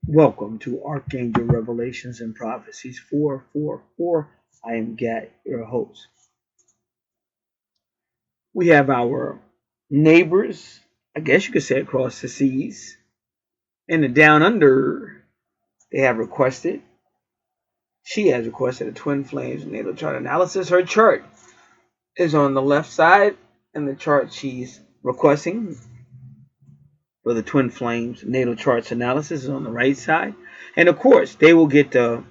Welcome to Archangel Revelations and Prophecies 444. I am Gat, your host. We have our neighbors, I guess you could say across the seas, and the down under. They have requested, she has requested a twin flames natal chart analysis. Her chart is on the left side, and the chart she's requesting for the twin flames natal charts analysis is on the right side. And of course, they will get the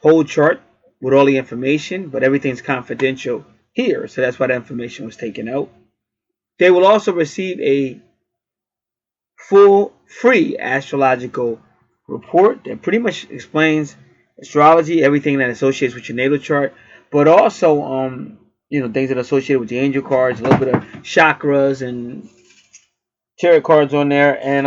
whole chart with all the information, but everything's confidential here, so that's why the information was taken out. They will also receive a full free astrological report that pretty much explains astrology, everything that associates with your natal chart, but also things that are associated with the angel cards, a little bit of chakras and tarot cards on there, and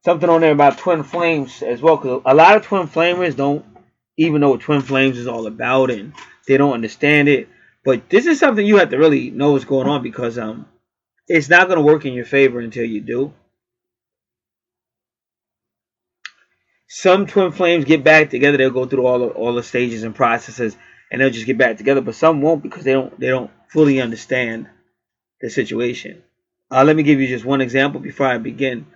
something on there about twin flames as well, because a lot of twin flamers don't even know what twin flames is all about, and they don't understand it. But this is something you have to really know what's going on, because it's not going to work in your favor until you do. Some twin flames get back together; they'll go through all the stages and processes, and they'll just get back together. But some won't, because they don't fully understand the situation. Let me give you just one example before I begin.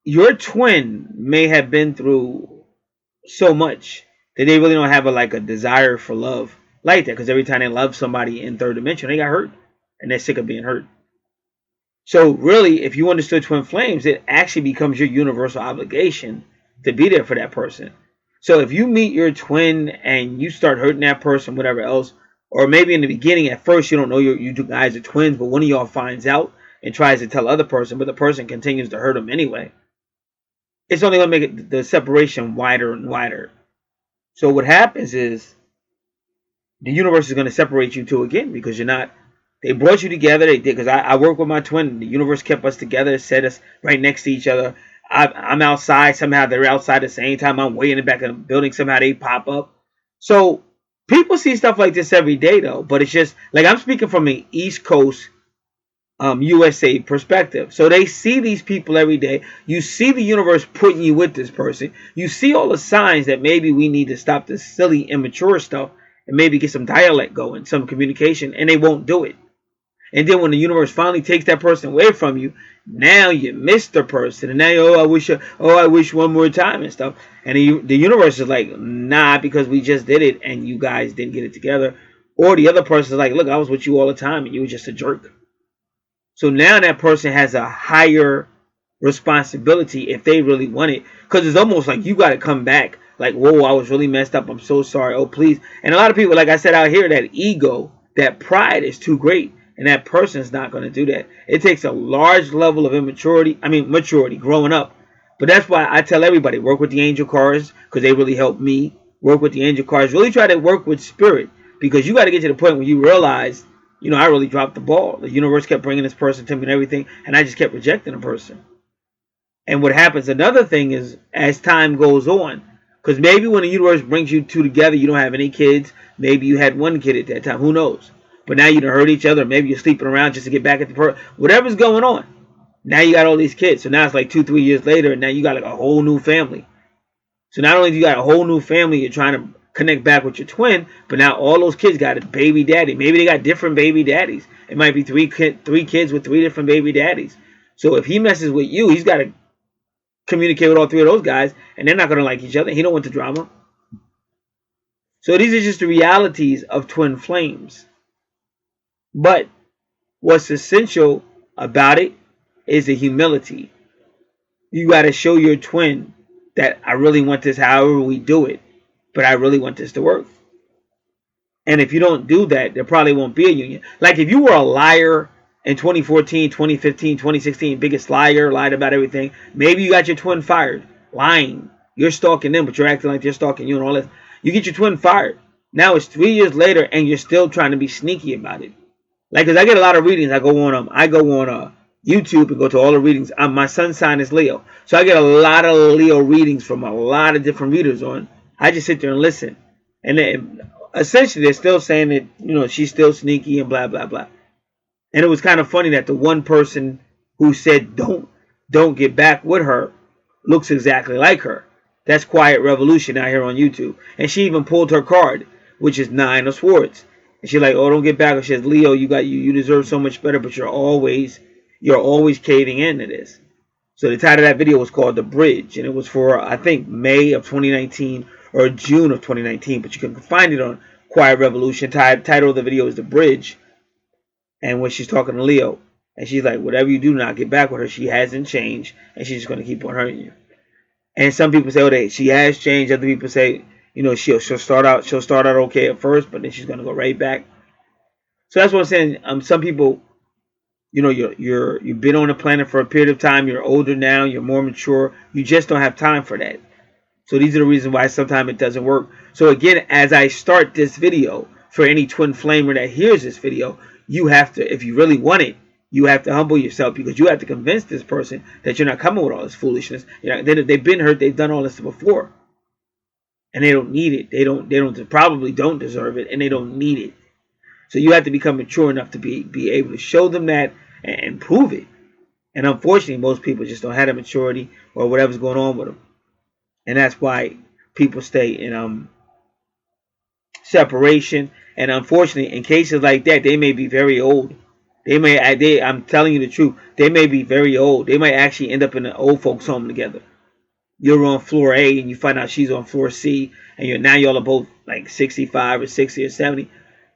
Your twin may have been through so much that they really don't have a desire for love like that, because every time they love somebody in third dimension, they got hurt and they're sick of being hurt. So really, if you understood twin flames, it actually becomes your universal obligation to be there for that person. So if you meet your twin and you start hurting that person, whatever else, or maybe in the beginning at first you don't know you two guys are twins, but one of y'all finds out and tries to tell the other person, but the person continues to hurt them anyway, it's only going to make the separation wider and wider. So what happens is the universe is going to separate you two again, because you're not. They brought you together. They did, because I work with my twin. The universe kept us together, set us right next to each other. I'm outside. Somehow they're outside at the same time. I'm way in the back of the building. Somehow they pop up. So people see stuff like this every day, though. But it's just like, I'm speaking from an East Coast USA perspective. So they see these people every day. You see the universe putting you with this person. You see all the signs that maybe we need to stop this silly, immature stuff and maybe get some dialect going, some communication, and they won't do it. And then when the universe finally takes that person away from you, now you miss the person, and now I wish one more time and stuff. And the universe is like, nah, because we just did it and you guys didn't get it together. Or the other person is like, look, I was with you all the time and you were just a jerk. So now that person has a higher responsibility if they really want it, because it's almost like you got to come back. Like, whoa, I was really messed up. I'm so sorry. Oh, please. And a lot of people, like I said out here, that ego, that pride is too great. And that person's not going to do that. It takes a large level of maturity, growing up. But that's why I tell everybody, work with the angel cards, because they really help me. Work with the angel cards. Really try to work with spirit, because you got to get to the point where you realize, I really dropped the ball. The universe kept bringing this person to me and everything, and I just kept rejecting the person. And what happens, another thing is, as time goes on, because maybe when the universe brings you two together, you don't have any kids. Maybe you had one kid at that time. Who knows? But now you done hurt each other. Maybe you're sleeping around just to get back at the person. Whatever's going on. Now you got all these kids. So now it's like 2-3 years later, and now you got like a whole new family. So not only do you got a whole new family, you're trying to connect back with your twin, but now all those kids got a baby daddy. Maybe they got different baby daddies. It might be three kids with 3 different baby daddies. So if he messes with you, he's got to communicate with all 3 of those guys, and they're not going to like each other. He don't want the drama. So these are just the realities of twin flames. But what's essential about it is the humility. You got to show your twin that I really want this however we do it, but I really want this to work. And if you don't do that, there probably won't be a union. Like if you were a liar in 2014, 2015, 2016, biggest liar, lied about everything, maybe you got your twin fired. Lying. You're stalking them, but you're acting like they're stalking you and all this. You get your twin fired. Now it's 3 years later and you're still trying to be sneaky about it. Like, cause I get a lot of readings. I go on YouTube and go to all the readings. My sun's sign is Leo, so I get a lot of Leo readings from a lot of different readers on. I just sit there and listen, and essentially they're still saying that she's still sneaky and blah blah blah. And it was kind of funny that the one person who said don't get back with her looks exactly like her. That's Quiet Revolution out here on YouTube. And she even pulled her card, which is 9 of Swords. And she's like, oh, don't get back. She says, Leo, you deserve so much better, but you're always caving into this. So the title of that video was called The Bridge, and it was for, I think, May of 2019 or June of 2019, but you can find it on Quiet Revolution. Title of the video is The Bridge, and when she's talking to Leo, and she's like, whatever you do, not get back with her. She hasn't changed, and she's just going to keep on hurting you. And some people say, oh, she has changed. Other people say, she'll start out okay at first, but then she's going to go right back. So that's what I'm saying. Some people, you've been on the planet for a period of time. You're older now. You're more mature. You just don't have time for that. So these are the reasons why sometimes it doesn't work. So again, as I start this video, for any twin flamer that hears this video, you have to, if you really want it, you have to humble yourself, because you have to convince this person that you're not coming with all this foolishness. They've been hurt. They've done all this before, and they don't need it. They probably don't deserve it, and they don't need it. So you have to become mature enough to be able to show them that and prove it. And unfortunately, most people just don't have the maturity or whatever's going on with them. And that's why people stay in separation. And unfortunately, in cases like that, they may be very old. I'm telling you the truth, they may be very old. They might actually end up in an old folks home together. You're on floor A and you find out she's on floor C, and y'all are both like 65 or 60 or 70.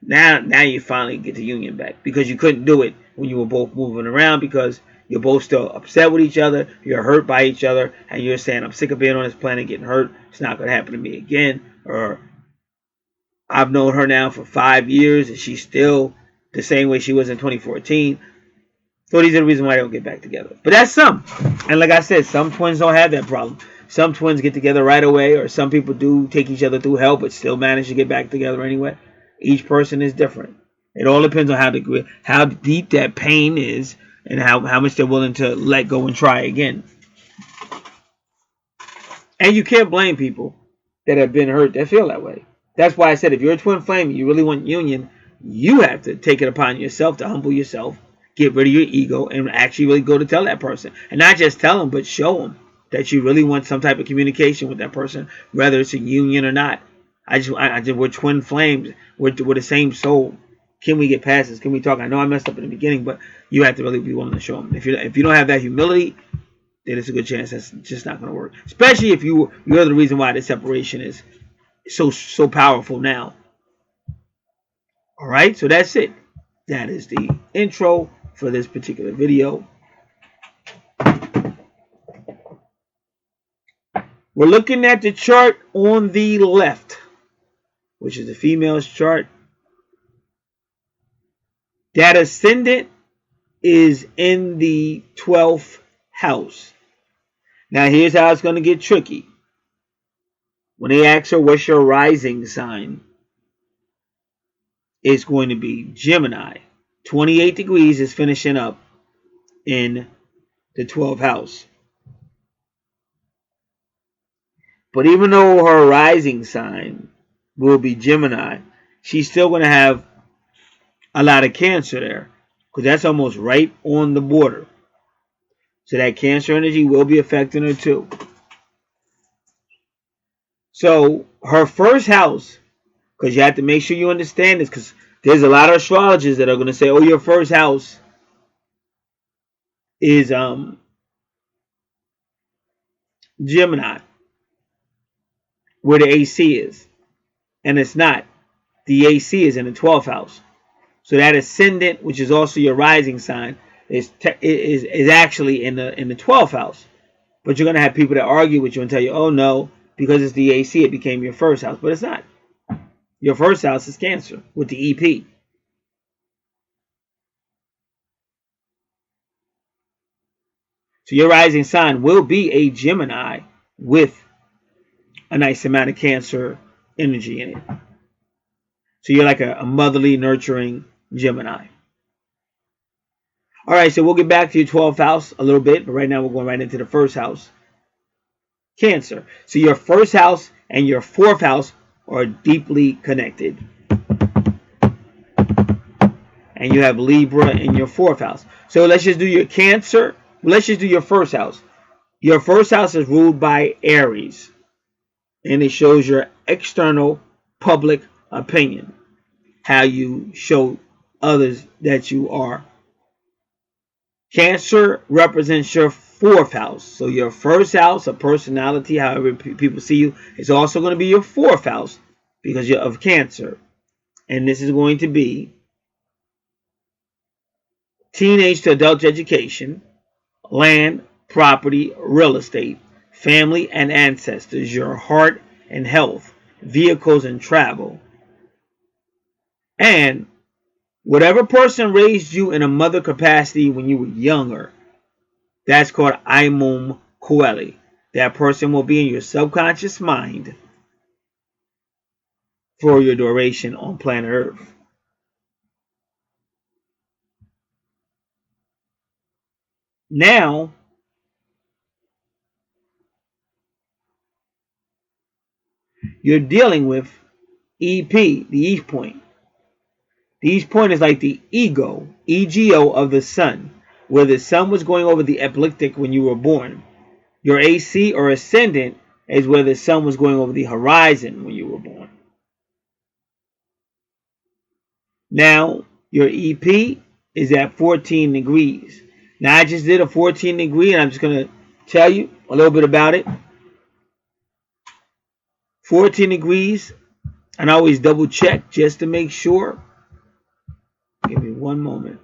Now you finally get the union back, because you couldn't do it when you were both moving around, because you're both still upset with each other, you're hurt by each other, and you're saying, I'm sick of being on this planet getting hurt. It's not going to happen to me again. Or I've known her now for 5 years and she's still the same way she was in 2014. So these are the reasons why they don't get back together. But that's some. And like I said, some twins don't have that problem. Some twins get together right away, or some people do take each other through hell but still manage to get back together anyway. Each person is different. It all depends on how deep that pain is, and how much they're willing to let go and try again. And you can't blame people that have been hurt that feel that way. That's why I said, if you're a twin flame, you really want union, you have to take it upon yourself to humble yourself, get rid of your ego, and actually really go to tell that person. And not just tell them, but show them that you really want some type of communication with that person, whether it's a union or not. We're twin flames. We're the same soul. Can we get past this? Can we talk? I know I messed up in the beginning, but you have to really be willing to show them. If you don't have that humility, then it's a good chance that's just not going to work. Especially if you're the reason why the separation is so powerful now. All right, so that's it. That is the intro for this particular video. We're looking at the chart on the left, which is the female's chart. That ascendant is in the 12th house. Now here's how it's going to get tricky. When they ask her what's your rising sign, it's going to be Gemini. 28 degrees is finishing up in the 12th house. But even though her rising sign will be Gemini, she's still going to have a lot of Cancer there, because that's almost right on the border. So that Cancer energy will be affecting her too. So her first house, because you have to make sure you understand this, because there's a lot of astrologers that are going to say, oh, your first house is Gemini, where the AC is. And it's not. The AC is in the 12th house. So that ascendant, which is also your rising sign, is actually in the 12th house. But you're going to have people that argue with you and tell you, oh no, because it's the AC, it became your first house. But it's not. Your first house is Cancer with the EP. So your rising sign will be a Gemini with a nice amount of Cancer energy in it. So you're like a motherly, nurturing Gemini. All right, so we'll get back to your 12th house a little bit, but right now we're going right into the first house, Cancer. So your first house and your 4th house are deeply connected. and you have Libra in your 4th house. So let's just do your Cancer. Let's just do your 1st house. Your 1st house is ruled by Aries, and it shows your external public opinion, how you show others that you are. Cancer represents your 4th house. So your 1st house of personality, however people see you, is also going to be your 4th house because you're of Cancer. And this is going to be teenage to adult education, land, property, real estate, family and ancestors, your heart and health, vehicles and travel. And whatever person raised you in a mother capacity when you were younger, that's called Imum Coeli. That person will be in your subconscious mind for your duration on planet Earth. Now, you're dealing with EP, the East Point. The East Point is like the ego of the sun, where the sun was going over the ecliptic when you were born. Your AC or ascendant is where the sun was going over the horizon when you were born. Now, your EP is at 14 degrees. Now, I just did a 14 degree, and I'm just going to tell you a little bit about it. 14 degrees, and I always double check just to make sure. Give me one moment.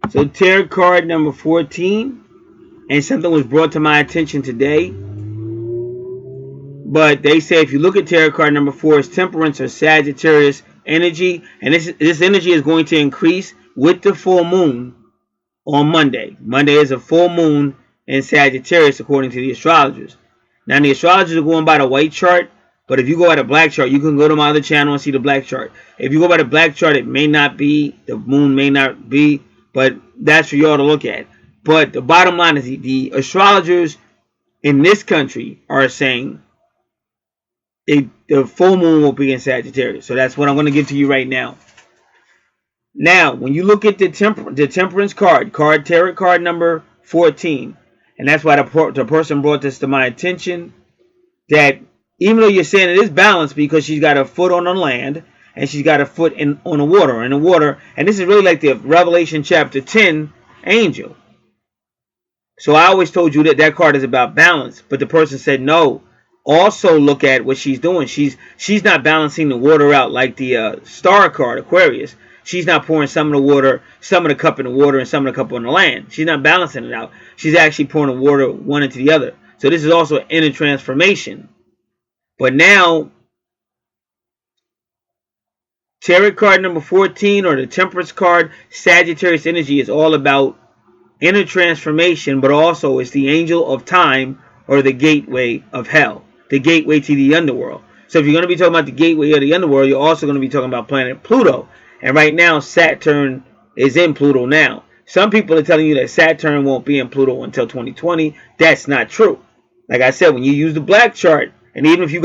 So tarot card number 14, and something was brought to my attention today. But they say if you look at tarot card number 4, it's Temperance or Sagittarius energy, and this energy is going to increase with the full moon on Monday. Monday is a full moon in Sagittarius according to the astrologers. Now the astrologers are going by the white chart, but if you go by the black chart, you can go to my other channel and see the black chart. If you go by the black chart, it may not be, the moon may not be, but that's for y'all to look at. But the bottom line is the astrologers in this country are saying the full moon will be in Sagittarius. So that's what I'm going to give to you right now. Now, when you look at the Temperance card, tarot card number 14, and that's why the person brought this to my attention, that even though you're saying it is balanced because she's got a foot on the land and she's got a foot on the water, and this is really like the Revelation chapter 10 angel. So I always told you that card is about balance, but the person said no. Also look at what she's doing. She's not balancing the water out like the star card, Aquarius. She's not pouring some of the water, some of the cup in the water and some of the cup on the land. She's not balancing it out. She's actually pouring the water one into the other. So this is also an inner transformation. But now, tarot card number 14 or the Temperance card, Sagittarius energy, is all about inner transformation, but also it's the angel of time or the gateway of hell, the gateway to the underworld. So if you're going to be talking about the gateway of the underworld, you're also going to be talking about planet Pluto. And right now, Saturn is in Pluto now. Some people are telling you that Saturn won't be in Pluto until 2020. That's not true. Like I said, when you use the black chart, and even if you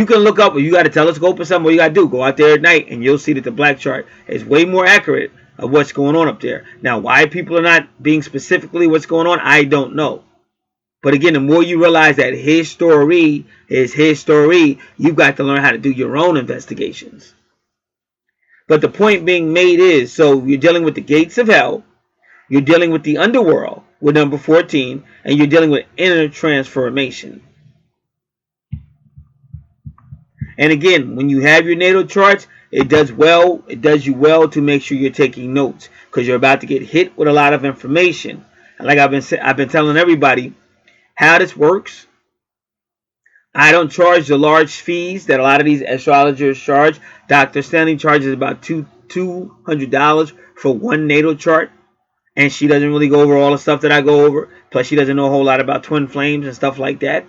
can look up or you got a telescope or something, what you got to do, go out there at night and you'll see that the black chart is way more accurate of what's going on up there. Now, why people are not being specifically what's going on, I don't know. But again, the more you realize that his story is his story, you've got to learn how to do your own investigations. But the point being made is, so you're dealing with the gates of hell, you're dealing with the underworld with number 14, and you're dealing with inner transformation. And again, when you have your natal charts, it does you well to make sure you're taking notes, because you're about to get hit with a lot of information. And like I've been telling everybody, how this works. I don't charge the large fees that a lot of these astrologers charge. Dr. Stanley charges about $200 for one natal chart, and she doesn't really go over all the stuff that I go over. Plus, she doesn't know a whole lot about twin flames and stuff like that.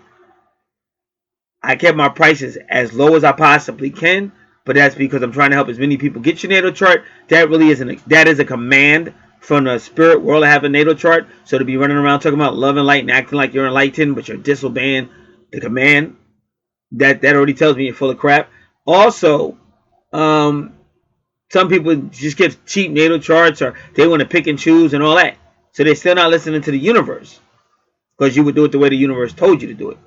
I kept my prices as low as I possibly can, but that's because I'm trying to help as many people get your natal chart. That really isn't. That is a command from the spirit world to have a natal chart. So to be running around talking about love and light and acting like you're enlightened, but you're disobeying the command, that already tells me you're full of crap. Also, some people just get cheap natal charts, or they want to pick and choose and all that. So they're still not listening to the universe, because you would do it the way the universe told you to do it.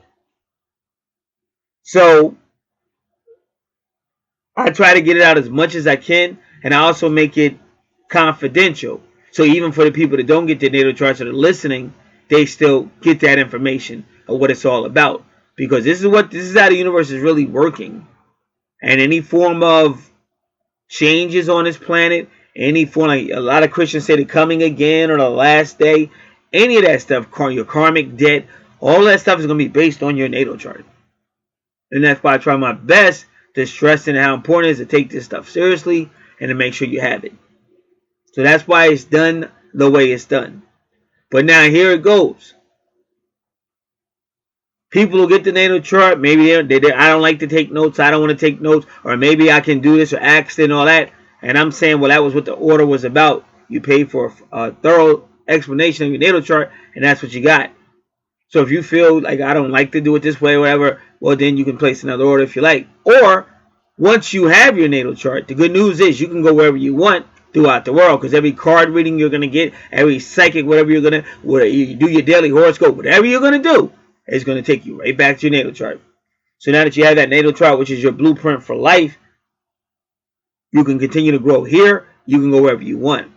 So I try to get it out as much as I can, and I also make it confidential. So even for the people that don't get their natal charts that are listening, they still get that information of what it's all about. Because this is how the universe is really working. And any form of changes on this planet, any form, like a lot of Christians say, the coming again or the last day, any of that stuff, your karmic debt, all that stuff is going to be based on your natal chart. And that's why I try my best to stress in how important it is to take this stuff seriously and to make sure you have it. So that's why it's done the way it's done. But now here it goes. People will get the natal chart. Maybe I don't like to take notes. I don't want to take notes. Or maybe I can do this or ask and all that. And I'm saying, well, that was what the order was about. You paid for a thorough explanation of your natal chart, and that's what you got. So if you feel like I don't like to do it this way or whatever, well, then you can place another order if you like. Or once you have your natal chart, the good news is you can go wherever you want throughout the world, because every card reading you're going to get, every psychic, whatever you do your daily horoscope, whatever you're going to do, is going to take you right back to your natal chart. So now that you have that natal chart, which is your blueprint for life, you can continue to grow here. You can go wherever you want.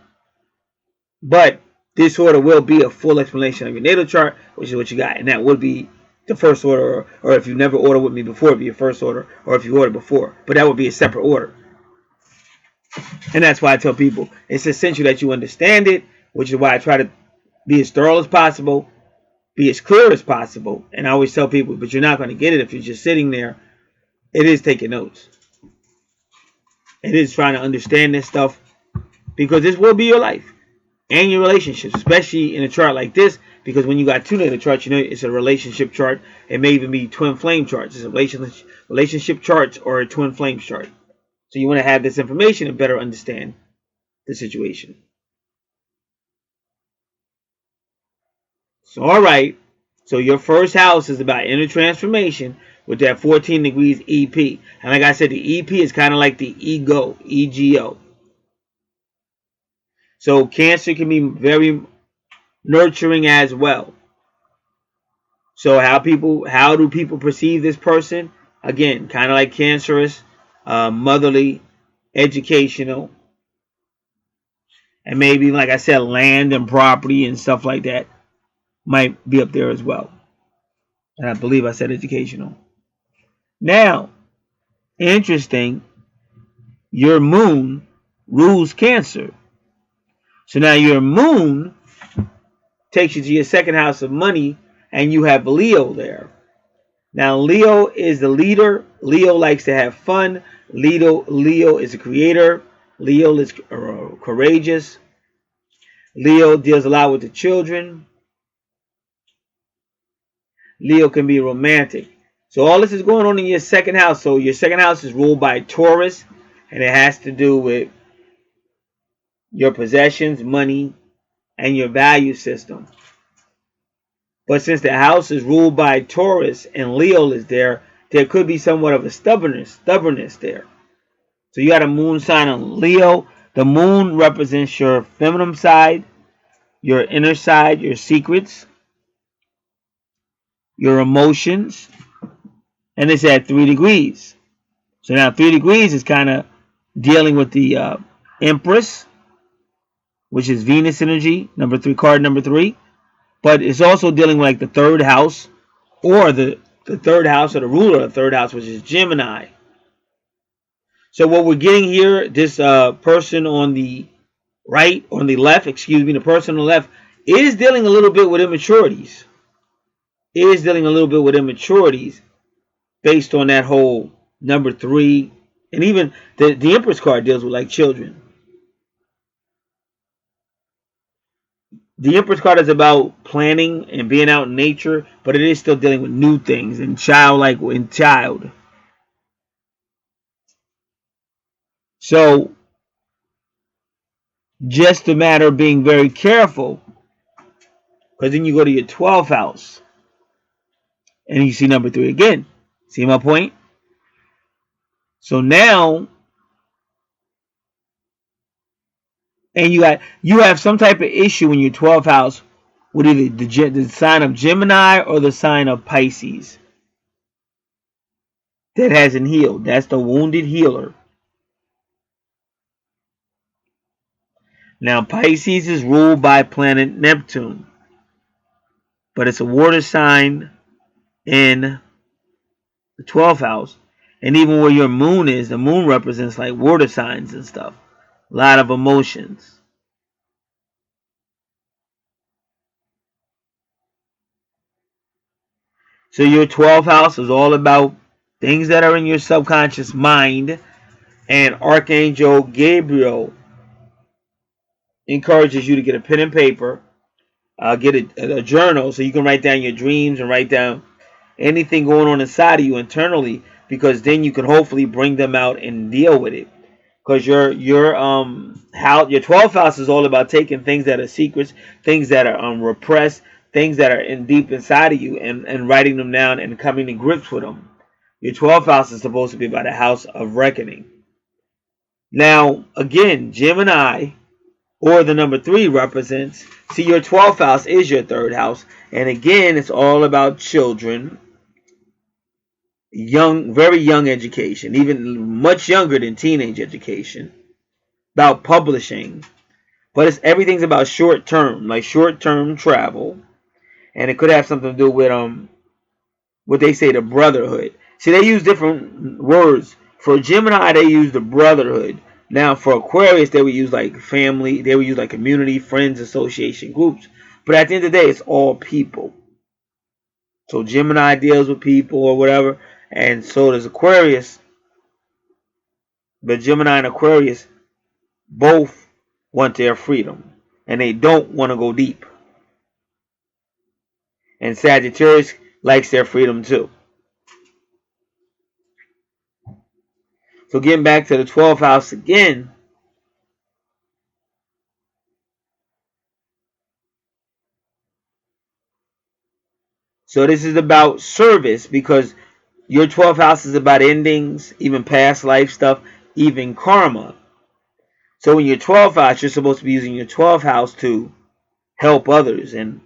But this order will be a full explanation of your natal chart, which is what you got. And that would be the first order, or if you never ordered with me before, it'd be your first order, or if you ordered before. But that would be a separate order. And that's why I tell people it's essential that you understand it, which is why I try to be as thorough as possible, be as clear as possible. And I always tell people, but you're not going to get it if you're just sitting there. It is taking notes. It is trying to understand this stuff, because this will be your life and your relationships, especially in a chart like this, because when you got two natal charts, you know it's a relationship chart. It may even be twin flame charts. It's a relationship charts or a twin flame chart. So you want to have this information and better understand the situation. So all right, so your first house is about inner transformation with that 14 degrees EP. And like I said, the EP is kind of like the ego, EGO. So Cancer can be very nurturing as well. So how do people perceive this person? Again, kind of like Cancerous, motherly, educational, and maybe, like I said, land and property and stuff like that might be up there as well. And I believe I said educational. Now, interesting, your moon rules Cancer. So now your moon takes you to your second house of money, and you have Leo there. Now, Leo is the leader. Leo likes to have fun. Leo is a creator. Leo is courageous. Leo deals a lot with the children. Leo can be romantic. So all this is going on in your second house. So your second house is ruled by Taurus, and it has to do with your possessions, money, and your value system. But since the house is ruled by Taurus and Leo is there, there could be somewhat of a stubbornness there. So you got a moon sign on Leo. The moon represents your feminine side, your inner side, your secrets, your emotions, and it's at 3 degrees. So now 3 degrees is kind of dealing with the Empress, which is Venus energy, card number 3. But it's also dealing with like the third house, or the third house, or the ruler of the third house, which is Gemini. So what we're getting here, this person on the left, the person on the left is dealing a little bit with immaturities. is dealing a little bit with immaturities based on that whole number 3. And even the Empress card deals with like children. The Empress card is about planning and being out in nature, but it is still dealing with new things and child. So just a matter of being very careful, because then you go to your 12th house and you see number 3 again. See my point? So now, and you have some type of issue in your 12th house with either the sign of Gemini or the sign of Pisces that hasn't healed. That's the wounded healer. Now, Pisces is ruled by planet Neptune, but it's a water sign in the 12th house. And even where your moon is, the moon represents like water signs and stuff. A lot of emotions. So your 12th house is all about things that are in your subconscious mind. And Archangel Gabriel encourages you to get a pen and paper, get a journal so you can write down your dreams and write down anything going on inside of you internally, because then you can hopefully bring them out and deal with it. Because your 12th house is all about taking things that are secrets, things that are repressed, things that are deep inside of you, and writing them down and coming to grips with them. Your 12th house is supposed to be about a house of reckoning. Now, again, Gemini or the number 3 represents, see, your 12th house is your 3rd house, and again, it's all about children, very young education, even much younger than teenage education, about publishing, but everything's about short term, like short term travel, and it could have something to do with what they say, the brotherhood. See, they use different words. For Gemini, they use the brotherhood. Now, for Aquarius, they would use like family, they would use like community, friends, association, groups. But at the end of the day, it's all people. So Gemini deals with people or whatever, and so does Aquarius. But Gemini and Aquarius both want their freedom, and they don't want to go deep. And Sagittarius likes their freedom too. So getting back to the 12th house again, so this is about service, because your 12th house is about endings, even past life stuff, even karma. So in your 12th house, you're supposed to be using your 12th house to help others, and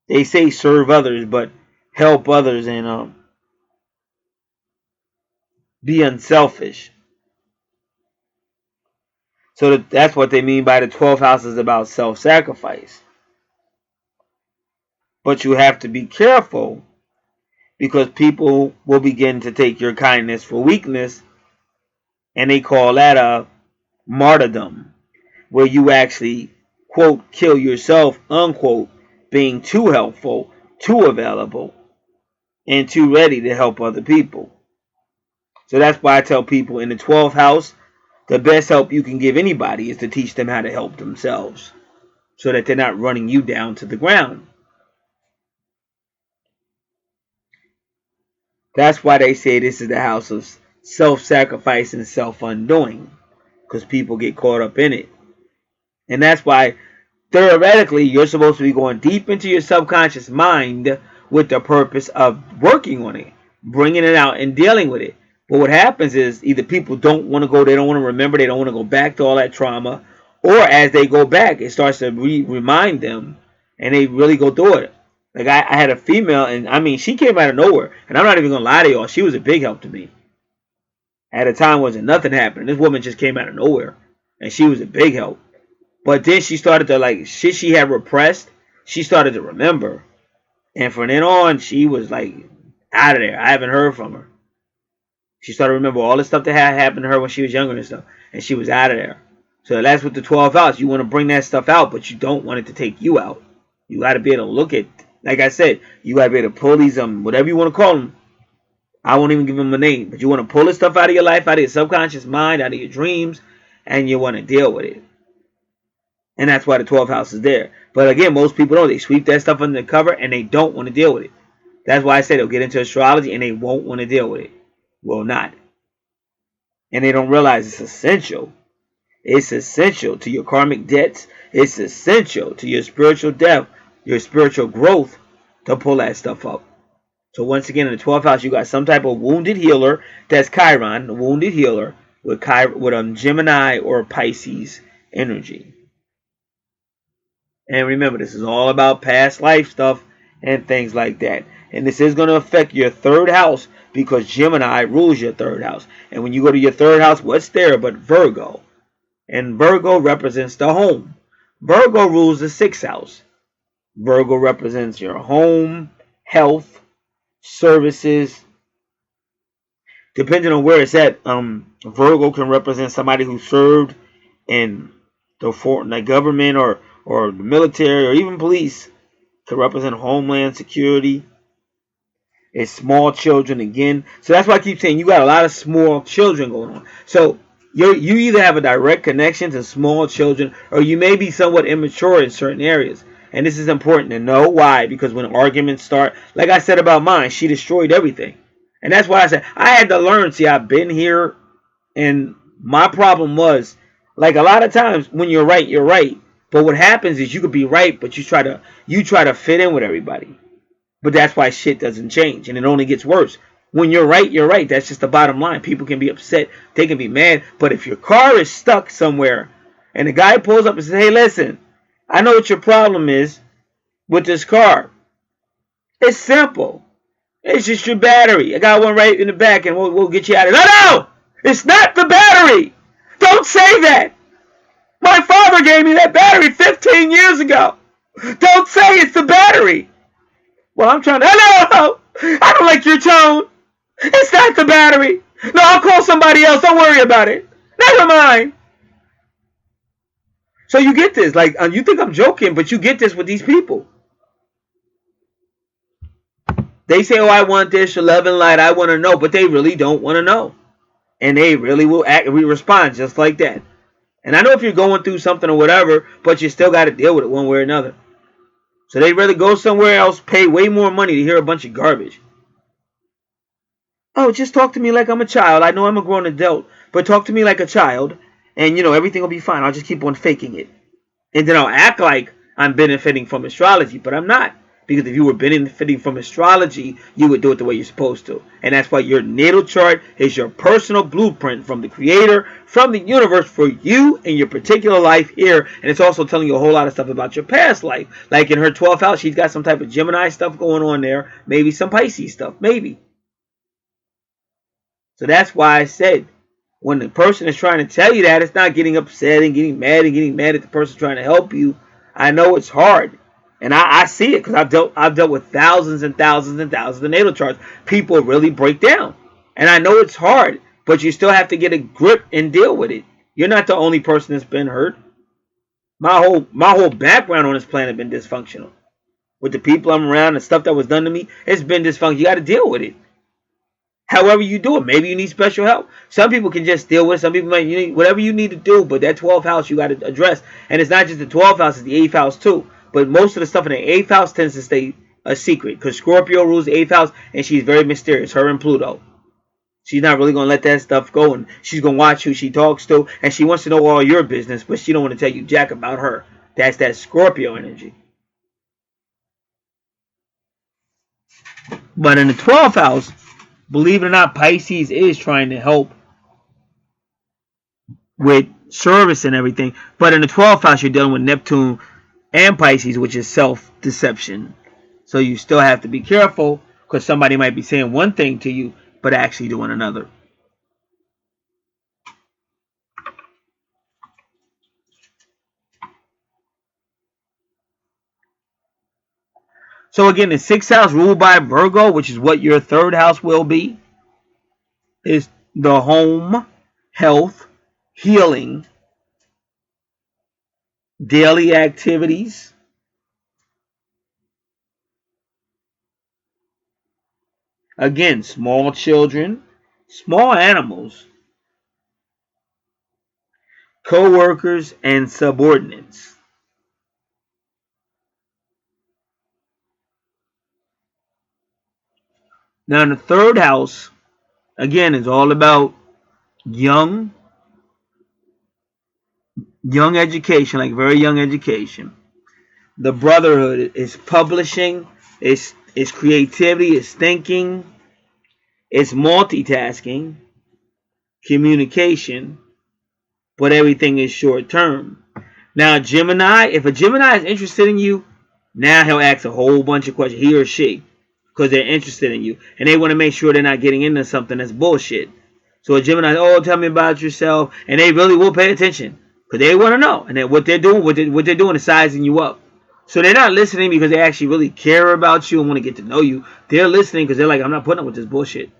they say serve others, but help others and be unselfish. So that's what they mean by the 12th house is about self-sacrifice. But you have to be careful, because people will begin to take your kindness for weakness, and they call that a martyrdom, where you actually, quote, kill yourself, unquote, being too helpful, too available, and too ready to help other people. So that's why I tell people in the 12th house, the best help you can give anybody is to teach them how to help themselves, so that they're not running you down to the ground. That's why they say this is the house of self-sacrifice and self-undoing, because people get caught up in it. And that's why theoretically you're supposed to be going deep into your subconscious mind with the purpose of working on it, bringing it out and dealing with it. But what happens is either people don't want to go, they don't want to remember, they don't want to go back to all that trauma, or as they go back, it starts to remind them, and they really go through it. Like I had a female, and I mean, she came out of nowhere, and I'm not even gonna lie to y'all, she was a big help to me. At a time wasn't nothing happening. This woman just came out of nowhere, and she was a big help. But then she started to, like, shit she had repressed, she started to remember, and from then on, she was like out of there. I haven't heard from her. She started to remember all the stuff that had happened to her when she was younger and stuff, and she was out of there. So that's what the 12th house. You want to bring that stuff out, but you don't want it to take you out. You got to be able to look at Like I said, you gotta be able to pull these whatever you want to call them. I won't even give them a name, but you want to pull this stuff out of your life, out of your subconscious mind, out of your dreams, and you want to deal with it. And that's why the 12th house is there. But again, most people don't. They sweep that stuff under the cover and they don't want to deal with it. That's why I said they'll get into astrology and they won't want to deal with it. Will not. And they don't realize it's essential. It's essential to your karmic debts. It's essential to your spiritual depth, your spiritual growth to pull that stuff up. So once again, in the 12th house, you got some type of wounded healer. That's Chiron, the wounded healer with Gemini or Pisces energy. And remember, this is all about past life stuff and things like that. And this is going to affect your third house because Gemini rules your third house. And when you go to your third house, what's there but Virgo? And Virgo represents the home. Virgo rules the 6th house. Virgo represents your home, health, services. Depending on where it's at, Virgo can represent somebody who served in the government or the military or even police. To represent homeland security. It's small children again. So that's why I keep saying you got a lot of small children going on. So you either have a direct connection to small children or you may be somewhat immature in certain areas. And this is important to know. Why? Because when arguments start, like I said about mine, she destroyed everything. And that's why I said I had to learn. See, I've been here, and my problem was, like, a lot of times when you're right, you're right. But what happens is you could be right, but you try to fit in with everybody. But that's why shit doesn't change, and it only gets worse. When you're right, you're right. That's just the bottom line. People can be upset, they can be mad. But if your car is stuck somewhere, and the guy pulls up and says, "Hey, listen, I know what your problem is with this car. It's simple. It's just your battery. I got one right in the back, and we'll get you out of it." No, it's not the battery. Don't say that. My father gave me that battery 15 years ago. Don't say it's the battery. Well, I'm trying to. Hello! I don't like your tone. It's not the battery. No, I'll call somebody else. Don't worry about it. Never mind. So you get this. Like, you think I'm joking, but you get this with these people. They say, "Oh, I want this, your love and light. I want to know," but they really don't want to know. And they really will respond just like that. And I know if you're going through something or whatever, but you still got to deal with it one way or another. So they'd rather go somewhere else, pay way more money to hear a bunch of garbage. "Oh, just talk to me like I'm a child. I know I'm a grown adult, but talk to me like a child, and everything will be fine. I'll just keep on faking it. And then I'll act like I'm benefiting from astrology, but I'm not. Because if you were benefiting from astrology, you would do it the way you're supposed to. And that's why your natal chart is your personal blueprint from the creator, from the universe for you and your particular life here. And it's also telling you a whole lot of stuff about your past life. Like in her 12th house, she's got some type of Gemini stuff going on there. Maybe some Pisces stuff. Maybe. So that's why I said, when the person is trying to tell you that, it's not getting upset and getting mad at the person trying to help you. I know it's hard. And I see it because I've dealt with thousands and thousands and thousands of natal charts. People really break down. And I know it's hard, but you still have to get a grip and deal with it. You're not the only person that's been hurt. My whole background on this planet has been dysfunctional. With the people I'm around and stuff that was done to me, it's been dysfunctional. You got to deal with it. However you do it. Maybe you need special help. Some people can just deal with it. Some people might need whatever you need to do. But that 12th house you got to address. And it's not just the 12th house, it's the 8th house too. But most of the stuff in the 8th house tends to stay a secret. Because Scorpio rules the 8th house and she's very mysterious. Her and Pluto. She's not really going to let that stuff go. And she's going to watch who she talks to. And she wants to know all your business. But she don't want to tell you jack about her. That's that Scorpio energy. But in the 12th house, believe it or not, Pisces is trying to help with service and everything. But in the 12th house, you're dealing with Neptune and Pisces, which is self-deception. So you still have to be careful because somebody might be saying one thing to you, but actually doing another. So again, the 6th house ruled by Virgo, which is what your 3rd house will be, is the home, health, healing, daily activities, Again, small children, small animals, co-workers, and subordinates. Now, in the third house, again, is all about young, young education, like very young education. The brotherhood is publishing, it's creativity, it's thinking, it's multitasking, communication, but everything is short term. Now, Gemini, if a Gemini is interested in you, now he'll ask a whole bunch of questions, he or she, because they're interested in you. And they want to make sure they're not getting into something that's bullshit. So a Gemini, oh, tell me about yourself. And they really will pay attention because they want to know. And then what they're doing, what they're doing is sizing you up. So they're not listening because they actually really care about you and want to get to know you. They're listening because they're like, I'm not putting up with this bullshit.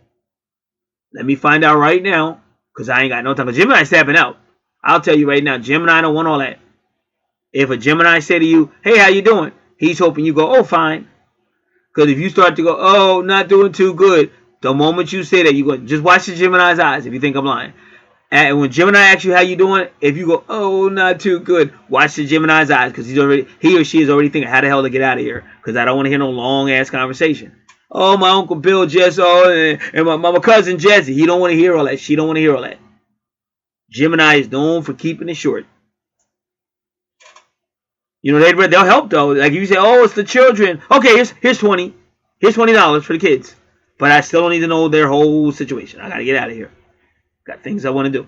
Let me find out right now because I ain't got no time. But Gemini's tapping out. I'll tell you right now, Gemini don't want all that. If a Gemini say to you, hey, how you doing? He's hoping you go, oh, fine. Because if you start to go, oh, not doing too good, the moment you say that, you go, just watch the Gemini's eyes if you think I'm lying. And when Gemini asks you how you doing, if you go, oh, not too good, watch the Gemini's eyes because he or she is already thinking how the hell to get out of here because I don't want to hear no long ass conversation. Oh, my uncle Bill Jess, and my cousin Jesse, he don't want to hear all that. She don't want to hear all that. Gemini is known for keeping it short. You know, they'll help though. Like if you say, oh, it's the children. Okay, here's $20. Here's $20 for the kids. But I still don't need to know their whole situation. I gotta get out of here. Got things I want to do.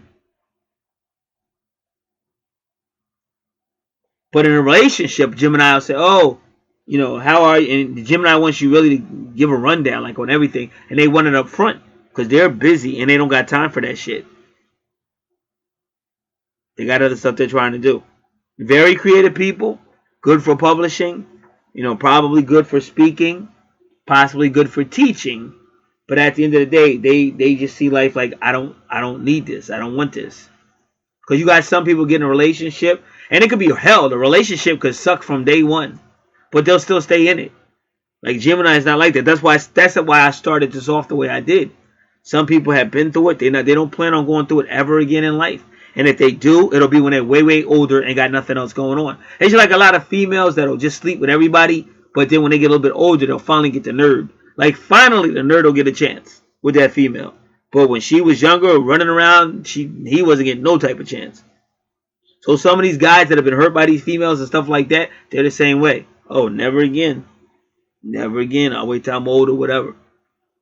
But in a relationship, Gemini will say, oh, you know, how are you? And Gemini wants you really to give a rundown, like on everything. And they want it up front because they're busy and they don't got time for that shit. They got other stuff they're trying to do. Very creative people, good for publishing, you know, probably good for speaking, possibly good for teaching. But at the end of the day, they just see life like I don't need this. I don't want this. Because you got some people get in a relationship and it could be hell. The relationship could suck from day one, but they'll still stay in it. Like Gemini is not like that. That's why I started this off the way I did. Some people have been through it. They don't plan on going through it ever again in life. And if they do, it'll be when they're way, way older and got nothing else going on. It's like a lot of females that'll just sleep with everybody, but then when they get a little bit older, they'll finally get the nerd. Like finally, the nerd will get a chance with that female. But when she was younger, running around, he wasn't getting no type of chance. So some of these guys that have been hurt by these females and stuff like that, they're the same way. Oh, never again. Never again. I'll wait till I'm old or whatever.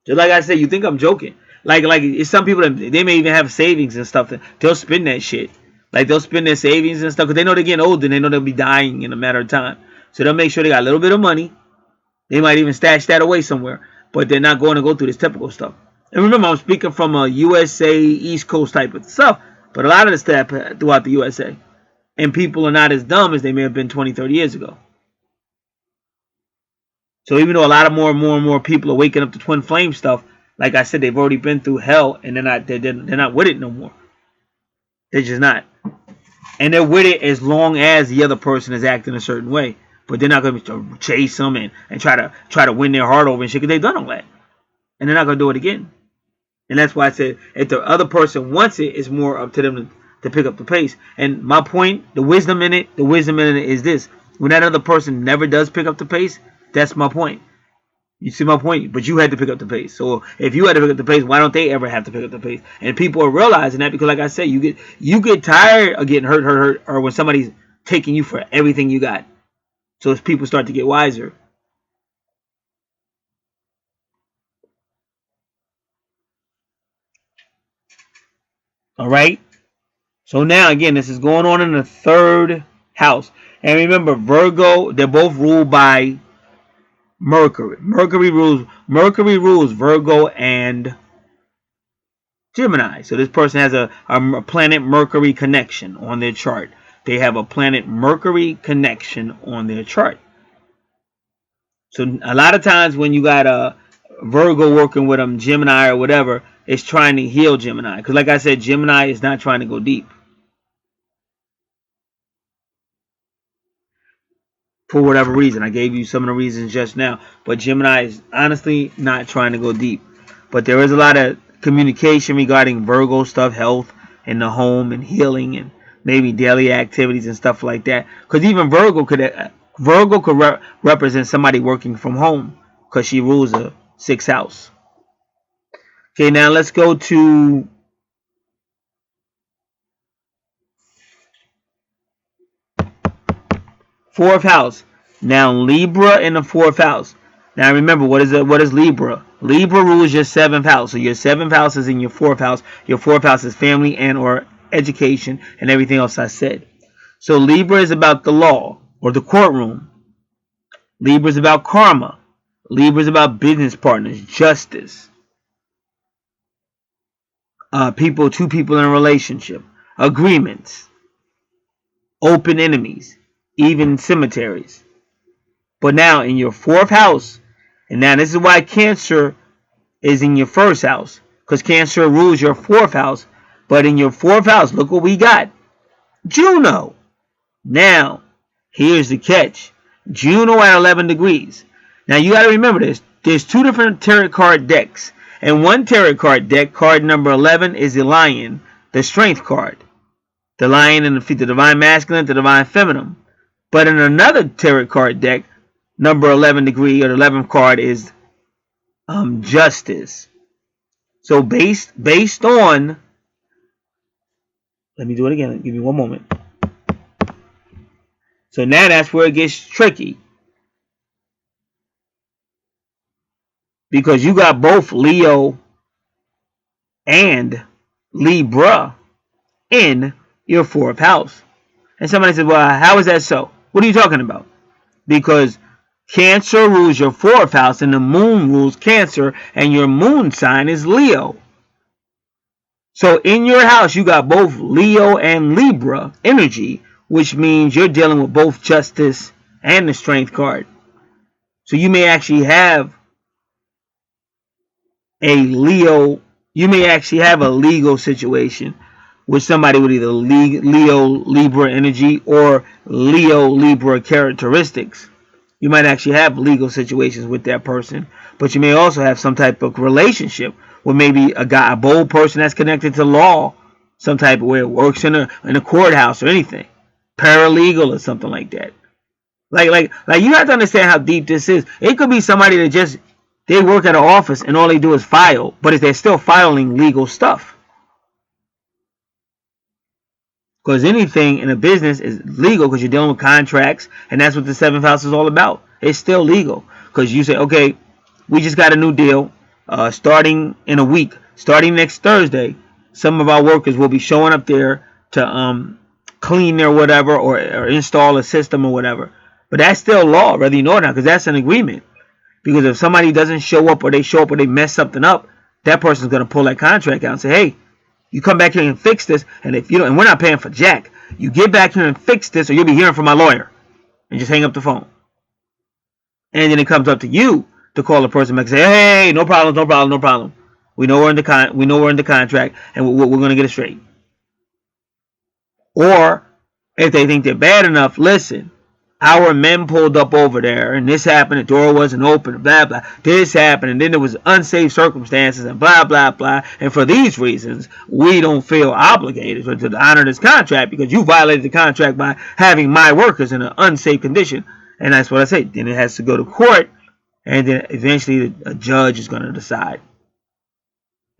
Just like I said, you think I'm joking. Like it's some people that they may even have savings and stuff. They'll spend that shit. Like they'll spend their savings and stuff because they know they're getting older and they know they'll be dying in a matter of time. So they'll make sure they got a little bit of money. They might even stash that away somewhere. But they're not going to go through this typical stuff. And remember, I'm speaking from a USA East Coast type of stuff. But a lot of the stuff throughout the USA. And people are not as dumb as they may have been 20, 30 years ago. So even though a lot of more and more people are waking up to twin flame stuff, like I said, they've already been through hell and they're not with it no more. They're just not. And they're with it as long as the other person is acting a certain way. But they're not going to chase them and try to win their heart over and shit because they've done all that. And they're not going to do it again. And that's why I said if the other person wants it, it's more up to them to pick up the pace. And my point, the wisdom in it is this. When that other person never does pick up the pace, that's my point. You see my point? But you had to pick up the pace. So if you had to pick up the pace, why don't they ever have to pick up the pace? And people are realizing that because, like I said, you get tired of getting hurt, or when somebody's taking you for everything you got. So as people start to get wiser. All right. So now again, this is going on in the third house. And remember, Virgo, they're both ruled by Mercury. Mercury rules Virgo and Gemini. So this person has a planet Mercury connection on their chart. They have a planet Mercury connection on their chart. So a lot of times when you got a Virgo working with them, Gemini or whatever, it's trying to heal Gemini. Because like I said, Gemini is not trying to go deep. For whatever reason. I gave you some of the reasons just now. But Gemini is honestly not trying to go deep. But there is a lot of communication regarding Virgo stuff, health in the home and healing and maybe daily activities and stuff like that. Because even Virgo could represent somebody working from home because she rules a 6th house. Okay, now let's go to fourth house. Now Libra in the fourth house. Now remember, what is Libra? Libra rules your 7th house. So your 7th house is in your 4th house. Your 4th house is family and or education and everything else I said. So Libra is about the law or the courtroom. Libra is about karma. Libra is about business partners, justice. Two people in a relationship, agreements, open enemies, even cemeteries. But now in your 4th house, and now this is why Cancer is in your 1st house, because Cancer rules your 4th house. But in your 4th house, look what we got. Juno. Now, here's the catch. Juno at 11 degrees. Now you got to remember this. There's 2 different tarot card decks. And one tarot card deck, card number 11, is the Lion, the Strength card. The Lion and the Divine Masculine, the Divine Feminine. But in another tarot card deck, number 11 degree or the 11th card is Justice. So based on, let me do it again. Give me one moment. So now that's where it gets tricky. Because you got both Leo and Libra in your 4th house. And somebody said, well, how is that so? What are you talking about? Because Cancer rules your 4th house and the moon rules Cancer and your moon sign is Leo. So in your house, you got both Leo and Libra energy, which means you're dealing with both Justice and the Strength card. So you may actually have a legal situation with somebody with either Leo Libra energy or Leo Libra characteristics. You might actually have legal situations with that person, but you may also have some type of relationship with maybe a bold person that's connected to law, some type of way, it works in a courthouse or anything, paralegal or something like that. Like you have to understand how deep this is. It could be somebody that they work at an office and all they do is file, but they're still filing legal stuff. Because anything in a business is legal because you're dealing with contracts, and that's what the 7th house is all about. It's still legal because you say, okay, we just got a new deal starting in a week. Starting next Thursday, some of our workers will be showing up there to clean their whatever or install a system or whatever. But that's still law, whether you know it or not, because that's an agreement. Because if somebody doesn't show up or they show up or they mess something up, that person's going to pull that contract out and say, hey, you come back here and fix this, and if you don't, and we're not paying for jack, you get back here and fix this, or you'll be hearing from my lawyer, and just hang up the phone. And then it comes up to you to call the person back and say, hey, no problem. We know we're in the contract, and we're going to get it straight. Or if they think they're bad enough, listen. Our men pulled up over there, and this happened. The door wasn't open, blah, blah. This happened, and then there was unsafe circumstances, and blah, blah, blah. And for these reasons, we don't feel obligated to honor this contract because you violated the contract by having my workers in an unsafe condition. And that's what I say. Then it has to go to court, and then eventually a judge is going to decide.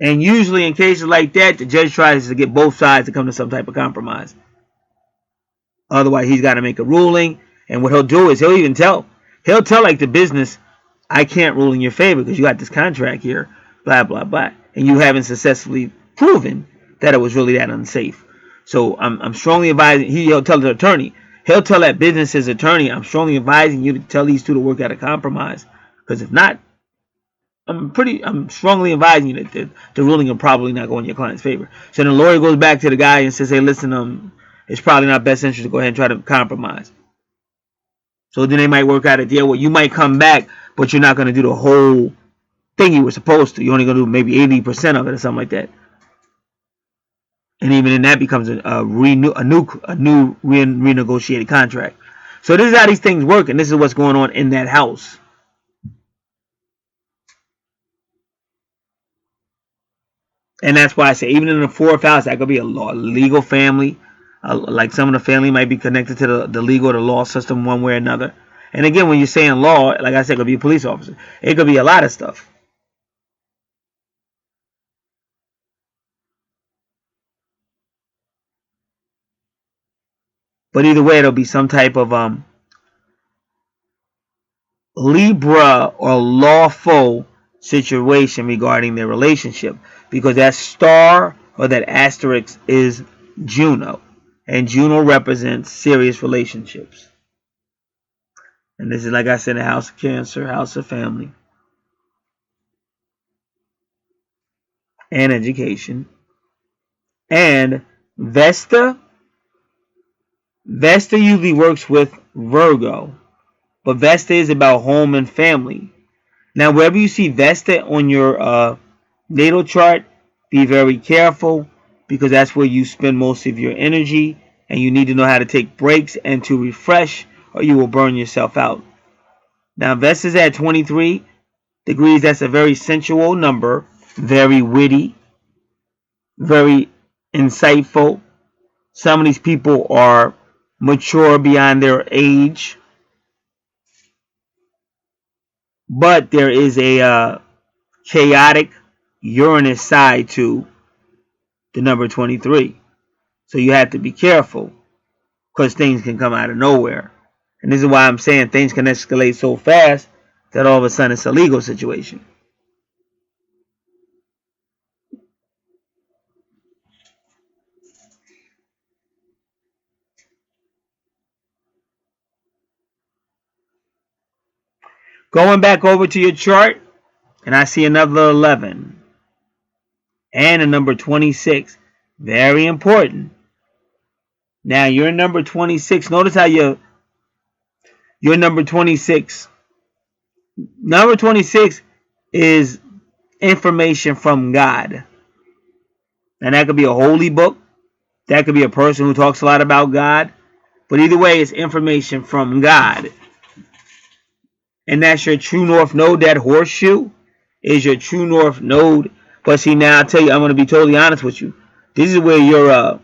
And usually in cases like that, the judge tries to get both sides to come to some type of compromise. Otherwise, he's got to make a ruling. And what he'll do is he'll tell like the business, I can't rule in your favor because you got this contract here, blah, blah, blah. And you haven't successfully proven that it was really that unsafe. So I'm strongly advising, he'll tell the attorney, he'll tell that business's attorney, I'm strongly advising you to tell these two to work out a compromise. Because if not, I'm strongly advising you that the ruling will probably not go in your client's favor. So then the lawyer goes back to the guy and says, hey, listen, it's probably not best interest to go ahead and try to compromise. So then they might work out a deal where you might come back, but you're not going to do the whole thing you were supposed to. You're only going to do maybe 80% of it or something like that. And even then that becomes a new renegotiated contract. So this is how these things work, and this is what's going on in that house. And that's why I say, even in the fourth house, that could be a legal family. Like some of the family might be connected to the legal or the law system one way or another. And again, when you're saying law, like I said, it could be a police officer. It could be a lot of stuff. But either way, it'll be some type of Libra or lawful situation regarding their relationship, because that star or that asterisk is Juno, and Juno represents serious relationships. And this is, like I said, the house of Cancer, house of family, and education. And Vesta usually works with Virgo, but Vesta is about home and family. Now, wherever you see Vesta on your natal chart, be very careful, because that's where you spend most of your energy, and you need to know how to take breaks and to refresh, or you will burn yourself out. Now, Vesta's at 23 degrees. That's a very sensual number, very witty, very insightful. Some of these people are mature beyond their age, but there is a chaotic Uranus side to the number 23. So you have to be careful, because things can come out of nowhere. And this is why I'm saying things can escalate so fast that all of a sudden it's a legal situation. Going back over to your chart, and I see another 11 and a number 26. Very important. Now you're number 26. Notice how you're number 26. Number 26 is information from God. And that could be a holy book. That could be a person who talks a lot about God. But either way, it's information from God. And that's your true north node. That horseshoe is your true north node. But see, now I'll tell you, I'm going to be totally honest with you. This is where you're,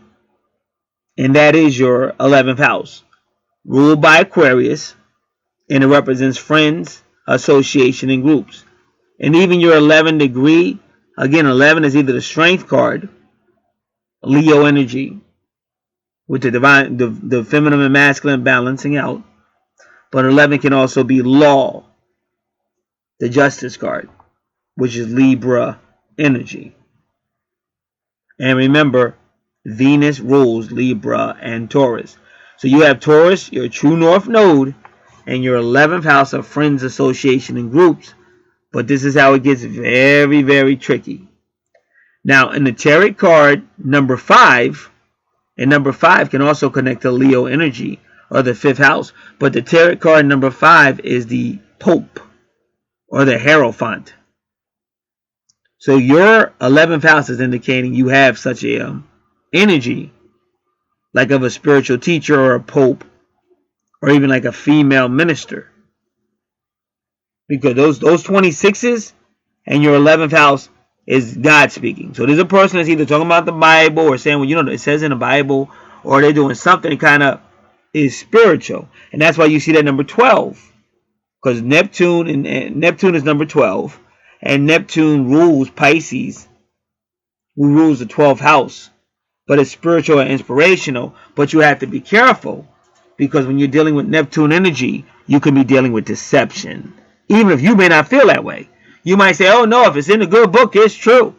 and that is your 11th house, ruled by Aquarius. And it represents friends, association, and groups. And even your 11 degree, again, 11 is either the strength card, Leo energy, with the divine, the feminine and masculine balancing out. But 11 can also be law, the justice card, which is Libra energy. And remember, Venus rules Libra and Taurus. So you have Taurus, your true north node, and your 11th house of friends, association, and groups. But this is how it gets very, very tricky. Now, in the tarot card number 5, and number 5 can also connect to Leo energy or the 5th house. But the tarot card number 5 is the Pope or the Hierophant. So your 11th house is indicating you have such a energy, like of a spiritual teacher or a pope, or even like a female minister. Because those 26s and your 11th house is God speaking. So there's a person that's either talking about the Bible or saying, well, you know, it says in the Bible, or they're doing something kind of is spiritual. And that's why you see that number 12. Because Neptune is number 12. And Neptune rules Pisces, who rules the 12th house. But it's spiritual and inspirational. But you have to be careful, because when you're dealing with Neptune energy, you can be dealing with deception. Even if you may not feel that way. You might say, oh no, if it's in a good book, it's true.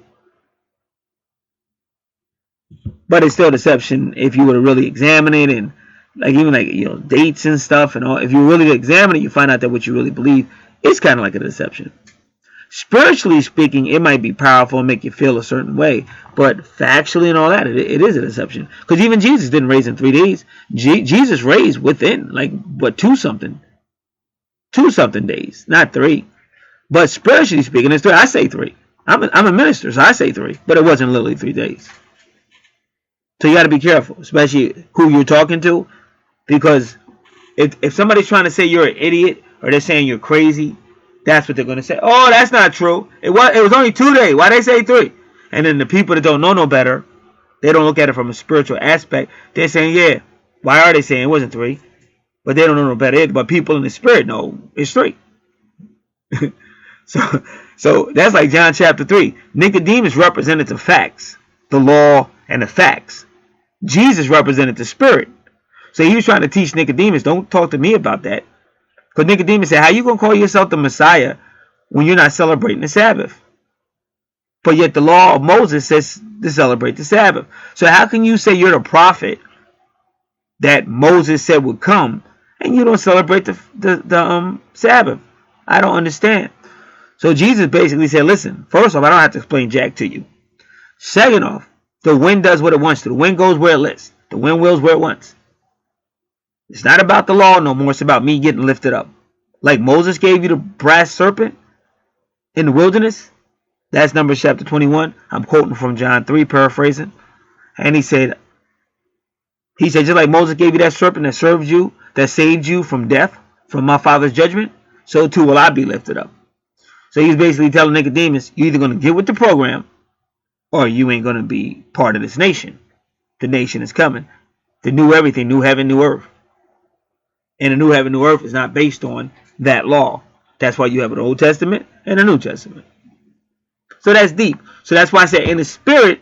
But it's still deception if you were to really examine it, and like even like, you know, dates and stuff and all. If you really examine it, you find out that what you really believe is kind of like a deception. Spiritually speaking, it might be powerful and make you feel a certain way, but factually and all that, it is a deception. Because even Jesus didn't raise in 3 days. Jesus raised within like what, two something days, not 3. But spiritually speaking, it's 3. I say 3. I'm a minister, so I say 3. But it wasn't literally 3 days. So you got to be careful, especially who you're talking to, because if somebody's trying to say you're an idiot or they're saying you're crazy, that's what they're going to say. Oh, that's not true. It was only 2 days. Why they say 3? And then the people that don't know no better, they don't look at it from a spiritual aspect. They're saying, yeah, why are they saying it wasn't 3? But they don't know no better either. But people in the spirit know it's 3. So that's like John chapter 3. Nicodemus represented the facts, the law, and the facts. Jesus represented the spirit. So he was trying to teach Nicodemus, don't talk to me about that. Because Nicodemus said, how you going to call yourself the Messiah when you're not celebrating the Sabbath? But yet the law of Moses says to celebrate the Sabbath. So how can you say you're the prophet that Moses said would come and you don't celebrate the Sabbath? I don't understand. So Jesus basically said, listen, first off, I don't have to explain jack to you. Second off, the wind does what it wants to. The wind goes where it lists. The wind wills where it wants. It's not about the law no more. It's about me getting lifted up. Like Moses gave you the brass serpent in the wilderness. That's Numbers chapter 21. I'm quoting from John 3, paraphrasing. And he said, just like Moses gave you that serpent that served you, that saved you from death, from my Father's judgment, so too will I be lifted up. So he's basically telling Nicodemus, you're either going to get with the program or you ain't going to be part of this nation. The nation is coming. The new everything, new heaven, new earth. And the new heaven, new earth is not based on that law. That's why you have an Old Testament and a New Testament. So that's deep. So that's why I said in the spirit,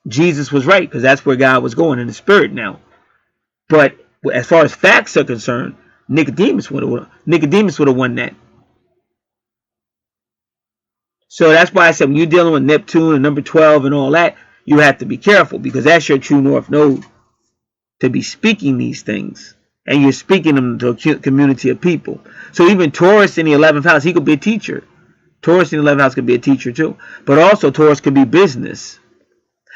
Jesus was right, because that's where God was going in the spirit now. But as far as facts are concerned, Nicodemus would have won that. So that's why I said when you're dealing with Neptune and number 12 and all that, you have to be careful, because that's your true north node to be speaking these things. And you're speaking them to a community of people. So even Taurus in the 11th house, he could be a teacher. Taurus in the 11th house could be a teacher too. But also Taurus could be business.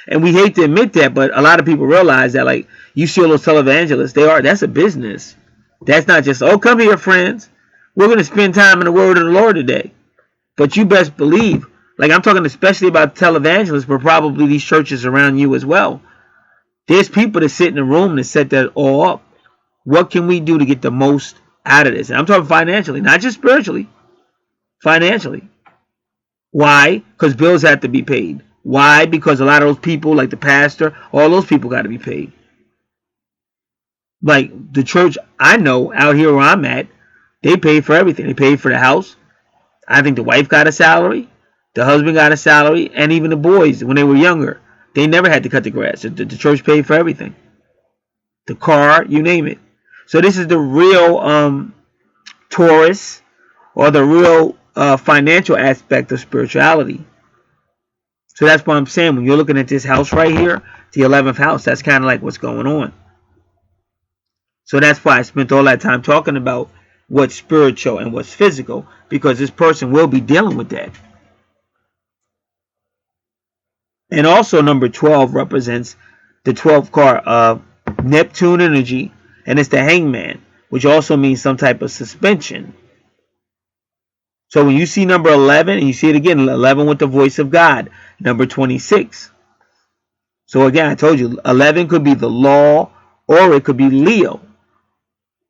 And we hate to admit that, but a lot of people realize that, like, you see all those televangelists, that's a business. That's not just, oh, come here, friends. We're going to spend time in the word of the Lord today. But you best believe, like I'm talking especially about televangelists, but probably these churches around you as well. There's people that sit in the room and set that all up. What can we do to get the most out of this? And I'm talking financially, not just spiritually. Financially. Why? Because bills have to be paid. Why? Because a lot of those people, like the pastor, all those people got to be paid. Like the church I know out here where I'm at, they pay for everything. They pay for the house. I think the wife got a salary. The husband got a salary. And even the boys, when they were younger, they never had to cut the grass. The church paid for everything. The car, you name it. So this is the real Taurus, or the real financial aspect of spirituality. So that's why I'm saying when you're looking at this house right here, the 11th house, that's kind of like what's going on. So that's why I spent all that time talking about what's spiritual and what's physical, because this person will be dealing with that. And also number 12 represents the 12th card of Neptune energy, and it's the Hangman, which also means some type of suspension. So when you see number 11, and you see it again, 11 with the voice of God, number 26. So again, I told you, 11 could be the law, or it could be Leo.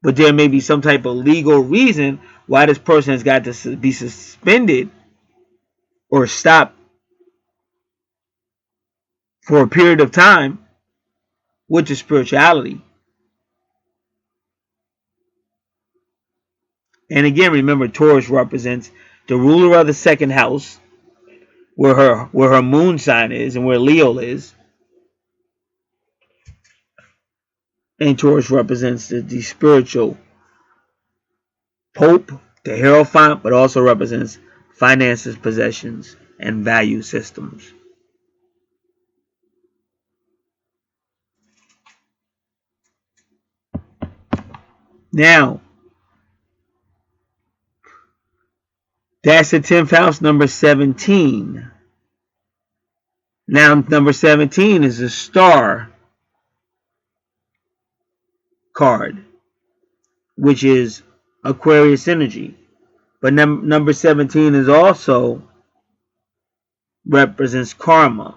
But there may be some type of legal reason why this person has got to be suspended or stopped for a period of time with the spirituality. And again, remember, Taurus represents the ruler of the second house, where her moon sign is and where Leo is. And Taurus represents the spiritual Pope, the Hierophant, but also represents finances, possessions, and value systems. Now, that's the 10th house, number 17. Now, number 17 is a star card, which is Aquarius energy. But number 17 is also represents karma.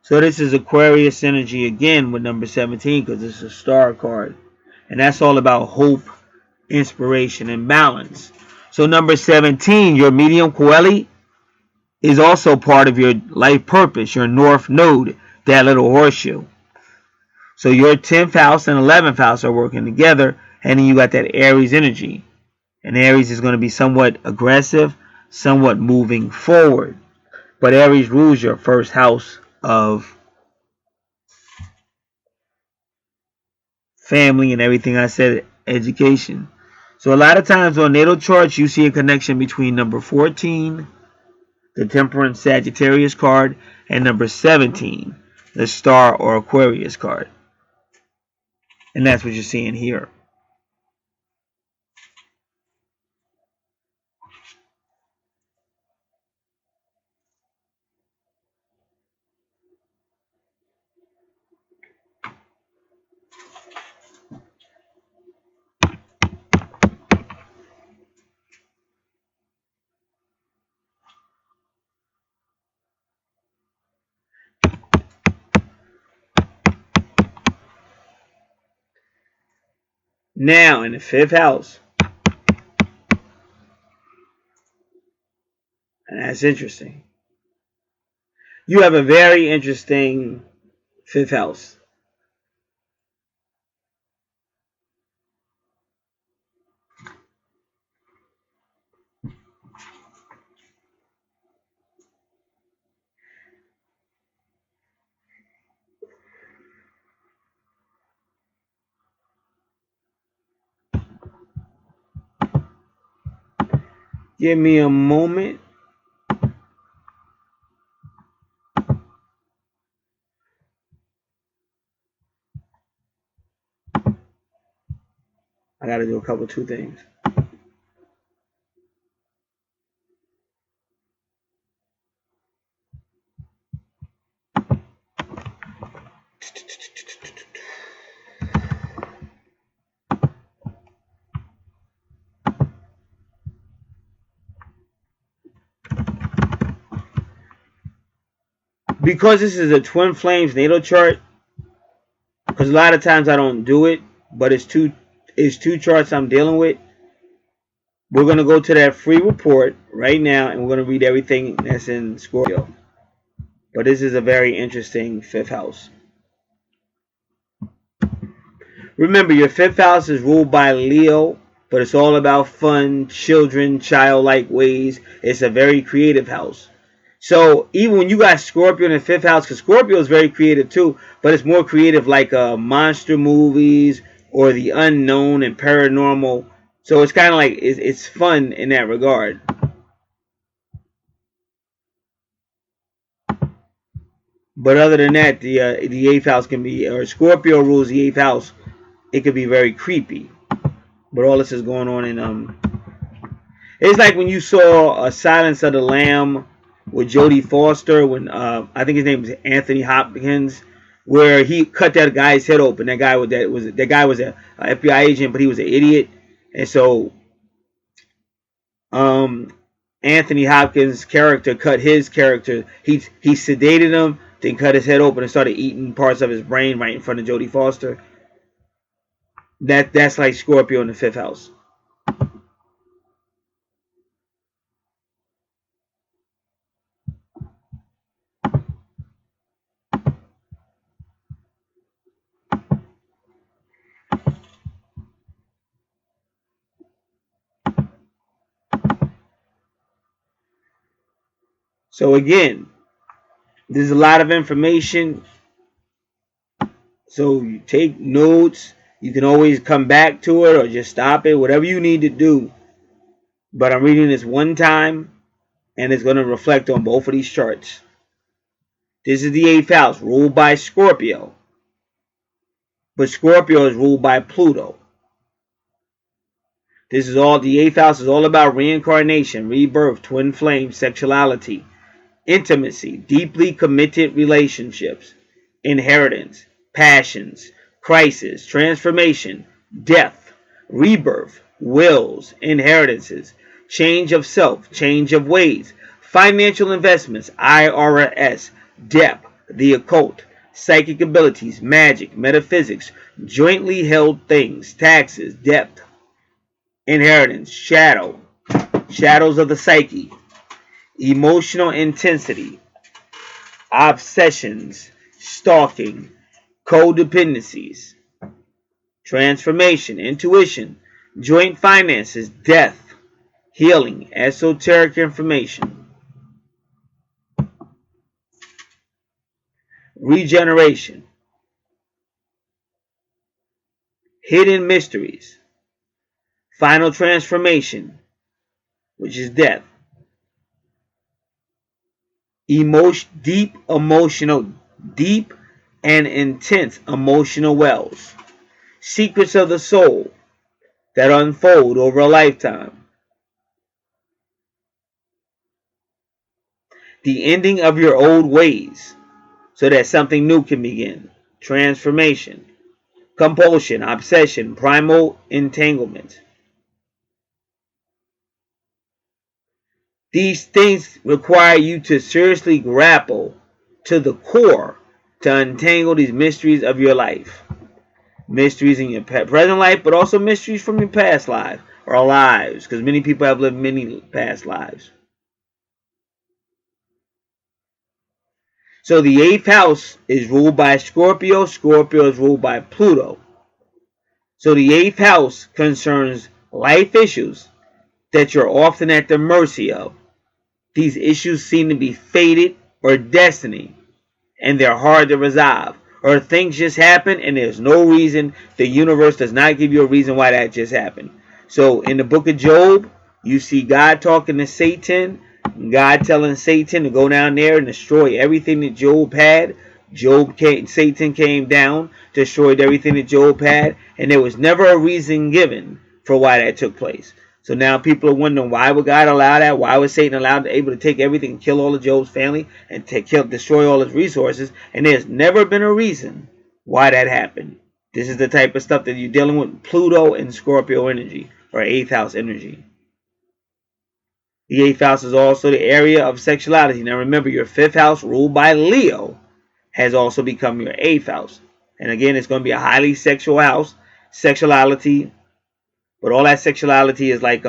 So this is Aquarius energy again with number 17, because it's a star card. And that's all about hope inspiration, and balance. So number 17, your medium coeli, is also part of your life purpose, your north node, that little horseshoe. So your 10th house and 11th house are working together, and then you got that Aries energy. And Aries is going to be somewhat aggressive, somewhat moving forward. But Aries rules your first house of family and everything I said, education. So a lot of times on natal charts, you see a connection between number 14, the Temperance Sagittarius card, and number 17, the Star or Aquarius card. And that's what you're seeing here. Now, in the 5th house, and that's interesting, you have a very interesting 5th house. Give me a moment. I got to do a couple 2 things. Because this is a twin flames natal chart, because a lot of times I don't do it, but it's two charts I'm dealing with. We're going to go to that free report right now, and we're going to read everything that's in Scorpio. But this is a very interesting 5th house. Remember, your 5th house is ruled by Leo, but it's all about fun, children, childlike ways. It's a very creative house. So even when you got Scorpio in the 5th house, because Scorpio is very creative too, but it's more creative like monster movies or the unknown and paranormal. So it's kind of like it's fun in that regard. But other than that, the 8th house can be, or Scorpio rules the 8th house. It could be very creepy. But all this is going on in It's like when you saw a Silence of the Lamb with Jodie Foster, when I think his name was Anthony Hopkins, where he cut that guy's head open. That guy was a FBI agent, but he was an idiot, and so Anthony Hopkins' character cut his character. He sedated him, then cut his head open and started eating parts of his brain right in front of Jodie Foster. That's like Scorpio in the 5th house. So again, there's a lot of information. So you take notes. You can always come back to it or just stop it, whatever you need to do. But I'm reading this one time, and it's going to reflect on both of these charts. This is the 8th house, ruled by Scorpio. But Scorpio is ruled by Pluto. This is all, the 8th house is all about reincarnation, rebirth, twin flame, sexuality, intimacy, deeply committed relationships, inheritance, passions, crisis, transformation, death, rebirth, wills, inheritances, change of self, change of ways, financial investments, IRS, depth, the occult, psychic abilities, magic, metaphysics, jointly held things, taxes, depth, Inheritance, shadow, shadows of the psyche, emotional intensity, obsessions, stalking, codependencies, transformation, intuition, joint finances, death, healing, esoteric information, regeneration, hidden mysteries, final transformation, which is death, deep and intense emotional wells, secrets of the soul that unfold over a lifetime, the ending of your old ways so that something new can begin, transformation, compulsion, obsession, primal entanglement. These things require you to seriously grapple to the core to untangle these mysteries of your life. Mysteries in your present life, but also mysteries from your past life or lives, because many people have lived many past lives. So the 8th house is ruled by Scorpio. Scorpio is ruled by Pluto. So the 8th house concerns life issues that you're often at the mercy of. These issues seem to be fated or destiny, and they're hard to resolve. Or things just happen and there's no reason. The universe does not give you a reason why that just happened. So in the book of Job, you see God talking to Satan, God telling Satan to go down there and destroy everything that Job had. Satan came down, destroyed everything that Job had, and there was never a reason given for why that took place. So now people are wondering, why would God allow that? Why was Satan able to take everything and kill all of Job's family and destroy all his resources? And there's never been a reason why that happened. This is the type of stuff that you're dealing with Pluto and Scorpio energy, or 8th house energy. The 8th house is also the area of sexuality. Now remember, your 5th house, ruled by Leo, has also become your 8th house. And again, it's going to be a highly sexual house. Sexuality, but all that sexuality is like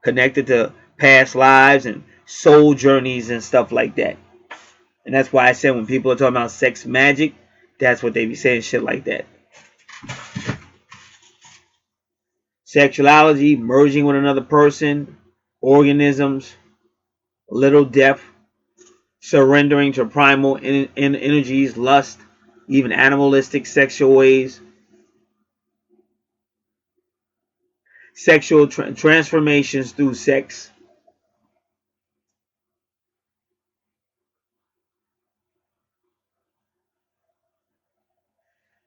connected to past lives and soul journeys and stuff like that. And that's why I said when people are talking about sex magic, that's what they be saying, shit like that. Sexuality, merging with another person, organisms, little depth, surrendering to primal energies, lust, even animalistic sexual ways, sexual transformations through sex.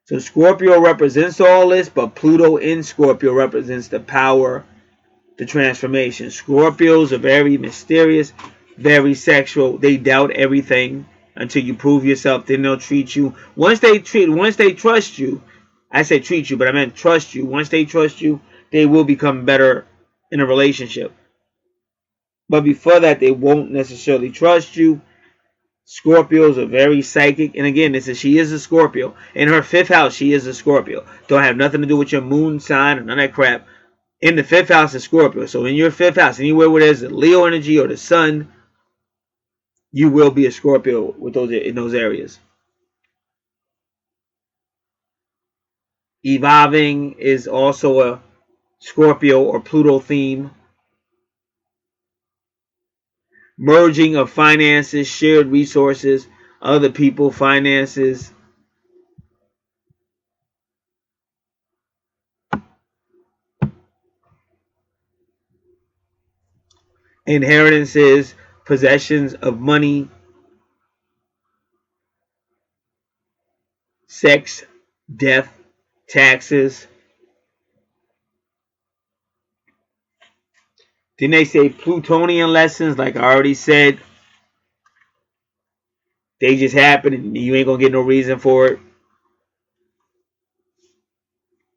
So Scorpio represents all this, but Pluto in Scorpio represents the power, the transformation. Scorpios are very mysterious, very sexual. They doubt everything until you prove yourself. Then they'll treat you. Once they trust you, I said treat you, but I meant trust you. Once they trust you, they will become better in a relationship. But before that, they won't necessarily trust you. Scorpios are very psychic. And again, she is a Scorpio. In her 5th house, she is a Scorpio. Don't have nothing to do with your moon sign and none of that crap. In the 5th house is Scorpio. So in your 5th house, anywhere where there's a Leo energy or the sun, you will be a Scorpio with those areas. Evolving is also a Scorpio or Pluto theme. Merging of finances, shared resources, other people, finances. Inheritances, possessions of money, sex, death, taxes. Then they say Plutonian lessons, like I already said. They just happen and you ain't gonna get no reason for it.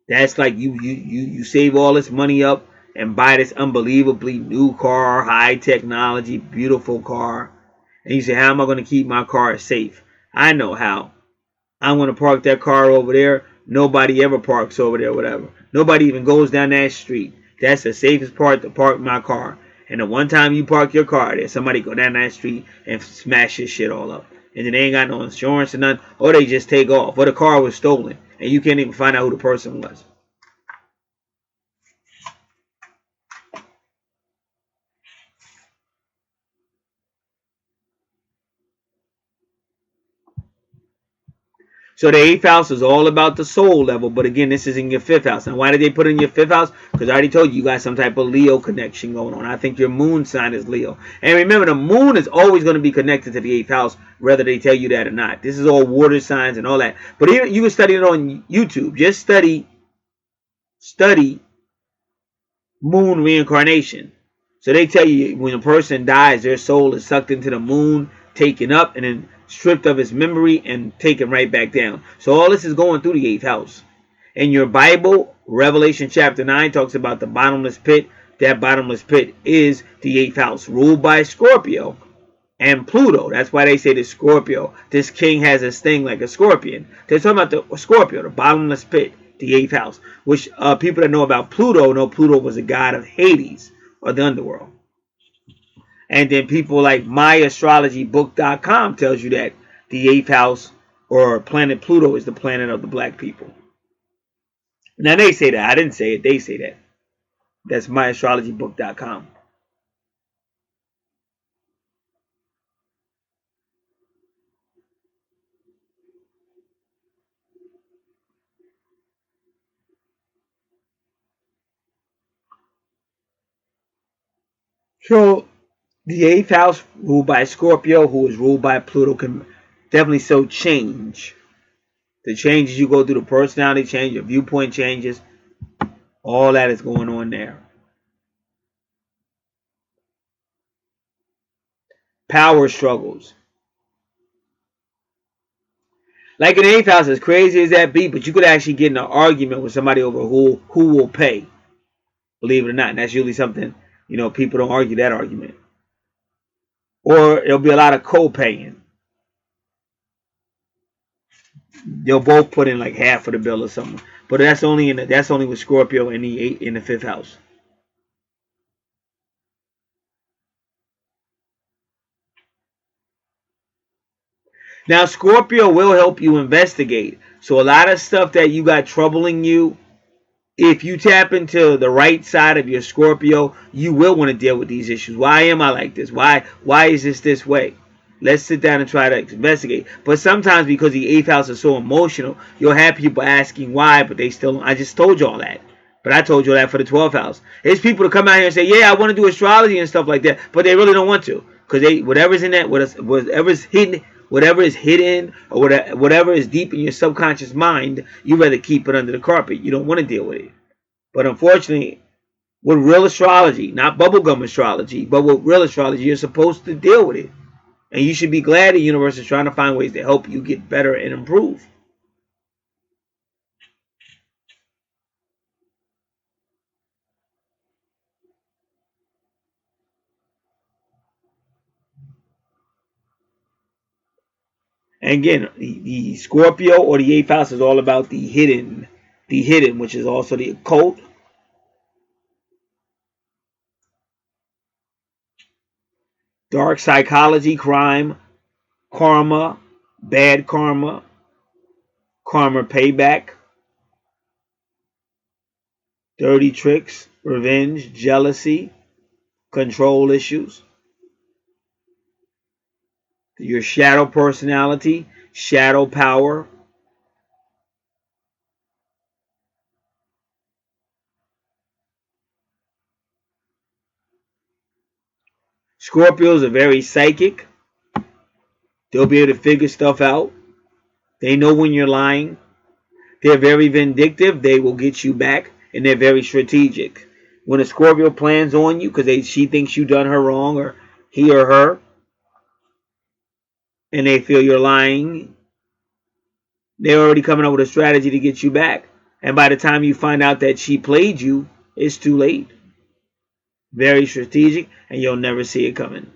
That's like you save all this money up and buy this unbelievably new car, high technology, beautiful car. And you say, how am I going to keep my car safe? I know how. I'm going to park that car over there. Nobody ever parks over there, whatever. Nobody even goes down that street. That's the safest part to park my car. And the one time you park your car there, somebody go down that street and smash your shit all up. And then they ain't got no insurance or nothing, or they just take off, or the car was stolen, and you can't even find out who the person was. So the 8th house is all about the soul level, but again, this is in your 5th house. Now, why did they put it in your 5th house? Because I already told you, you got some type of Leo connection going on. I think your moon sign is Leo. And remember, the moon is always going to be connected to the 8th house, whether they tell you that or not. This is all water signs and all that. But even, you can study it on YouTube. Just study moon reincarnation. So they tell you when a person dies, their soul is sucked into the moon, taken up, and then stripped of its memory and taken right back down. So all this is going through the 8th house. In your Bible, Revelation chapter 9 talks about the bottomless pit. That bottomless pit is the 8th house, ruled by Scorpio and Pluto. That's why they say the Scorpio. This king has this thing like a scorpion. They're talking about the Scorpio, the bottomless pit, the 8th house, which people that know about Pluto know Pluto was a god of Hades, or the underworld. And then people like myastrologybook.com tells you that the 8th house, or planet Pluto, is the planet of the black people. Now they say that. I didn't say it. They say that. That's myastrologybook.com. So the 8th house, ruled by Scorpio, who is ruled by Pluto, can definitely show change. The changes you go through, the personality change, your viewpoint changes, all that is going on there. Power struggles. Like in the 8th house, as crazy as that be, but you could actually get in an argument with somebody over who will pay. Believe it or not. And that's usually something, people don't argue that argument. Or there'll be a lot of co-paying. They'll both put in like half of the bill or something. But that's only with Scorpio in the 5th house. Now Scorpio will help you investigate. So a lot of stuff that you got troubling you, if you tap into the right side of your Scorpio, you will want to deal with these issues. Why am I like this? Why is this way? Let's sit down and try to investigate. But sometimes because the 8th house is so emotional, you'll have people asking why, but they still, I just told you all that. But I told you all that for the 12th house. There's people to come out here and say, yeah, I want to do astrology and stuff like that, but they really don't want to. Because whatever's in that, whatever is hidden, or whatever is deep in your subconscious mind, you rather keep it under the carpet. You don't want to deal with it. But unfortunately, with real astrology, not bubblegum astrology, but with real astrology, you're supposed to deal with it. And you should be glad the universe is trying to find ways to help you get better and improve. And again, the Scorpio or the 8th house is all about the hidden, which is also the occult. Dark psychology, crime, karma, bad karma, karma payback, dirty tricks, revenge, jealousy, control issues, your shadow personality, shadow power. Scorpios are very psychic. They'll be able to figure stuff out. They know when you're lying. They're very vindictive. They will get you back, and they're very strategic. When a Scorpio plans on you because she thinks you done her wrong, or he or her, and they feel you're lying, they're already coming up with a strategy to get you back. And by the time you find out that she played you, it's too late. Very strategic, and you'll never see it coming.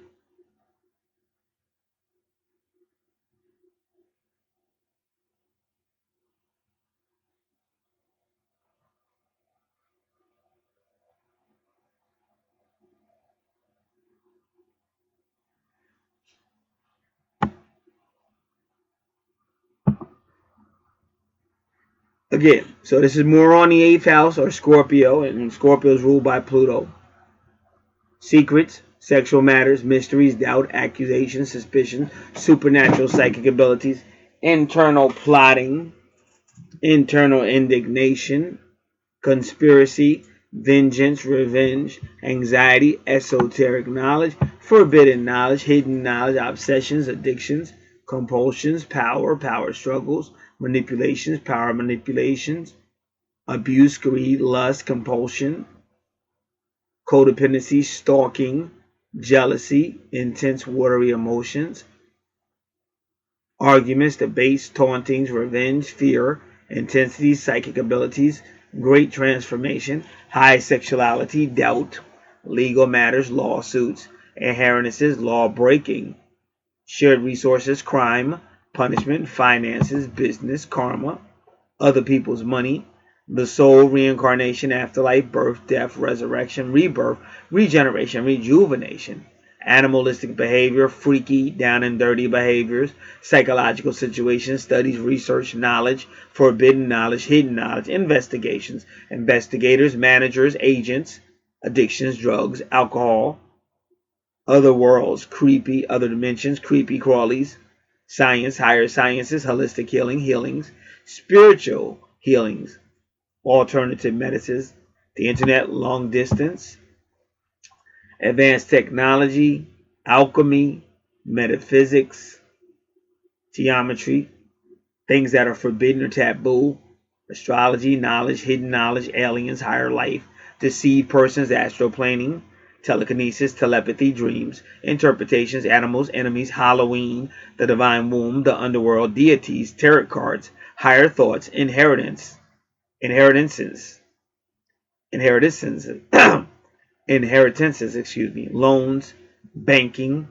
Again, so this is more on the 8th house, or Scorpio, and Scorpio is ruled by Pluto. Secrets, sexual matters, mysteries, doubt, accusation, suspicion, supernatural psychic abilities, internal plotting, internal indignation, conspiracy, vengeance, revenge, anxiety, esoteric knowledge, forbidden knowledge, hidden knowledge, obsessions, addictions, compulsions, power struggles, manipulations, power manipulations, abuse, greed, lust, compulsion, codependency, stalking, jealousy, intense watery emotions, arguments, debates, tauntings, revenge, fear, intensity, psychic abilities, great transformation, high sexuality, doubt, legal matters, lawsuits, inheritances, law breaking, shared resources, crime, punishment, finances, business, karma, other people's money, the soul, reincarnation, afterlife, birth, death, resurrection, rebirth, regeneration, rejuvenation, animalistic behavior, freaky, down and dirty behaviors, psychological situations, studies, research, knowledge, forbidden knowledge, hidden knowledge, investigations, investigators, managers, agents, addictions, drugs, alcohol, other worlds, creepy, other dimensions, creepy crawlies, science, higher sciences, holistic healing, healings, spiritual healings, alternative medicines, the internet, long distance, advanced technology, alchemy, metaphysics, geometry, things that are forbidden or taboo, astrology, knowledge, hidden knowledge, aliens, higher life, deceived persons, astral planing, telekinesis, telepathy, dreams, interpretations, animals, enemies, Halloween, the divine womb, the underworld, deities, tarot cards, higher thoughts, inheritances, inheritances, loans, banking,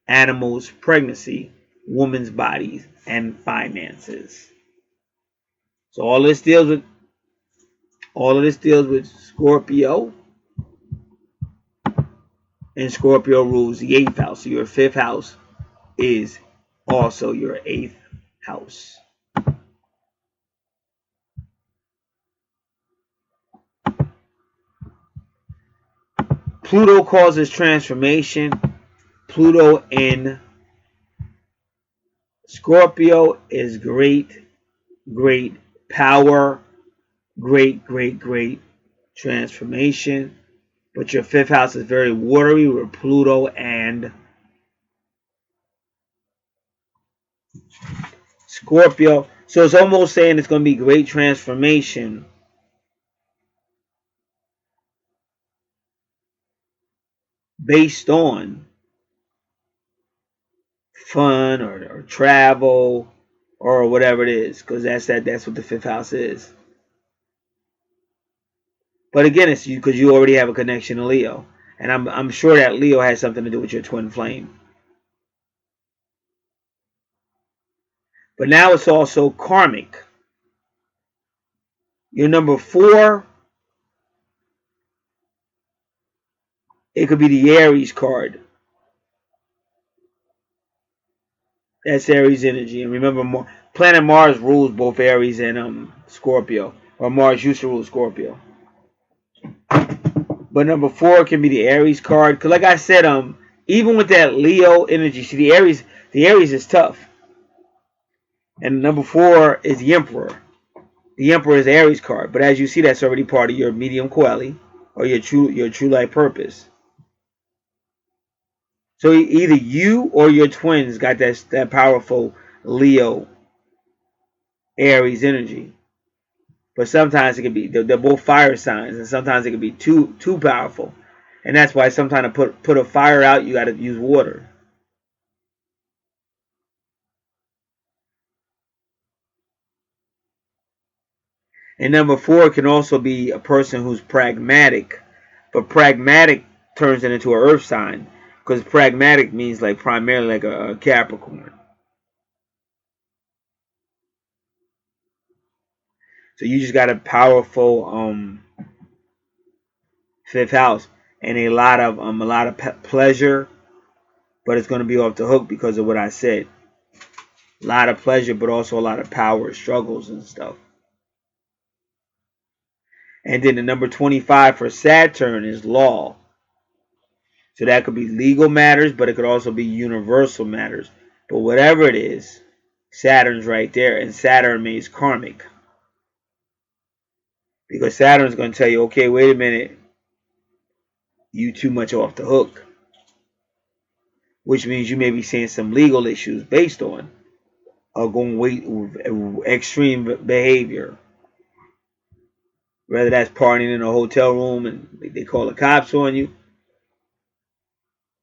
animals, pregnancy, women's bodies, and finances. So all of this deals with Scorpio, and Scorpio rules the 8th house. So your 5th house is also your 8th house. Pluto causes transformation. Pluto in Scorpio is great power, great transformation. But your 5th house is very watery with Pluto and Scorpio. So it's almost saying it's going to be great transformation based on fun or travel or whatever it is, because that's what the 5th house is. But again, it's you because you already have a connection to Leo, and I'm sure that Leo has something to do with your twin flame. But now it's also karmic. Your number 4, it could be the Aries card. That's Aries energy. And remember, planet Mars rules both Aries and Scorpio. Or Mars used to rule Scorpio. But number 4 can be the Aries card. Because like I said, even with that Leo energy, see the Aries is tough. And number 4 is the Emperor. The Emperor is the Aries card. But as you see, that's already part of your medium coeli or your true life purpose. So either you or your twins got that powerful Leo Aries energy. But sometimes it can be they're both fire signs, and sometimes it can be too powerful, and that's why sometimes to put a fire out, you got to use water. And number 4 can also be a person who's pragmatic, but pragmatic turns it into an earth sign because pragmatic means like primarily like a Capricorn. So you just got a powerful 5th house and a lot of pleasure, but it's going to be off the hook because of what I said. A lot of pleasure, but also a lot of power struggles and stuff. And then the number 25 for Saturn is law. So that could be legal matters, but it could also be universal matters. But whatever it is, Saturn's right there. And Saturn means karmic. Because Saturn's going to tell you, okay, wait a minute, you too much off the hook. Which means you may be seeing some legal issues based on extreme behavior. Whether that's partying in a hotel room and they call the cops on you,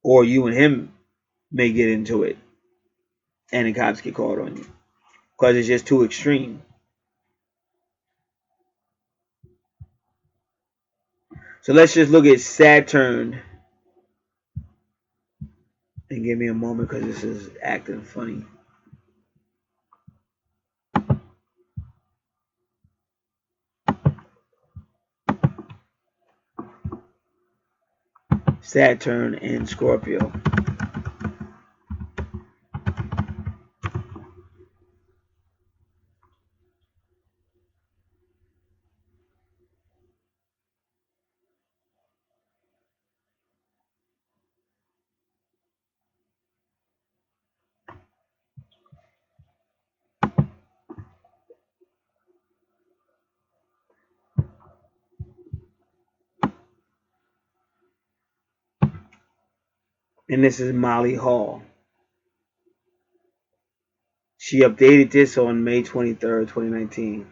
or you and him may get into it and the cops get called on you because it's just too extreme. So let's just look at Saturn and give me a moment because this is acting funny. Saturn and Scorpio. And this is Molly Hall. She updated this on May 23rd, 2019.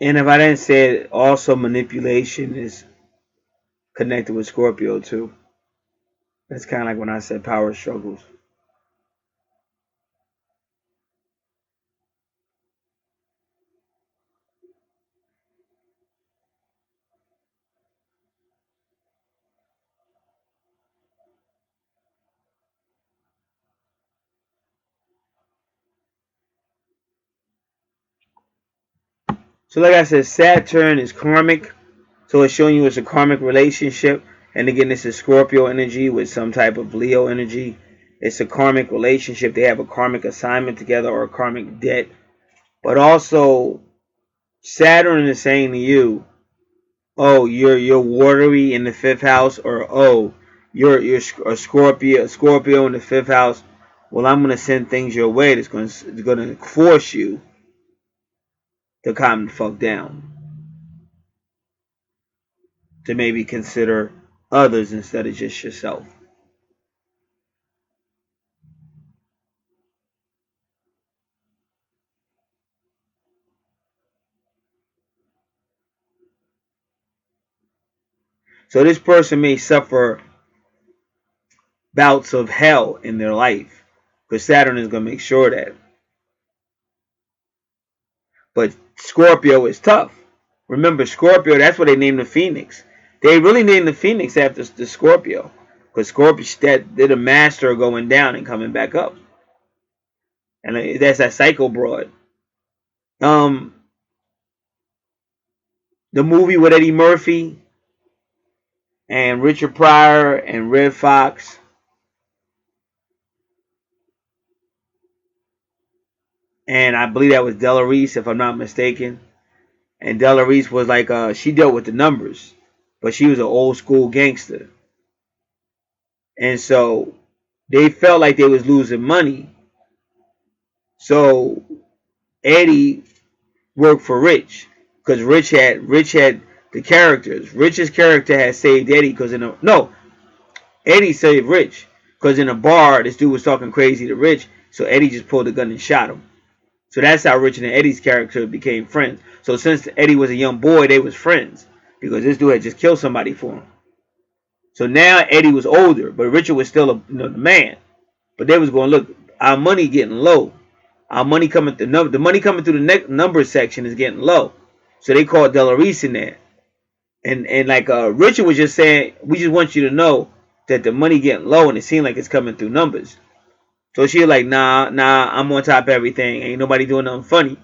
And if I didn't say it, also manipulation is connected with Scorpio too. That's kind of like when I said power struggles. So like I said, Saturn is karmic. So it's showing you it's a karmic relationship. And again, this is Scorpio energy with some type of Leo energy. It's a karmic relationship. They have a karmic assignment together or a karmic debt. But also, Saturn is saying to you, oh, you're watery in the fifth house, or oh, you're a Scorpio in the fifth house. Well, I'm gonna send things your way that's gonna force you to calm the fuck down, to maybe consider others instead of just yourself. So this person may suffer bouts of hell in their life, because Saturn is gonna make sure that. But Scorpio is tough. Remember, Scorpio, that's what they named the Phoenix. They really named the Phoenix after the Scorpio. Because Scorpio, they're the master of going down and coming back up. And that's that psycho broad. Um, the movie with Eddie Murphy and Richard Pryor and Red Fox. And I believe that was Della Reese, if I'm not mistaken. And Della Reese was like, she dealt with the numbers. But she was an old school gangster. And so they felt like they was losing money. So Eddie worked for Rich because Rich had the characters. Rich's character had saved Eddie because Eddie saved Rich because in a bar this dude was talking crazy to Rich, so Eddie just pulled the gun and shot him. So that's how Rich and Eddie's character became friends. So since Eddie was a young boy, they was friends because this dude had just killed somebody for him. So now Eddie was older, but Richard was still the man. But they was going, look, our money getting low. Our money coming through the money coming through the numbers section is getting low. So they called Delarice in there. And like Richard was just saying, we just want you to know that the money getting low and it seemed like it's coming through numbers. So she was like, nah, I'm on top of everything. Ain't nobody doing nothing funny.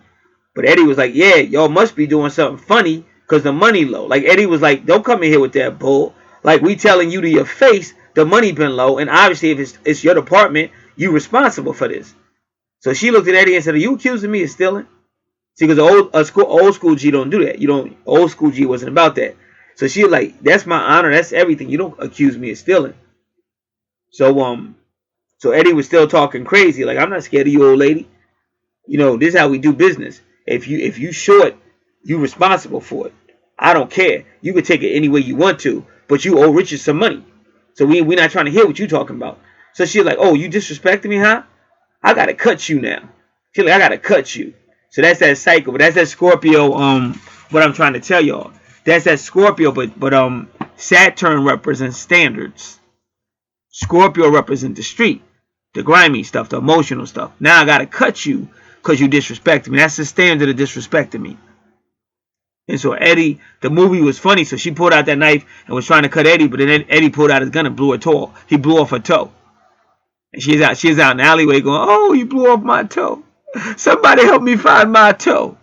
But Eddie was like, yeah, y'all must be doing something funny because the money low. Like Eddie was like, don't come in here with that bull. Like we telling you to your face, the money been low. And obviously if it's your department, you responsible for this. So she looked at Eddie and said, are you accusing me of stealing? See, because old school G don't do that. Old school G wasn't about that. So she was like, that's my honor. That's everything. You don't accuse me of stealing. So Eddie was still talking crazy. Like, I'm not scared of you, old lady. This is how we do business. If you short, you responsible for it. I don't care. You can take it any way you want to, but you owe Richard some money. So we're not trying to hear what you talking about. So she's like, oh, you disrespecting me, huh? I gotta cut you now. She's like, I gotta cut you. So that's that cycle. But that's that Scorpio, what I'm trying to tell y'all. That's that Scorpio, but Saturn represents standards. Scorpio represents the street, the grimy stuff, the emotional stuff. Now I gotta cut you because you disrespected me. That's the standard of disrespecting me. And so Eddie, the movie was funny, so she pulled out that knife and was trying to cut Eddie, but then Eddie pulled out his gun and blew her toe. He blew off her toe. And she's out in the alleyway going, oh, you blew off my toe. Somebody help me find my toe.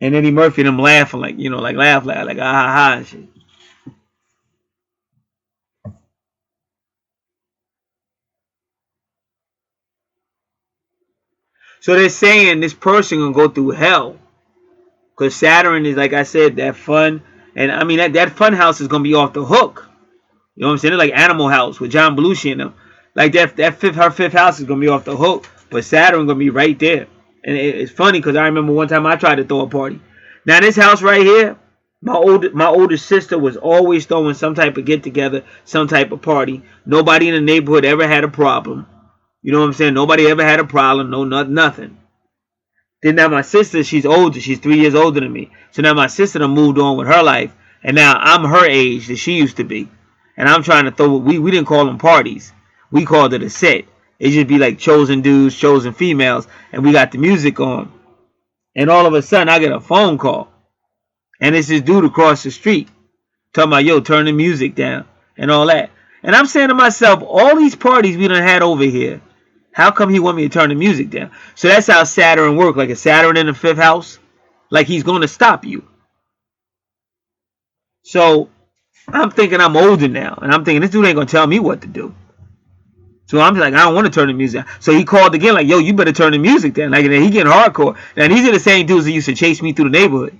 And Eddie Murphy and them laughing like laugh, like ah ha ha and shit. So they're saying this person gonna go through hell. Because Saturn is, like I said, that fun. And I mean, that fun house is going to be off the hook. You know what I'm saying? It's like Animal House with John Belushi in them. Like her fifth house is going to be off the hook. But Saturn going to be right there. And it's funny because I remember one time I tried to throw a party. Now this house right here, my older sister was always throwing some type of get together, some type of party. Nobody in the neighborhood ever had a problem. You know what I'm saying? Nobody ever had a problem. No, nothing. Then now my sister, she's older. She's 3 years older than me. So now my sister done moved on with her life. And now I'm her age that she used to be. And I'm trying to throw, we didn't call them parties. We called it a set. It just be like chosen dudes, chosen females. And we got the music on. And all of a sudden I get a phone call. And it's this dude across the street. Talking about, yo, turn the music down. And all that. And I'm saying to myself, all these parties we done had over here. How come he want me to turn the music down? So that's how Saturn works. Like a Saturn in the fifth house. Like he's going to stop you. So I'm thinking I'm older now. And I'm thinking this dude ain't going to tell me what to do. So I'm like, I don't want to turn the music down. So he called again like, yo, you better turn the music down. Like he getting hardcore. Now these are the same dudes that used to chase me through the neighborhood.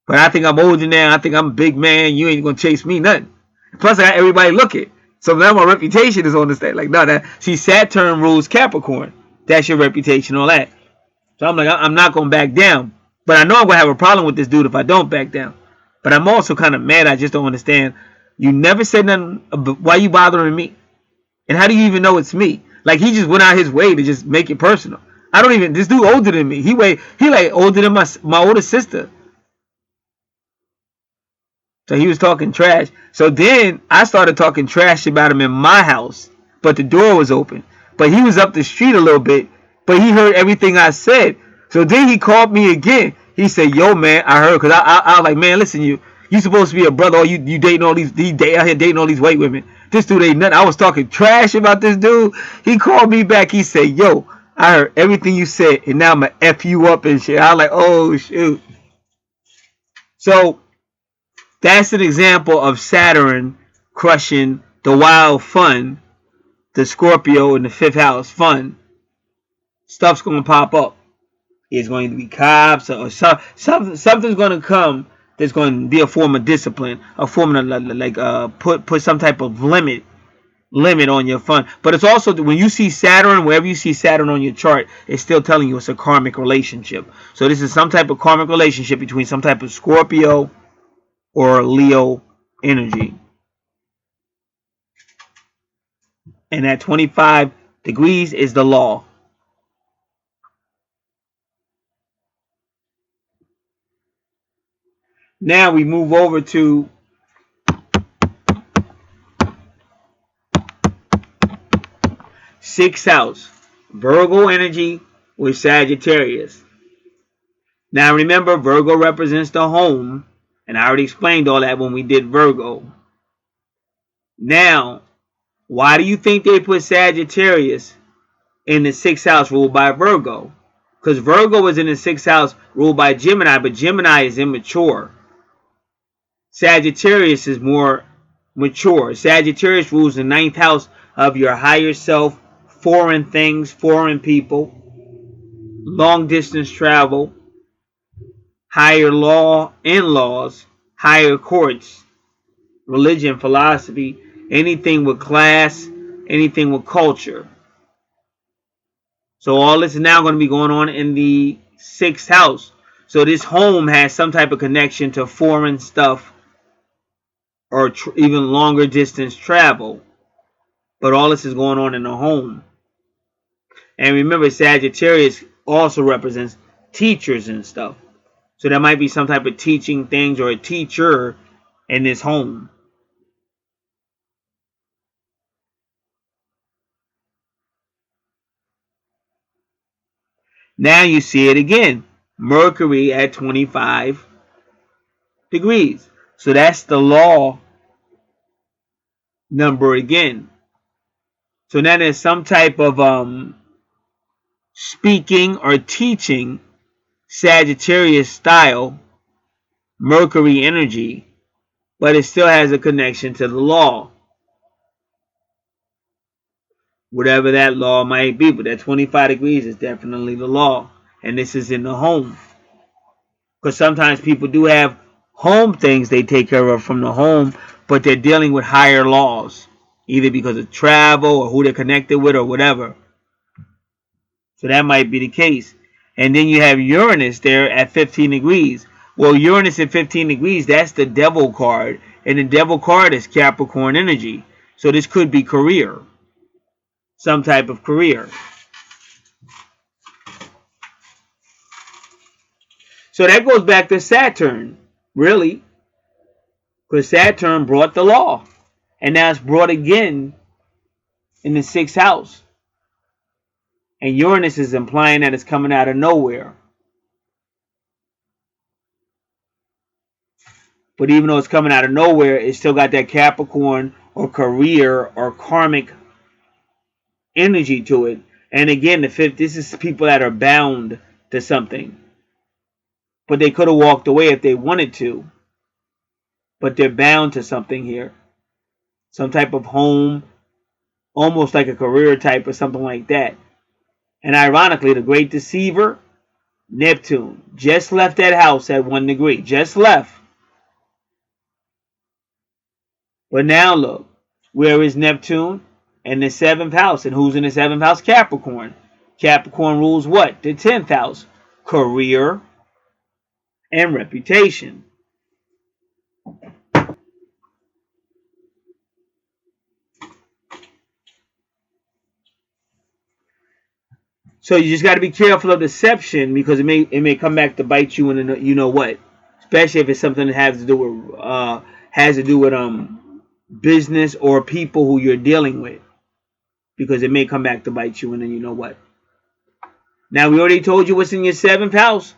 But I think I'm older now. I think I'm a big man. You ain't going to chase me nothing. Plus I got everybody looking. So now my reputation is on the stage. Like, no, Saturn rules Capricorn. That's your reputation, all that. So I'm like, I'm not going to back down. But I know I'm going to have a problem with this dude if I don't back down. But I'm also kind of mad. I just don't understand. You never said nothing about why you bothering me. And how do you even know it's me? Like, he just went out his way to just make it personal. This dude older than me. He like older than my older sister. So he was talking trash. So then I started talking trash about him in my house. But the door was open. But he was up the street a little bit. But he heard everything I said. So then he called me again. He said, yo, man, I heard. Because I was like, man, listen, you supposed to be a brother. Or you dating all these, out here dating all these white women. This dude ain't nothing. I was talking trash about this dude. He called me back. He said, yo, I heard everything you said. And now I'm going to F you up and shit. I was like, oh, shoot. So that's an example of Saturn crushing the wild fun, the Scorpio in the fifth house fun. Stuff's going to pop up. It's going to be cops or something's going to come that's going to be a form of discipline, a form of put some type of limit limit on your fund. But it's also, when you see Saturn, wherever you see Saturn on your chart, it's still telling you it's a karmic relationship. So this is some type of karmic relationship between some type of Scorpio or Leo energy. And at 25 degrees is the law. Now we move over to sixth house, Virgo energy with Sagittarius. Now remember, Virgo represents the home, and I already explained all that when we did Virgo. Now, why do you think they put Sagittarius in the sixth house ruled by Virgo? Because Virgo is in the sixth house ruled by Gemini, but Gemini is immature. Sagittarius is more mature. Sagittarius rules the ninth house of your higher self, foreign things, foreign people, long distance travel, higher law, in-laws, higher courts, religion, philosophy, anything with class, anything with culture. So all this is now going to be going on in the sixth house. So this home has some type of connection to foreign stuff or even longer distance travel. But all this is going on in the home. And remember, Sagittarius also represents teachers and stuff. So there might be some type of teaching things or a teacher in this home. Now you see it again. Mercury at 25 degrees. So that's the law number again. So now there's some type of speaking or teaching Sagittarius style Mercury energy, but it still has a connection to the law. Whatever that law might be, but that 25 degrees is definitely the law. And this is in the home. Because sometimes people do have home things they take care of from the home, but they're dealing with higher laws, either because of travel or who they're connected with or whatever. So that might be the case. And then you have Uranus there at 15 degrees. Well, Uranus at 15 degrees, that's the devil card. And the devil card is Capricorn energy. So this could be career. Some type of career. So that goes back to Saturn, really. Because Saturn brought the law. And now it's brought again in the sixth house. And Uranus is implying that it's coming out of nowhere. But even though it's coming out of nowhere, it's still got that Capricorn or career or karmic energy to it. And again, the fifth, this is people that are bound to something. But they could have walked away if they wanted to. But they're bound to something here. Some type of home, almost like a career type or something like that. And ironically, the great deceiver, Neptune, just left that house at 1 degree. Just left. But now look, where is Neptune? In the 7th house. And who's in the 7th house? Capricorn. Capricorn rules what? The 10th house. Career and reputation. So you just got to be careful of deception, because it may come back to bite you in the, you know what, especially if it's something that has to do with business or people who you're dealing with, because it may come back to bite you in the, you know what. Now we already told you what's in your 7th house.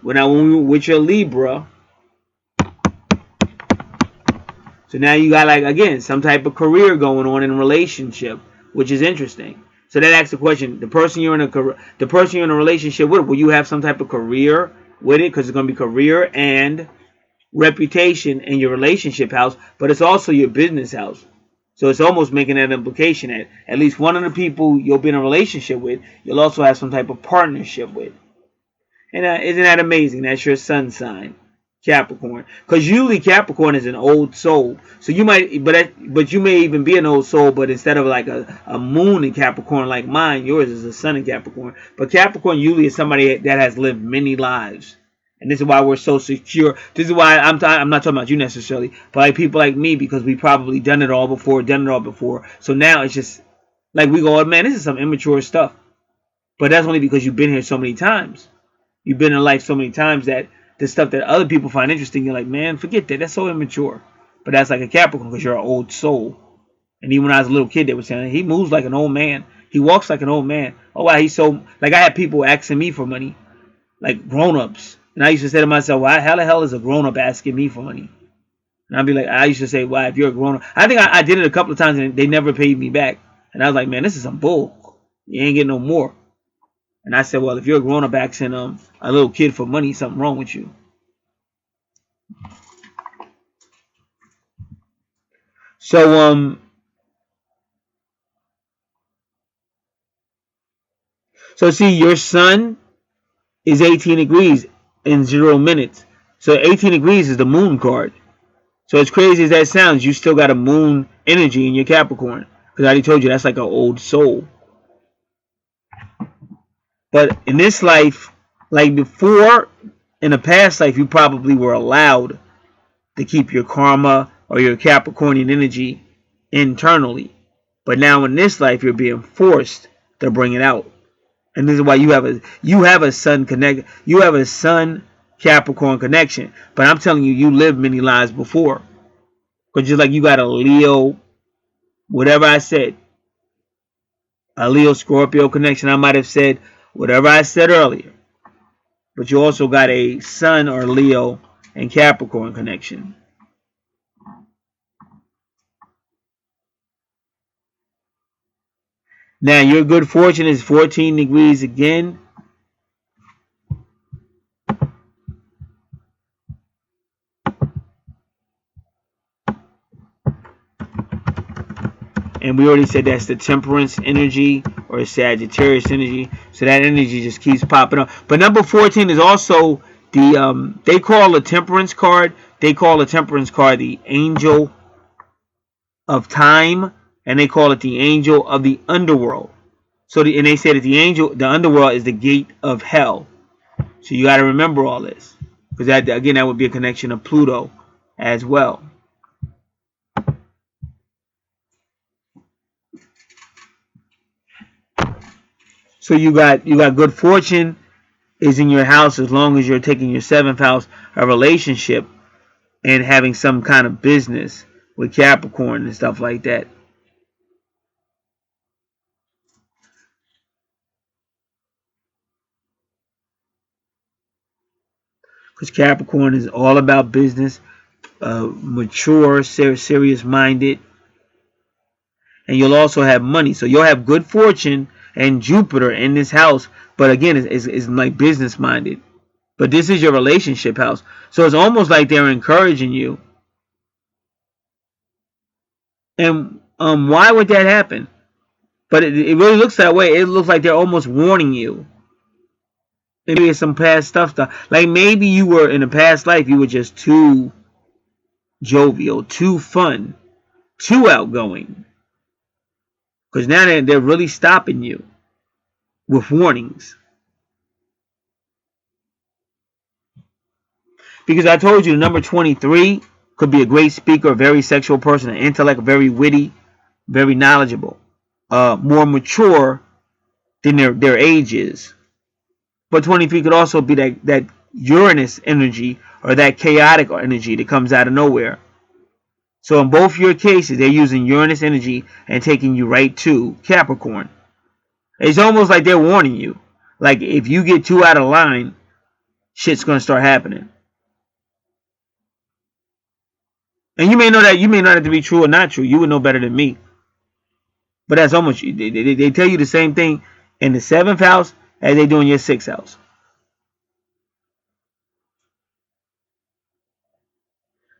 When with your Libra. So now you got, like, again, some type of career going on in a relationship, which is interesting. So that asks the question: the person you're in a relationship with, will you have some type of career with it? Because it's going to be career and reputation in your relationship house, but it's also your business house. So it's almost making that implication that at least one of the people you'll be in a relationship with, you'll also have some type of partnership with. And isn't that amazing? That's your sun sign. Capricorn, because usually Capricorn is an old soul. So you might, but you may even be an old soul, but instead of like a moon in Capricorn like mine, yours is a sun in Capricorn. But Capricorn usually is somebody that has lived many lives, and this is why we're so secure. This is why I'm not talking about you necessarily, but like people like me, because we probably done it all before. So now it's just like we go, oh, man, this is some immature stuff. But that's only because you've been here so many times. You've been in life so many times that the stuff that other people find interesting, you're like, man, forget that. That's so immature. But that's like a Capricorn because you're an old soul. And even when I was a little kid, they were saying he moves like an old man. He walks like an old man. Oh wow, he's so like I had people asking me for money, like grown-ups, and I used to say to myself, why? How the hell is a grown-up asking me for money? And I'd be like, I used to say, why? If you're a grown-up, I think I did it a couple of times and they never paid me back. And I was like, man, this is some bull. You ain't getting no more. And I said, well, if you're a grown-up asking a little kid for money, something wrong with you. So so see, your sun is 18 degrees in 0 minutes. So 18 degrees is the moon card. So as crazy as that sounds, you still got a moon energy in your Capricorn. Because I already told you that's like an old soul. But in this life, like before, in a past life, you probably were allowed to keep your karma or your Capricornian energy internally. But now in this life, you're being forced to bring it out. And this is why you have a sun connect, you have a sun Capricorn connection. But I'm telling you, you lived many lives before. Because just like you got a Leo, whatever I said, a Leo Scorpio connection, I might have said whatever I said earlier. But you also got a Sun or Leo and Capricorn connection. Now your good fortune is 14 degrees again. And we already said that's the Temperance energy or Sagittarius energy. So that energy just keeps popping up. But number 14 is also the they call a Temperance card. They call a Temperance card the Angel of Time, and they call it the Angel of the Underworld. And they say that the underworld is the gate of hell. So you got to remember all this, because that would be a connection of Pluto as well. So you got good fortune is in your house as long as you're taking your seventh house, a relationship, and having some kind of business with Capricorn and stuff like that. Because Capricorn is all about business, mature, serious minded, and you'll also have money. So you'll have good fortune and Jupiter in this house, but again, it's like business minded. But this is your relationship house, so it's almost like they're encouraging you. And why would that happen? But it really looks that way. It looks like they're almost warning you. Maybe it's some past stuff. Like maybe you were in a past life, you were just too jovial, too fun, too outgoing. Because now they're really stopping you with warnings. Because I told you, the number 23 could be a great speaker, a very sexual person, an intellect, very witty, very knowledgeable, more mature than their age is. But 23 could also be that Uranus energy or that chaotic energy that comes out of nowhere. So in both your cases, they're using Uranus energy and taking you right to Capricorn. It's almost like they're warning you. Like if you get too out of line, shit's gonna start happening. And you may know that, you may know that to be true or not true. You would know better than me. But that's almost, they tell you the same thing in the seventh house as they do in your sixth house.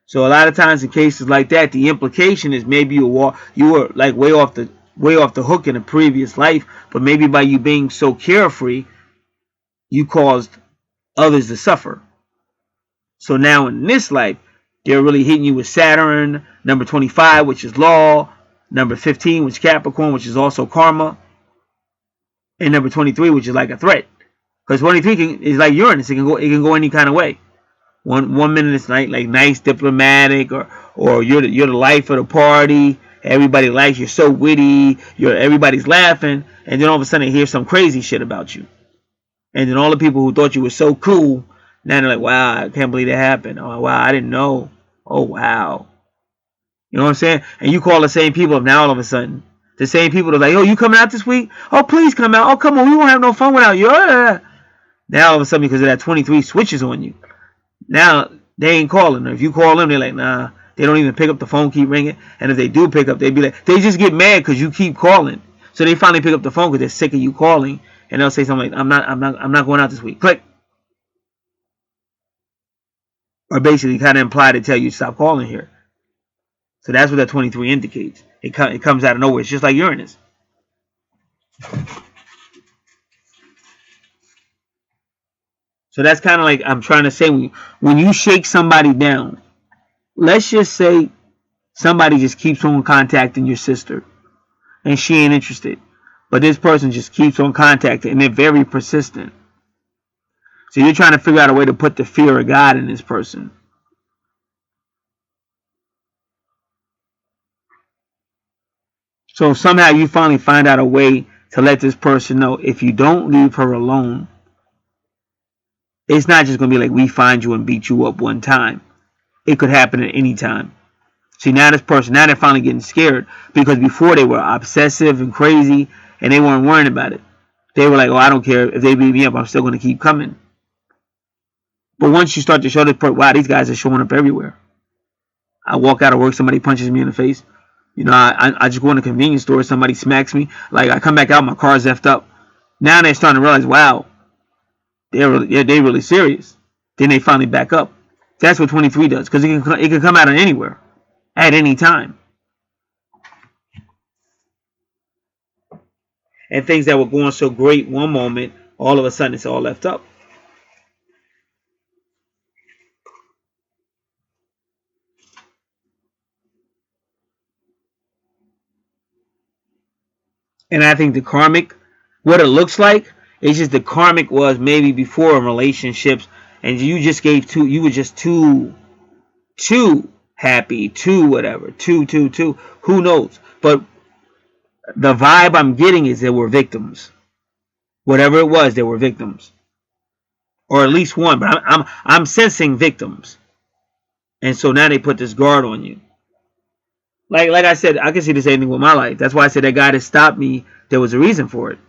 So a lot of times in cases like that, the implication is maybe you were like way off the hook in a previous life, but maybe by you being so carefree, you caused others to suffer. So now in this life, they're really hitting you with Saturn, number 25, which is law, number 15, which is Capricorn, which is also karma, and number 23, which is like a threat. Because 23 is like Uranus; it can go any kind of way. One minute it's like nice, diplomatic, or you're the life of the party. Everybody likes you. You're so witty. Everybody's laughing, and then all of a sudden they hear some crazy shit about you. And then all the people who thought you were so cool, now they're like, wow, I can't believe that happened. Oh, wow, I didn't know. Oh, wow. You know what I'm saying? And you call the same people up now all of a sudden. The same people that are like, oh, you coming out this week? Oh, please come out. Oh, come on. We won't have no fun without you. Now all of a sudden, because of that 23 switches on you. Now, they ain't calling. If you call them, they're like, nah. They don't even pick up the phone, keep ringing. And if they do pick up, they be like, they just get mad because you keep calling. So they finally pick up the phone because they're sick of you calling. And they'll say something like, I'm not going out this week. Click. Or basically kind of imply to tell you to stop calling here. So that's what that 23 indicates. It comes out of nowhere. It's just like Uranus. So that's kind of like I'm trying to say, when you shake somebody down, let's just say somebody just keeps on contacting your sister and she ain't interested. But this person just keeps on contacting and they're very persistent. So you're trying to figure out a way to put the fear of God in this person. So somehow you finally find out a way to let this person know if you don't leave her alone, it's not just going to be like we find you and beat you up one time. It could happen at any time. See, now this person, now they're finally getting scared because before they were obsessive and crazy and they weren't worrying about it. They were like, oh, I don't care. If they beat me up, I'm still going to keep coming. But once you start to show this person, wow, these guys are showing up everywhere. I walk out of work, somebody punches me in the face. You know, I just go in a convenience store, somebody smacks me. Like, I come back out, my car's effed up. Now they're starting to realize, wow, they're really serious. Then they finally back up. That's what 23 does, because it can come out of anywhere, at any time. And things that were going so great one moment, all of a sudden it's all left up. And I think the karmic, what it looks like, it's just the karmic was maybe before in relationships, and you just gave too, you were just too happy, too whatever, too. Who knows? But the vibe I'm getting is there were victims. Whatever it was, there were victims, or at least one. But I'm sensing victims, and so now they put this guard on you. Like I said, I can see the same thing with my life. That's why I said that guy that stopped me, there was a reason for it.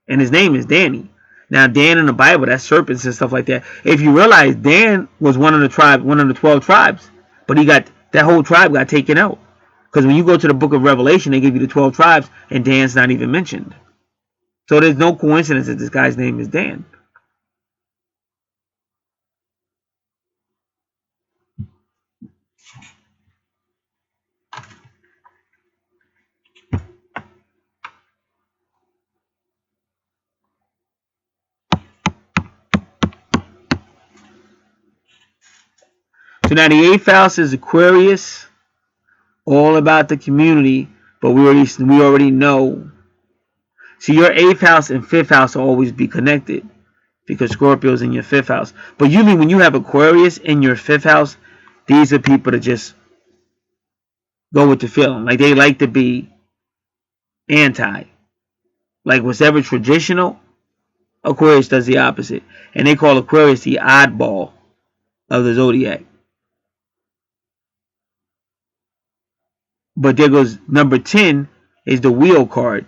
And his name is Danny. Now, Dan in the Bible, that's serpents and stuff like that. If you realize, Dan was one of the 12 tribes. But that whole tribe got taken out. Because when you go to the book of Revelation, they give you the 12 tribes, and Dan's not even mentioned. So there's no coincidence that this guy's name is Dan. So now the 8th house is Aquarius, all about the community, but we already know. See, your 8th house and 5th house will always be connected because Scorpio's in your 5th house. But usually when you have Aquarius in your 5th house, these are people that just go with the feeling. Like they like to be anti. Like whatever traditional, Aquarius does the opposite. And they call Aquarius the oddball of the zodiac. But there goes number 10 is the wheel card.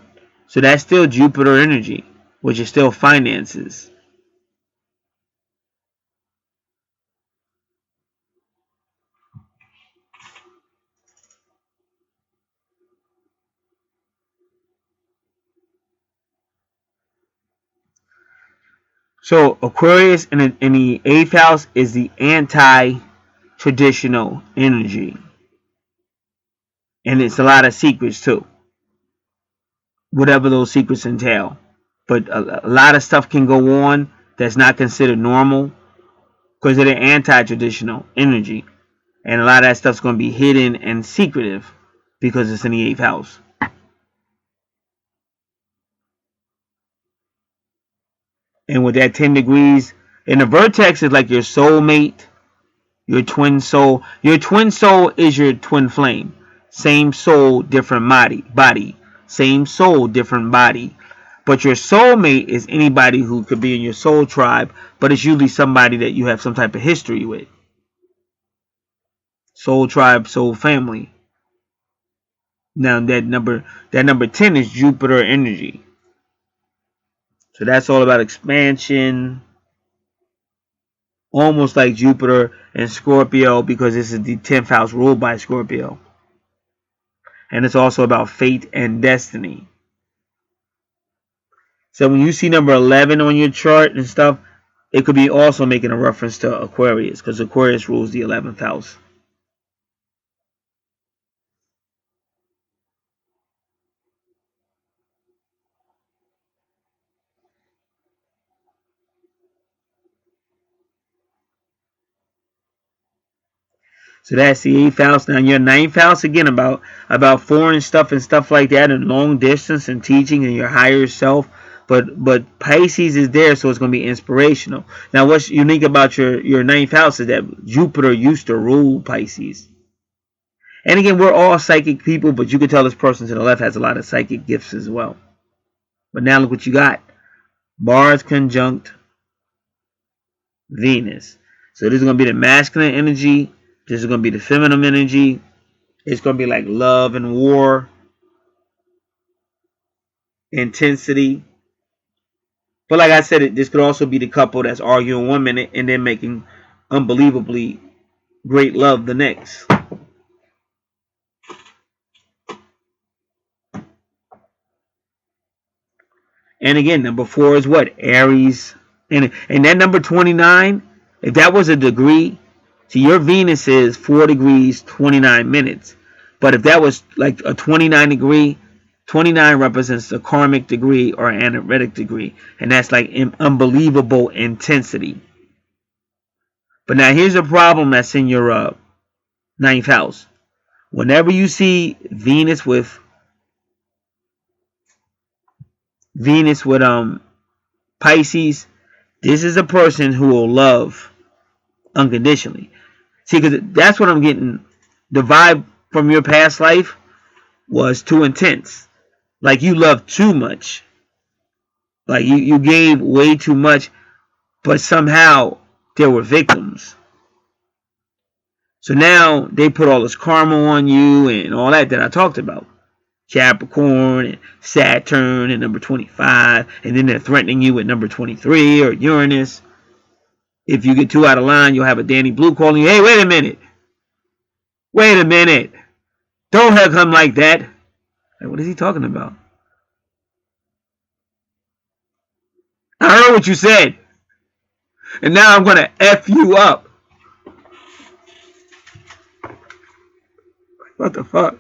So that's still Jupiter energy, which is still finances. So Aquarius in the 8th house is the anti-traditional energy. And it's a lot of secrets too. Whatever those secrets entail. But a lot of stuff can go on that's not considered normal. because they're the anti-traditional energy. And a lot of that stuff's going to be hidden and secretive because it's in the 8th house. And with that 10 degrees, and the vertex is like your soulmate, your twin soul. Your twin soul is your twin flame. Same soul, different body. Same soul, different body. But your soulmate is anybody who could be in your soul tribe, but it's usually somebody that you have some type of history with. Soul tribe, soul family. Now that number 10 is Jupiter energy. So that's all about expansion. Almost like Jupiter and Scorpio, because this is the 10th house ruled by Scorpio. And it's also about fate and destiny. So when you see number 11 on your chart and stuff, it could be also making a reference to Aquarius, because Aquarius rules the 11th house. So that's the 8th house. Now your 9th house, again, about foreign stuff and stuff like that, and long distance and teaching and your higher self. But Pisces is there, so it's going to be inspirational. Now what's unique about your 9th house is that Jupiter used to rule Pisces. And again, we're all psychic people, but you can tell this person to the left has a lot of psychic gifts as well. But now look what you got. Mars conjunct Venus. So this is going to be the masculine energy. This is going to be the feminine energy. It's going to be like love and war, intensity. But like I said, this could also be the couple that's arguing 1 minute and then making unbelievably great love the next. And again, number 4 is what? Aries. And that number 29, if that was a degree, see, your Venus is 4 degrees, 29 minutes. But if that was like a 29 degree, 29 represents a karmic degree or an anaretic degree. And that's like unbelievable intensity. But now here's a problem that's in your 9th house. Whenever you see Venus with Pisces, this is a person who will love unconditionally. See, because that's what I'm getting. The vibe from your past life was too intense. Like you loved too much. Like you gave way too much, but somehow there were victims. So now they put all this karma on you and all that I talked about. Capricorn and Saturn and number 25, and then they're threatening you with number 23 or Uranus. If you get too out of line, you'll have a Danny Blue calling you, hey, wait a minute. Wait a minute. Don't hug him like that. Like, what is he talking about? I heard what you said. And now I'm going to F you up. What the fuck?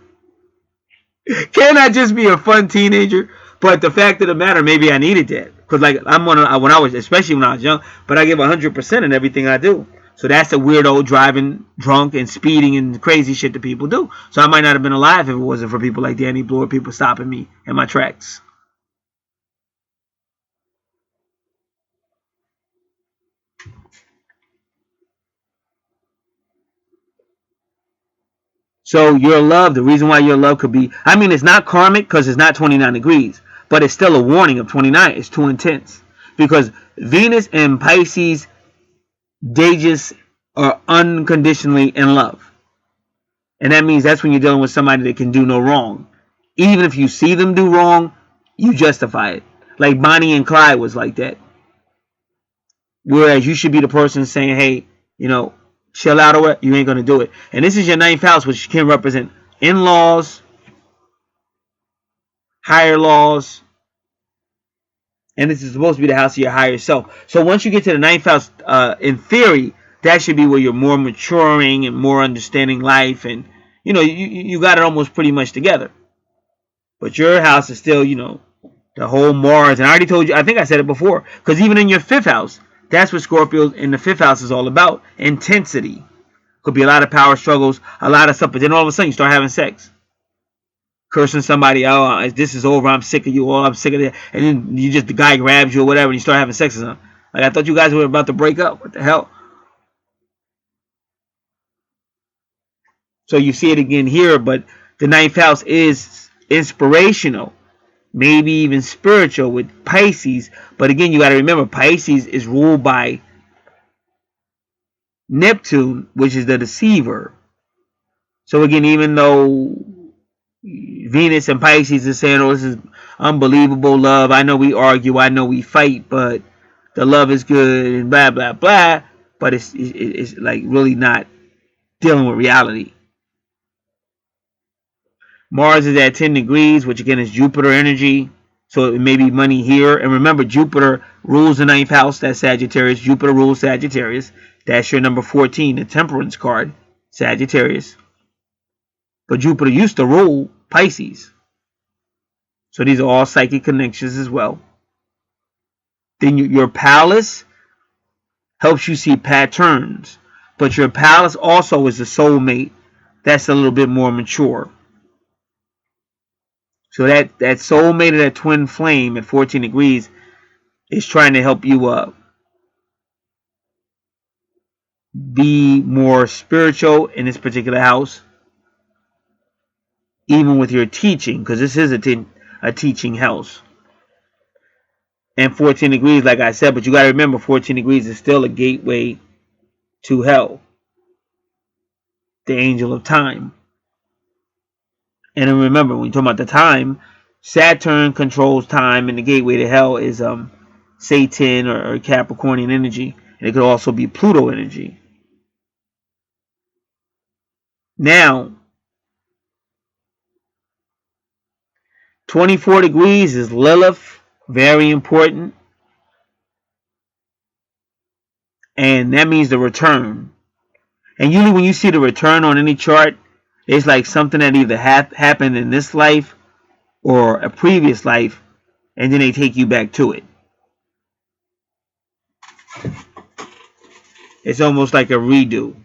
Can't I just be a fun teenager? But the fact of the matter, maybe I needed that. Because like when I was, especially when I was young, but I give 100% in everything I do. So that's the weirdo driving drunk and speeding and crazy shit that people do. So I might not have been alive if it wasn't for people like Danny Blue or people stopping me in my tracks. So your love, the reason why your love could be, I mean, it's not karmic because it's not 29 degrees, but it's still a warning of 29. It's too intense. Because Venus and Pisces, they just are unconditionally in love. And that means that's when you're dealing with somebody that can do no wrong. Even if you see them do wrong, you justify it. Like Bonnie and Clyde was like that. Whereas you should be the person saying, hey, chill out or what, you ain't going to do it. And this is your 9th house, which can represent in-laws, higher laws, and this is supposed to be the house of your higher self. So once you get to the 9th house, in theory, that should be where you're more maturing and more understanding life, and you got it almost pretty much together. But your house is still, the whole Mars, and I already told you, I think I said it before, because even in your 5th house, That's what Scorpio in the 5th house is all about. Intensity. Could be a lot of power struggles, a lot of stuff, but then all of a sudden you start having sex. Cursing somebody out, this is over, I'm sick of you, or I'm sick of it. And then the guy grabs you or whatever, and you start having sex with him. Like, I thought you guys were about to break up. What the hell? So you see it again here, but the 9th house is inspirational, maybe even spiritual with Pisces. But again, you got to remember, Pisces is ruled by Neptune, which is the deceiver. So again, even though Venus and Pisces is saying, oh, this is unbelievable love, I know we argue, I know we fight, but the love is good and blah blah blah, but it's like really not dealing with reality. Mars is at 10 degrees, which again is Jupiter energy, so it may be money here. And remember, Jupiter rules the 9th house, that's Sagittarius. Jupiter rules Sagittarius. That's your number 14, the Temperance card, Sagittarius. But Jupiter used to rule Pisces. So these are all psychic connections as well. Then your palace helps you see patterns. But your palace also is a soulmate. That's a little bit more mature. So that soulmate of that twin flame at 14 degrees is trying to help you be more spiritual in this particular house, even with your teaching, because this is a teaching house. And 14 degrees, like I said, but you got to remember, 14 degrees is still a gateway to hell, the angel of time. And then remember, when you talk about the time, Saturn controls time, and the gateway to hell is Satan or Capricornian energy, and it could also be Pluto energy. Now, 24 degrees is Lilith, very important, and that means the return. And usually when you see the return on any chart, it's like something that either happened in this life or a previous life, and then they take you back to it. It's almost like a redo.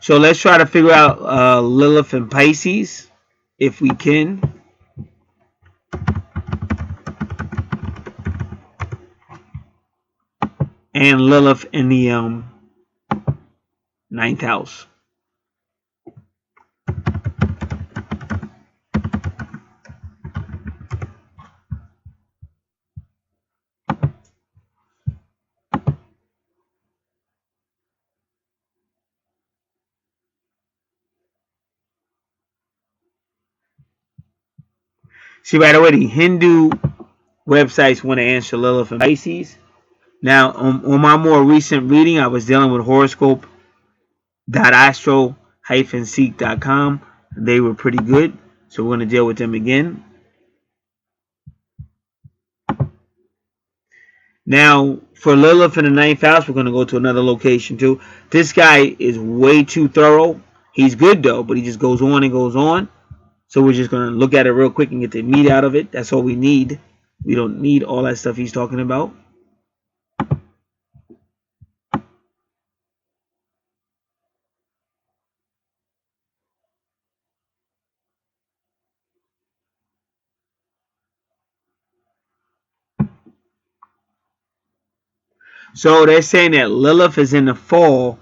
So let's try to figure out Lilith and Pisces, if we can. And Lilith in the 9th house. See, right away, the Hindu websites want to answer Lilith and Pisces. Now, on my more recent reading, I was dealing with horoscope.astro-seek.com. They were pretty good, so we're going to deal with them again. Now, for Lilith in the 9th house, we're going to go to another location too. This guy is way too thorough. He's good though, but he just goes on and goes on. So we're just going to look at it real quick and get the meat out of it. That's all we need. We don't need all that stuff he's talking about. So they're saying that Lilith is in the fall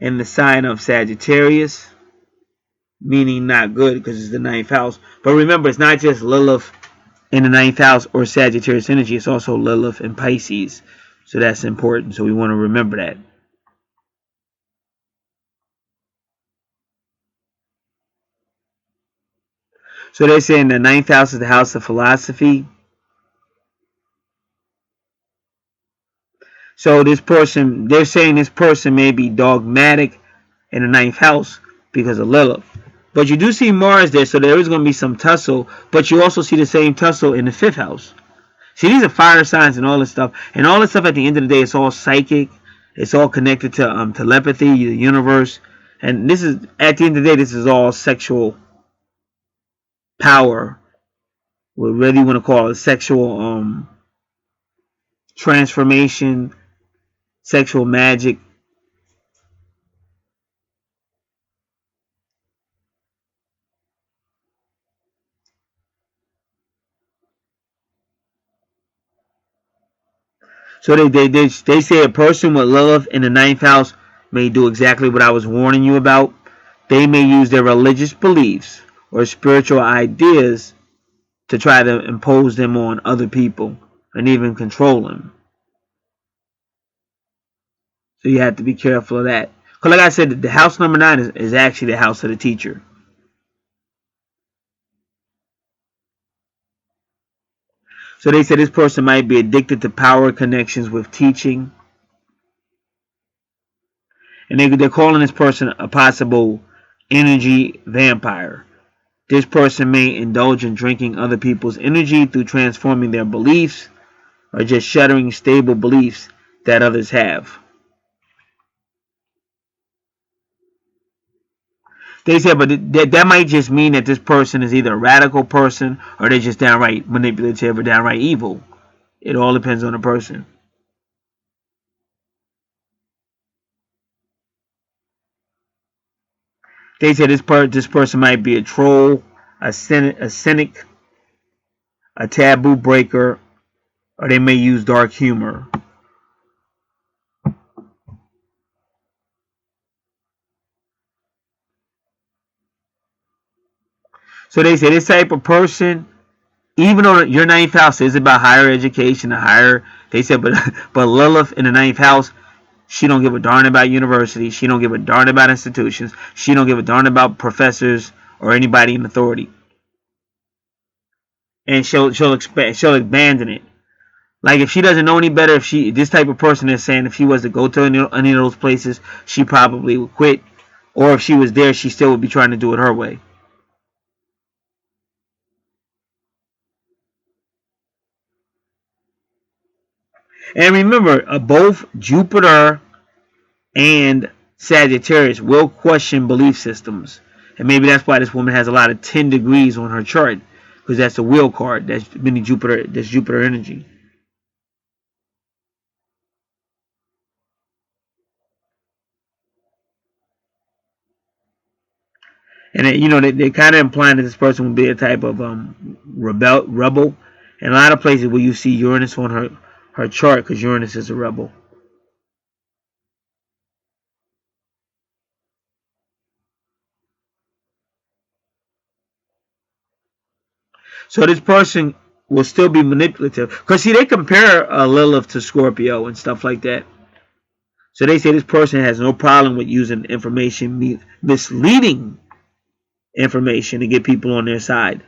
in the sign of Sagittarius, meaning not good because it's the 9th house. But remember, it's not just Lilith in the 9th house or Sagittarius energy. It's also Lilith and Pisces. So that's important. So we want to remember that. So they're saying the 9th house is the house of philosophy. So this person, they're saying this person may be dogmatic in the 9th house because of Lilith. But you do see Mars there, so there is going to be some tussle. But you also see the same tussle in the 5th house. See, these are fire signs and all this stuff. And all this stuff at the end of the day, it's all psychic. It's all connected to telepathy, the universe. And this is, at the end of the day, this is all sexual power whether you want to call it sexual transformation, sexual magic. So they say a person with Lilith in the ninth house may do exactly what I was warning you about. They may use their religious beliefs or spiritual ideas to try to impose them on other people and even control them. So you have to be careful of that. Because like I said, the house number 9 is actually the house of the teacher. So they say this person might be addicted to power connections with teaching. And they're calling this person a possible energy vampire. This person may indulge in drinking other people's energy through transforming their beliefs or just shattering stable beliefs that others have. They said, but that might just mean that this person is either a radical person or they're just downright manipulative or downright evil. It all depends on the person. They said this person might be a troll, a cynic, a taboo breaker, or they may use dark humor. So they say this type of person, even though your ninth house is about higher education, they said, but Lilith in the ninth house, she don't give a darn about university. She don't give a darn about institutions. She don't give a darn about professors or anybody in authority. And she'll abandon it. Like if she doesn't know any better, if she this type of person is saying if she was to go to any of those places, she probably would quit. Or if she was there, she still would be trying to do it her way. And remember, both Jupiter and Sagittarius will question belief systems. And maybe that's why this woman has a lot of 10 degrees on her chart. Because that's a wheel card. That's mini Jupiter. That's Jupiter energy. And they kind of implying that this person will be a type of rebel. And a lot of places where you see Uranus on her chart, because Uranus is a rebel. So this person will still be manipulative. Because see, they compare Lilith to Scorpio and stuff like that. So they say this person has no problem with using information, misleading information to get people on their side.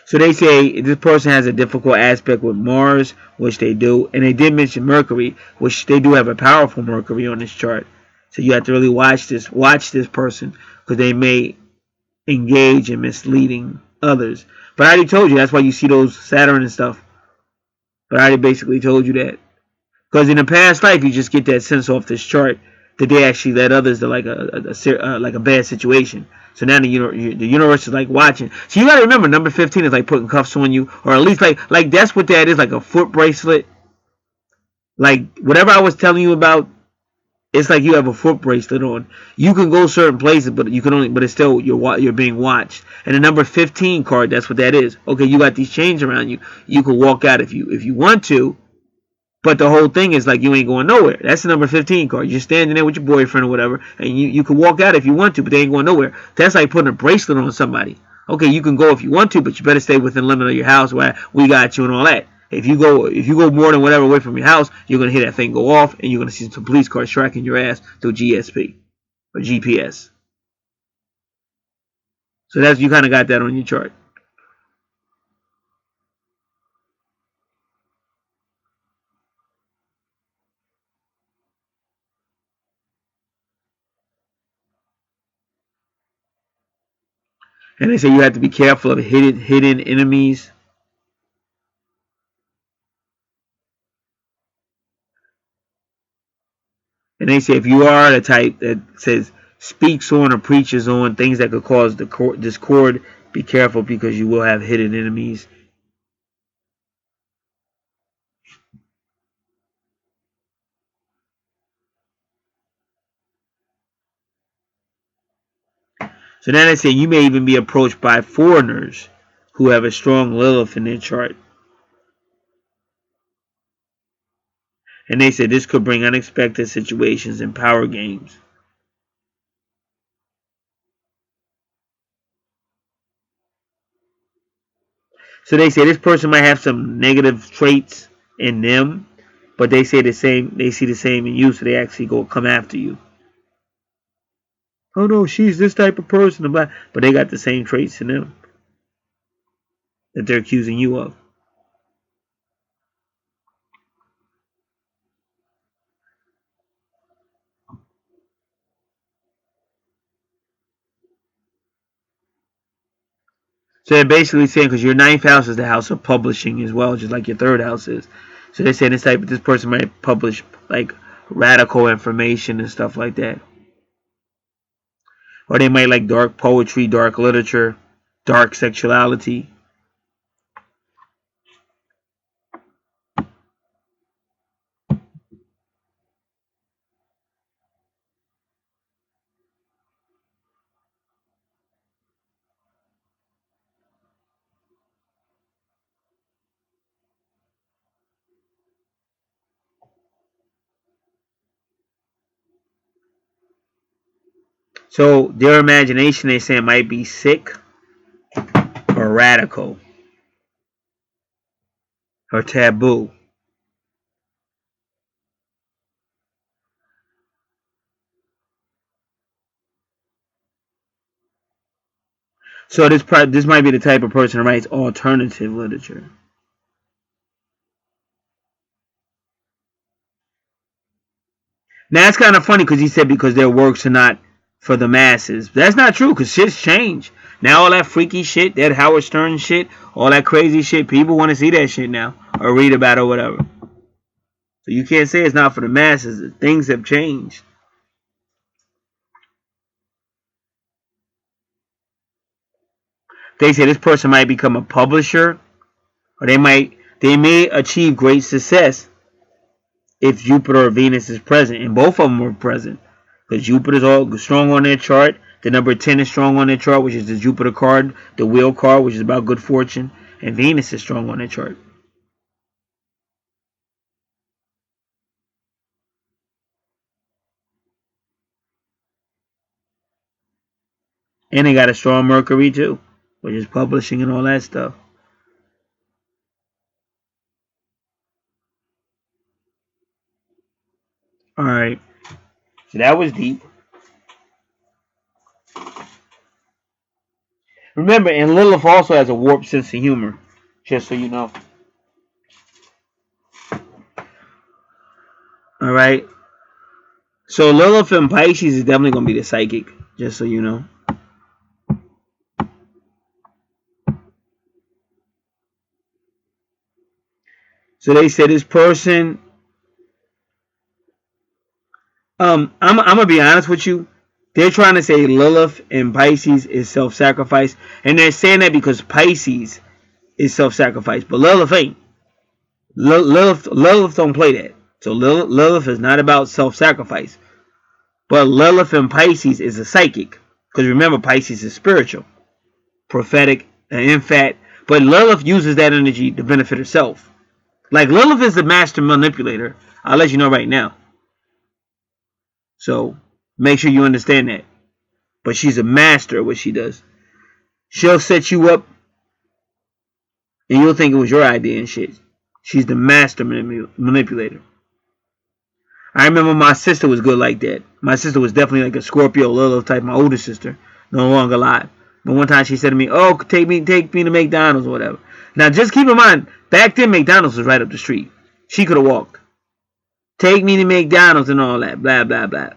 So they say this person has a difficult aspect with Mars, which they do, and they did mention Mercury, which they do have a powerful Mercury on this chart. So you have to really watch this person because they may engage in misleading others. But I already told you that's why you see those Saturn and stuff. But I already basically told you that. Because in the past life, you just get that sense off this chart that they actually led others to like a bad situation. So now the universe is like watching. So you gotta remember, number 15 is like putting cuffs on you, or at least like that's what that is, like a foot bracelet. Like whatever I was telling you about, it's like you have a foot bracelet on. You can go certain places, but it's still you're being watched. And the number 15 card, that's what that is. Okay, you got these chains around you. You can walk out if you want to. But the whole thing is like you ain't going nowhere. That's the number 15 card. You're standing there with your boyfriend or whatever, and you can walk out if you want to, but they ain't going nowhere. That's like putting a bracelet on somebody. Okay, you can go if you want to, but you better stay within the limit of your house where we got you and all that. If you go more than whatever away from your house, you're gonna hear that thing go off, and you're gonna see some police cars tracking your ass through GSP or GPS. So that's you kind of got that on your chart. And they say you have to be careful of hidden enemies. And they say if you are the type that says speaks on or preaches on things that could cause discord, be careful because you will have hidden enemies. So now they say you may even be approached by foreigners who have a strong Lilith in their chart. And they say this could bring unexpected situations and power games. So they say this person might have some negative traits in them, but they say the same. They see the same in you, so they actually go come after you. Oh no, she's this type of person, but they got the same traits in them that they're accusing you of. So they're basically saying because your ninth house is the house of publishing as well, just like your third house is. So they're saying this person might publish like radical information and stuff like that, or they might like dark poetry, dark literature, dark sexuality. So their imagination, they say, it might be sick or radical or taboo. So this might be the type of person who writes alternative literature. Now it's kind of funny because he said because their works are not for the masses. That's not true because shit's changed. Now all that freaky shit, that Howard Stern shit, all that crazy shit, people want to see that shit now or read about it or whatever. So you can't say it's not for the masses. Things have changed. They say this person might become a publisher or they may achieve great success if Jupiter or Venus is present, and both of them are present. Because Jupiter's all strong on their chart. The number 10 is strong on their chart, which is the Jupiter card, the wheel card, which is about good fortune, and Venus is strong on their chart. And they got a strong Mercury too, which is publishing and all that stuff. Alright. So that was deep. Remember, and Lilith also has a warped sense of humor, just so you know. Alright. So Lilith and Pisces is definitely going to be the psychic, just so you know. So they said this person. I'm gonna be honest with you. They're trying to say Lilith and Pisces is self-sacrifice, and they're saying that because Pisces is self-sacrifice, but Lilith ain't. Lilith don't play that. So Lilith is not about self-sacrifice, but Lilith and Pisces is a psychic. Because remember, Pisces is spiritual, prophetic, and infat. But Lilith uses that energy to benefit herself. Like Lilith is the master manipulator. I'll let you know right now. So make sure you understand that. But she's a master at what she does. She'll set you up and you'll think it was your idea and shit. She's the master manipulator. I remember my sister was good like that. My sister was definitely like a Scorpio Lilith type, my older sister, no longer alive. But one time she said to me, "Oh, take me to McDonald's or whatever." Now just keep in mind, back then McDonald's was right up the street. She could have walked. Take me to McDonald's and all that, blah blah blah.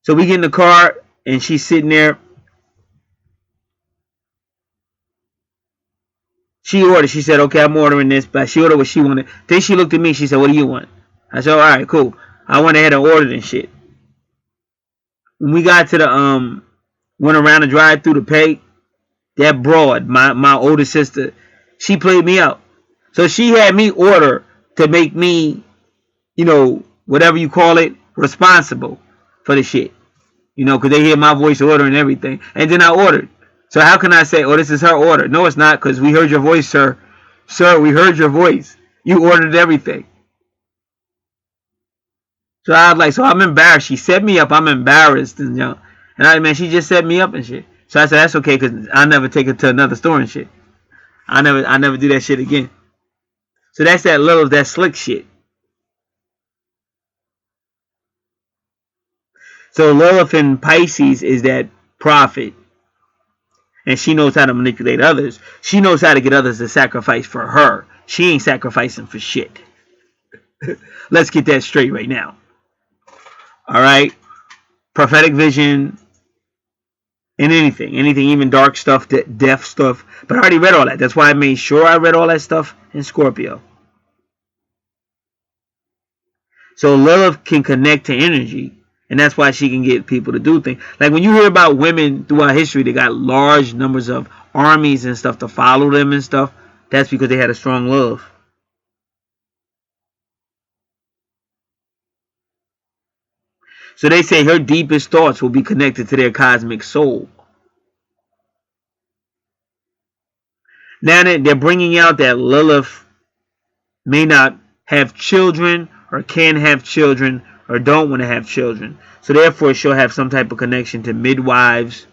So we get in the car and she's sitting there. She ordered. She said, "Okay, I'm ordering this." But she ordered what she wanted. Then she looked at me. She said, "What do you want?" I said, "All right, cool." I went ahead and ordered and shit. When we got to the went around the drive through to pay, that broad, my older sister, she played me out. So she had me order to make me, whatever you call it, responsible for the shit. Because they hear my voice order and everything. And then I ordered. So how can I say, oh, this is her order? No, it's not, because we heard your voice, sir. Sir, we heard your voice. You ordered everything. So I was like, so I'm embarrassed. She set me up. I'm embarrassed. And, she just set me up and shit. So I said, that's okay, because I'll never take her to another store and shit. I never do that shit again. So that's that slick shit. So Lilith in Pisces is that prophet. And she knows how to manipulate others. She knows how to get others to sacrifice for her. She ain't sacrificing for shit. Let's get that straight right now. Alright? Prophetic vision and anything, even dark stuff, death stuff. But I already read all that. That's why I made sure I read all that stuff in Scorpio. So Lilith can connect to energy. And that's why she can get people to do things. Like when you hear about women throughout history, they got large numbers of armies and stuff to follow them and stuff. That's because they had a strong Lilith. So they say her deepest thoughts will be connected to their cosmic soul. Now that they're bringing out that Lilith may not have children or can have children or don't want to have children. So therefore she'll have some type of connection to midwives.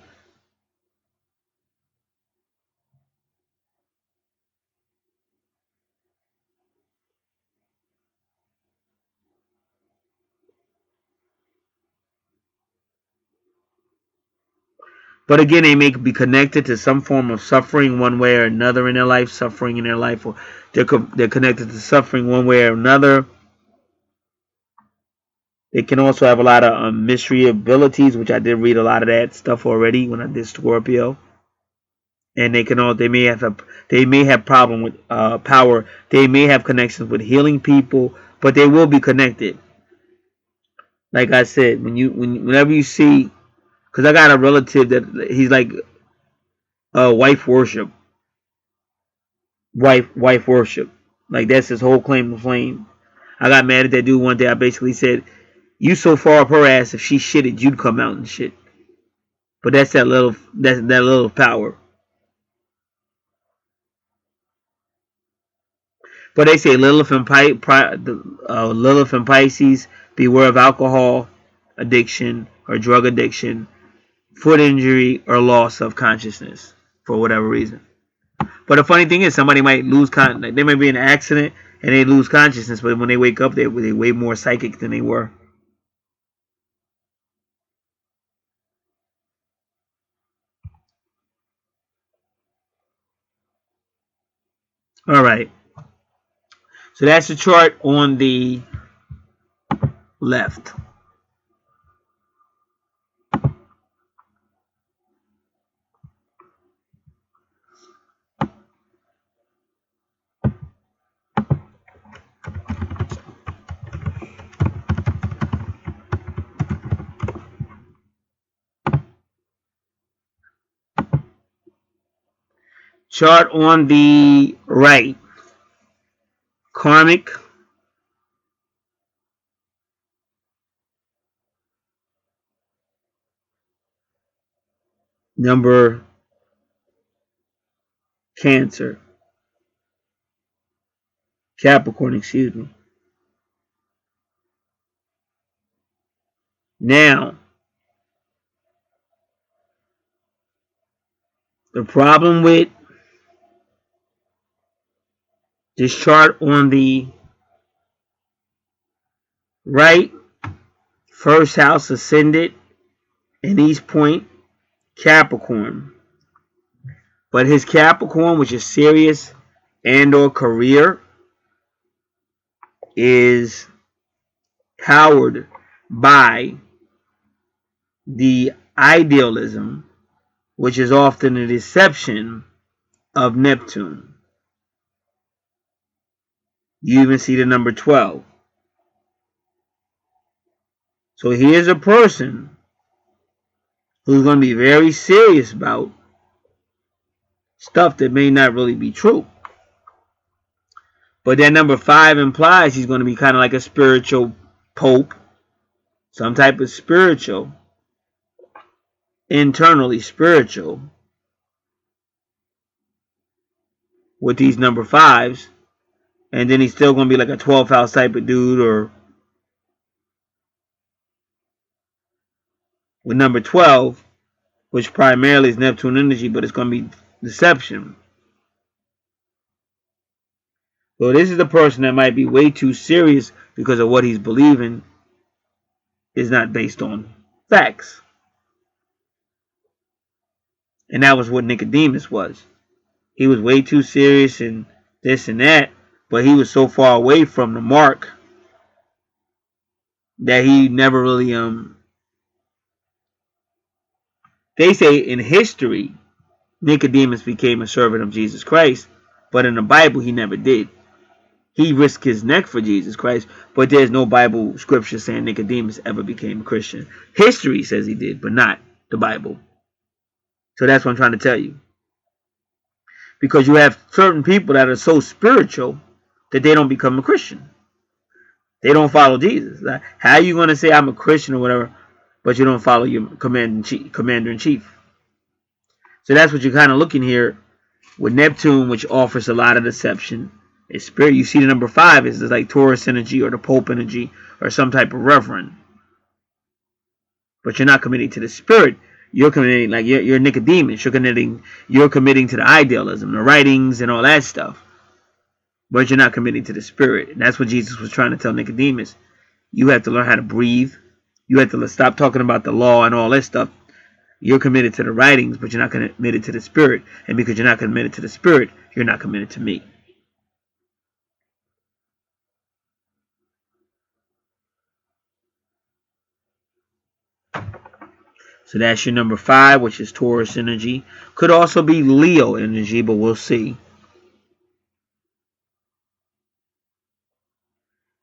But again, they may be connected to some form of suffering one way or another in their life, suffering in their life, or they're connected to suffering one way or another. They can also have a lot of mystery abilities, which I did read a lot of that stuff already when I did Scorpio. And they may have problem with power. They may have connections with healing people, but they will be connected. Like I said, whenever you see, because I got a relative that he's like wife worship, wife worship. Like that's his whole claim to fame. I got mad at that dude one day. I basically said, "You so far up her ass, if she shitted, you'd come out and shit." But that's that little power. But they say Lilith and Pisces, beware of alcohol addiction or drug addiction, foot injury, or loss of consciousness for whatever reason. But the funny thing is, somebody might lose they might be in an accident and they lose consciousness, but when they wake up, they're way more psychic than they were. All right. So that's the chart on the left. Chart on the right. Karmic. Number Cancer. Capricorn, excuse me. Now, the problem with this chart on the right, first house ascended in East Point, Capricorn. But his Capricorn, which is serious and or career, is powered by the idealism, which is often a deception of Neptune. You even see the number 12. So here's a person who's going to be very serious about stuff that may not really be true. But that number 5 implies he's going to be kind of like a spiritual pope, some type of spiritual, internally spiritual, with these number 5s. And then he's still going to be like a 12th house type of dude, or with number 12, which primarily is Neptune energy, but it's going to be deception. So this is the person that might be way too serious because of what he's believing is not based on facts. And that was what Nicodemus was. He was way too serious and this and that, but he was so far away from the mark that he never really they say in history Nicodemus became a servant of Jesus Christ, but in the Bible he never did. He risked his neck for Jesus Christ, but there's no Bible scripture saying Nicodemus ever became a Christian. History says he did, but not the Bible. So that's what I'm trying to tell you. Because you have certain people that are so spiritual that they don't become a Christian. They don't follow Jesus. Like, how are you going to say I'm a Christian or whatever, but you don't follow your commander in chief? So that's what you're kind of looking here with Neptune, which offers a lot of deception. It's spirit. You see the number 5 is like Taurus energy or the Pope energy or some type of reverend. But you're not committing to the spirit. You're committing, like you're Nicodemus. You're committing to the idealism, the writings, and all that stuff. But you're not committing to the spirit. And that's what Jesus was trying to tell Nicodemus. You have to learn how to breathe. You have to stop talking about the law and all that stuff. You're committed to the writings, but you're not committed to the spirit. And because you're not committed to the spirit, you're not committed to me. So that's your number 5, which is Taurus energy. Could also be Leo energy, but we'll see.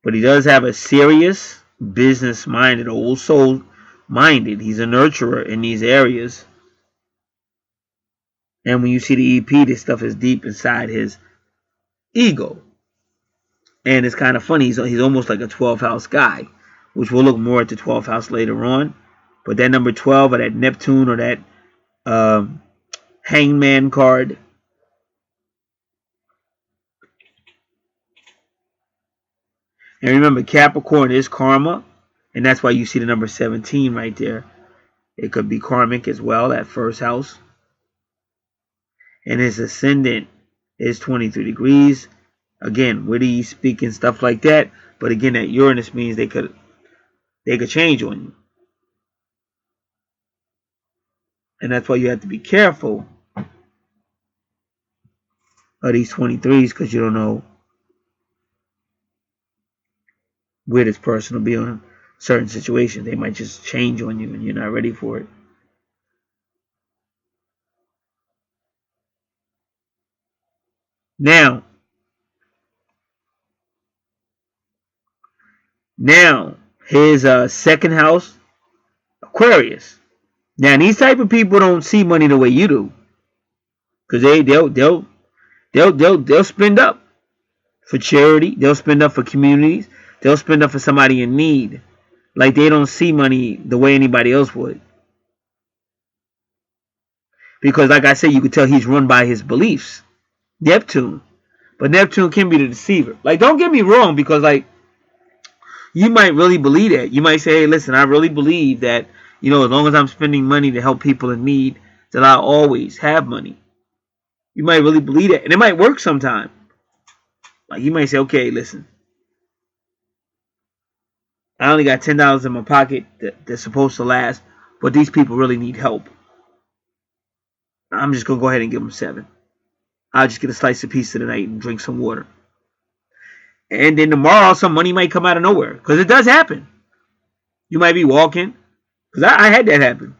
But he does have a serious, business-minded, old soul-minded. He's a nurturer in these areas. And when you see the EP, this stuff is deep inside his ego. And it's kind of funny. He's almost like a 12th house guy, which we'll look more at the 12th house later on. But that number 12 or that Neptune or that Hangman card, and remember Capricorn is karma, and that's why you see the number 17 right there. It could be karmic as well, that first house. And his ascendant is 23 degrees. Again, witty speaking, stuff like that. But again, that Uranus means they could change on you. And that's why you have to be careful of these 23s, because you don't know where this person will be on certain situations. They might just change on you and you're not ready for it. Now his second house, Aquarius. Now these type of people don't see money the way you do, because they'll spend up for charity. They'll spend up for communities. They'll spend up for somebody in need. Like they don't see money the way anybody else would. Because like I said, you could tell he's run by his beliefs. Neptune. But Neptune can be the deceiver. Like, don't get me wrong, because like you might really believe that. You might say, hey, listen, I really believe that, as long as I'm spending money to help people in need, that I'll always have money. You might really believe that. And it might work sometime. Like you might say, okay, listen, I only got $10 in my pocket that's supposed to last, but these people really need help. I'm just going to go ahead and give them 7. I'll just get a slice of pizza tonight and drink some water. And then tomorrow, some money might come out of nowhere. Because it does happen. You might be walking. Because I had that happen.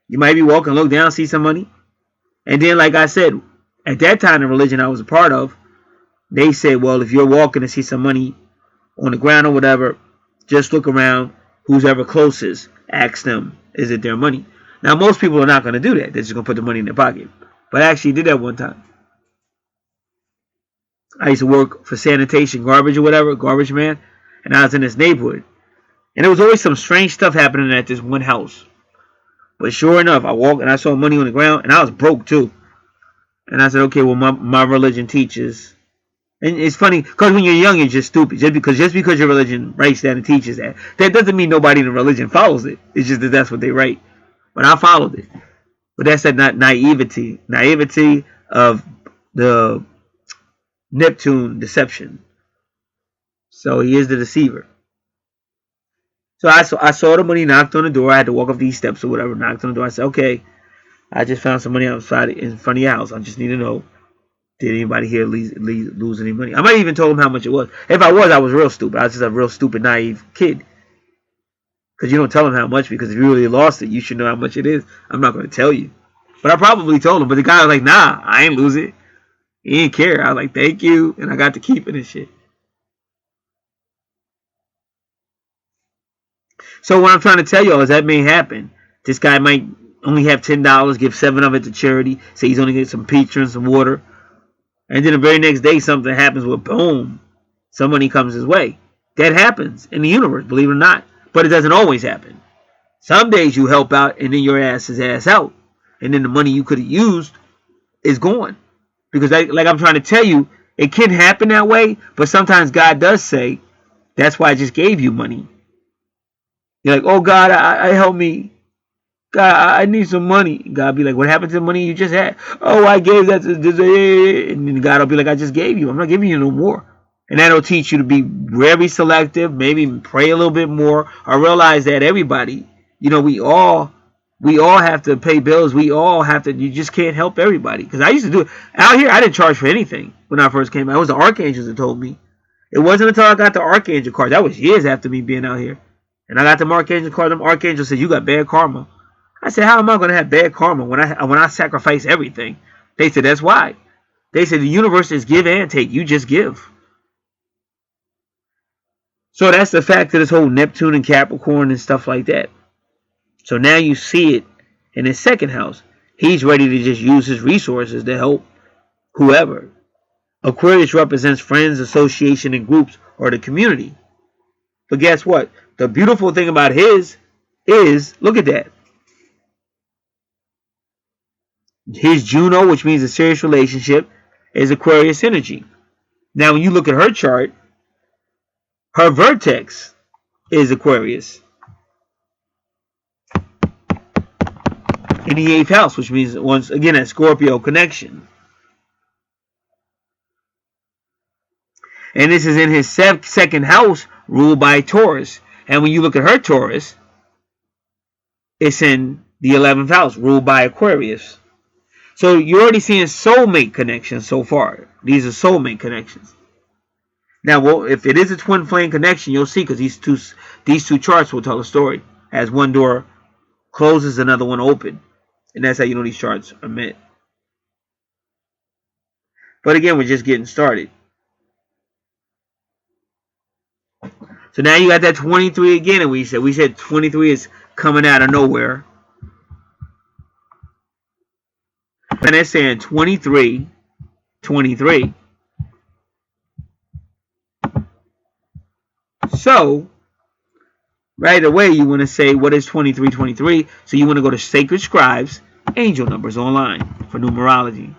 You might be walking, look down, see some money. And then, like I said, at that time, the religion I was a part of, they said, well, if you're walking and see some money on the ground or whatever, just look around who's ever closest, ask them, is it their money? Now, most people are not going to do that. They're just going to put the money in their pocket. But I actually did that one time. I used to work for sanitation, garbage or whatever, garbage man, and I was in this neighborhood. And there was always some strange stuff happening at this one house. But sure enough, I walked and I saw money on the ground, and I was broke too. And I said, okay, well, my religion teaches. And it's funny, because when you're young, you're just stupid. Just because your religion writes that and teaches that, that doesn't mean nobody in the religion follows it. It's just that that's what they write. But I followed it. But that's that naivety of the Neptune deception. So he is the deceiver. So I saw the money, knocked on the door. I had to walk up these steps or whatever, knocked on the door. I said, okay, I just found some money outside in front of your house. I just need to know, did anybody here lose any money? I might even told him how much it was. If I was real stupid. I was just a real stupid, naive kid. Because you don't tell him how much, because if you really lost it, you should know how much it is. I'm not going to tell you. But I probably told him. But the guy was like, nah, I ain't lose it. He didn't care. I was like, thank you. And I got to keep it and shit. So what I'm trying to tell y'all is that may happen. This guy might only have $10, give 7 of it to charity, say he's only getting some pizza and some water. And then the very next day something happens with boom, some money comes his way. That happens in the universe, believe it or not. But it doesn't always happen. Some days you help out and then your ass is ass out. And then the money you could have used is gone. Because like I'm trying to tell you, it can happen that way, but sometimes God does say, that's why I just gave you money. You're like, oh God, I help me. God, I need some money. God be like, what happened to the money you just had? Oh, I gave that to this. And then God will be like, I just gave you. I'm not giving you no more. And that'll teach you to be very selective, maybe pray a little bit more, or realize that everybody, we all have to pay bills. We all have to, you just can't help everybody. Because I used to do it. Out here, I didn't charge for anything when I first came out. It was the Archangels that told me. It wasn't until I got the Archangel card. That was years after me being out here. And I got the Archangel card. Them Archangels said, you got bad karma. I said, how am I going to have bad karma when I sacrifice everything? They said, that's why. They said, the universe is give and take. You just give. So that's the fact of this whole Neptune and Capricorn and stuff like that. So now you see it in his second house. He's ready to just use his resources to help whoever. Aquarius represents friends, association, and groups, or the community. But guess what? The beautiful thing about his is, look at that. His Juno, which means a serious relationship, is Aquarius energy. Now, when you look at her chart, her vertex is Aquarius in the 8th house, which means, once again, a Scorpio connection. And this is in his second house, ruled by Taurus. And when you look at her Taurus, it's in the 11th house, ruled by Aquarius. So you're already seeing soulmate connections so far. These are soulmate connections. Now, well, if it is a twin flame connection, you'll see, because these two charts will tell a story. As one door closes, another one open. And that's how you know these charts are meant. But again, we're just getting started. So now you got that 23 again, and we said 23 is coming out of nowhere. And they're saying 23, 23. So, right away, you want to say, what is 23, 23? So you want to go to Sacred Scribes, Angel Numbers online for numerology.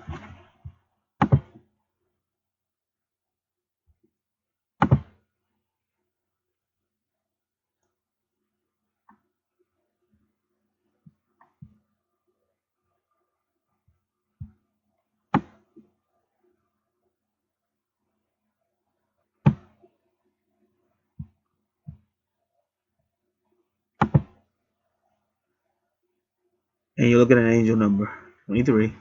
And you're looking at an angel number, 23,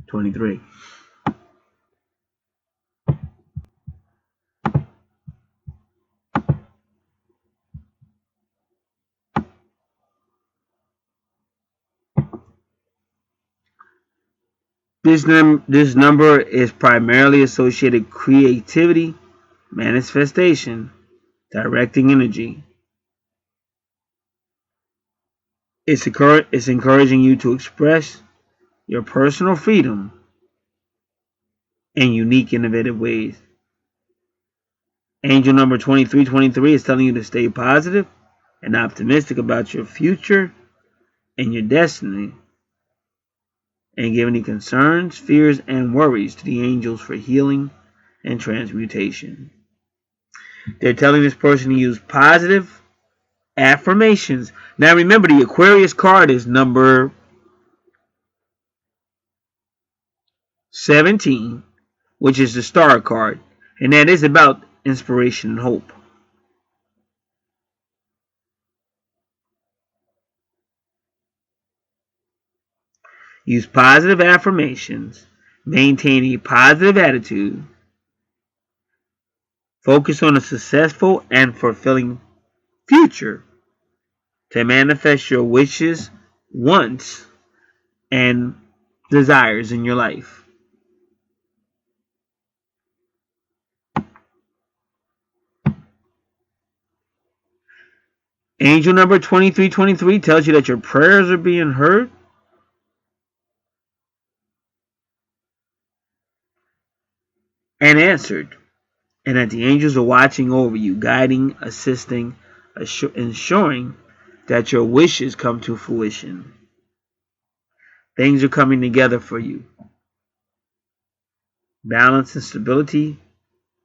23. This number is primarily associated with creativity, manifestation, directing energy. It's encouraging you to express your personal freedom in unique, innovative ways. Angel number 2323 is telling you to stay positive and optimistic about your future and your destiny, and give any concerns, fears, and worries to the angels for healing and transmutation. They're telling this person to use positive affirmations. Now remember, the Aquarius card is number 17, which is the star card, and that is about inspiration and hope. Use positive affirmations, maintain a positive attitude, focus on a successful and fulfilling future to manifest your wishes, wants, and desires in your life. Angel number 2323 tells you that your prayers are being heard and answered, and that the angels are watching over you, guiding, assisting, ensuring that your wishes come to fruition. Things are coming together for you. Balance and stability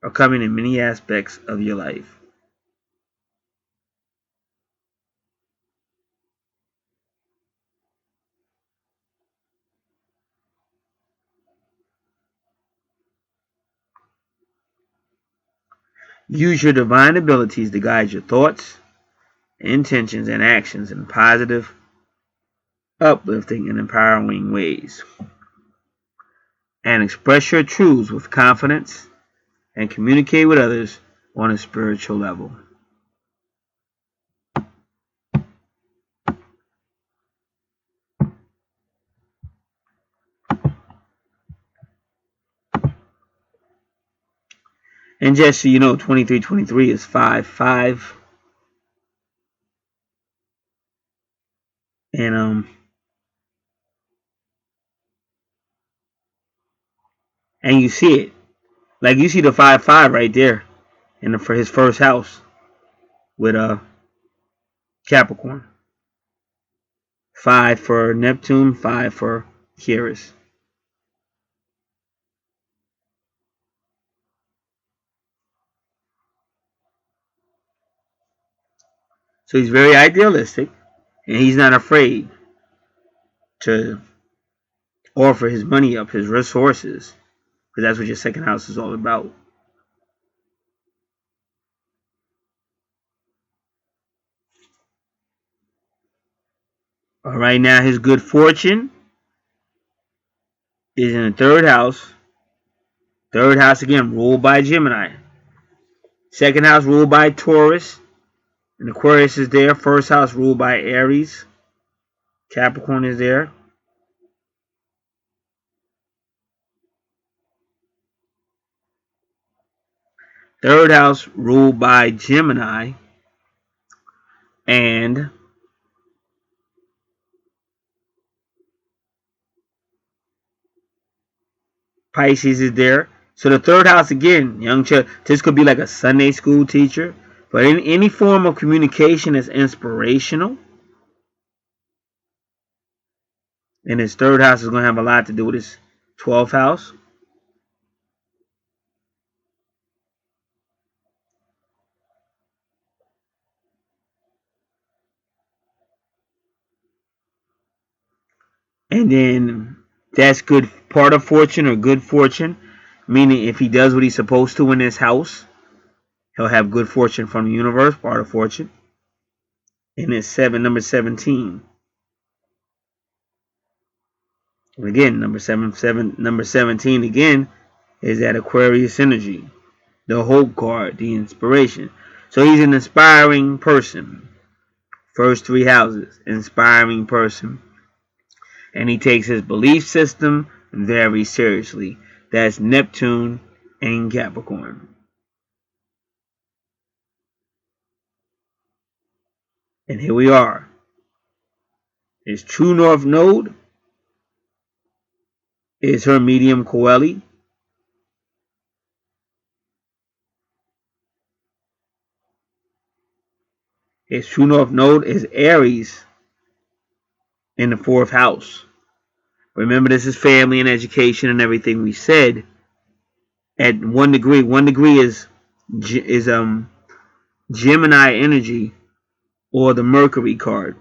are coming in many aspects of your life. Use your divine abilities to guide your thoughts, intentions, and actions in positive, uplifting, and empowering ways. And express your truths with confidence and communicate with others on a spiritual level. And just so you know, 2323 is 5-5. And you see it. Like you see the 5-5 right there for his first house with Capricorn. 5 for Neptune, 5 for Ceres. So he's very idealistic, and he's not afraid to offer his money up, his resources, because that's what your second house is all about. All right, now his good fortune is in the third house. Third house again ruled by Gemini. Second house ruled by Taurus. And Aquarius is there. First house ruled by Aries. Capricorn is there. Third house ruled by Gemini. And Pisces is there. So the third house again, young child. This could be like a Sunday school teacher. But in any form of communication is inspirational. And his third house is going to have a lot to do with his 12th house. And then that's good part of fortune or good fortune. Meaning if he does what he's supposed to in his house, he'll have good fortune from the universe, part of fortune. And it's number 17. And again, number 17 again is that Aquarius energy, the hope card, the inspiration. So he's an inspiring person. First three houses, inspiring person. And he takes his belief system very seriously. That's Neptune and Capricorn. And here we are. His true north node is her medium Coeli. His true north node is Aries in the 4th house. Remember, this is family and education and everything we said. At 1 degree, 1 degree is Gemini energy, or the Mercury card,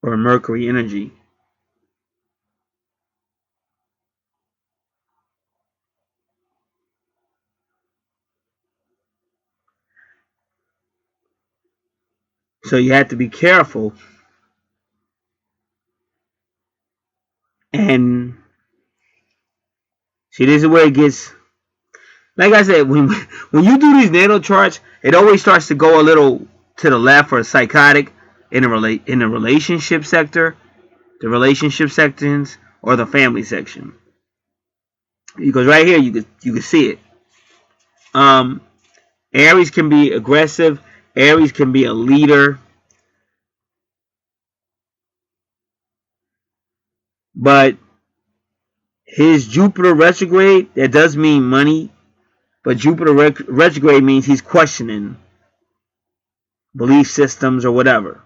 or Mercury energy. So you have to be careful. And see, this is where it gets, like I said, when you do these natal charts, it always starts to go a little to the left or psychotic in the relationship sector, the relationship sections, or the family section. Because right here you can see it. Aries can be aggressive. Aries can be a leader. But his Jupiter retrograde, that does mean money. But Jupiter retrograde means he's questioning belief systems or whatever.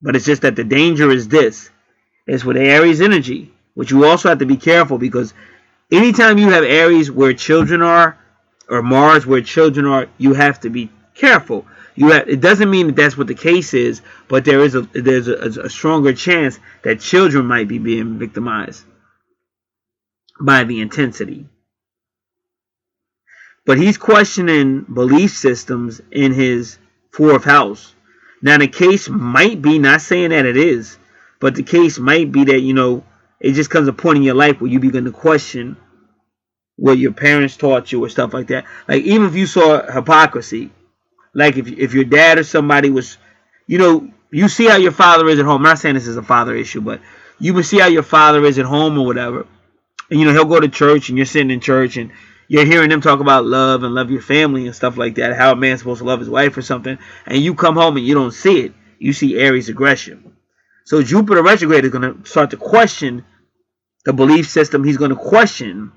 But it's just that the danger is this. It's with Aries energy, which you also have to be careful, because anytime you have Aries where children are, or Mars where children are, you have to be careful. It doesn't mean that that's what the case is, but there's a stronger chance that children might be being victimized by the intensity. But he's questioning belief systems in his 4th house. Now the case might be, not saying that it is, but the case might be that, it just comes a point in your life where you begin to question what your parents taught you or stuff like that. Like, even if you saw hypocrisy, like if your dad or somebody was, you see how your father is at home. I'm not saying this is a father issue, but you can see how your father is at home or whatever. And, he'll go to church and you're sitting in church and you're hearing them talk about love and love your family and stuff like that, how a man's supposed to love his wife or something, and you come home and you don't see it. You see Aries aggression. So Jupiter retrograde is going to start to question the belief system. He's going to question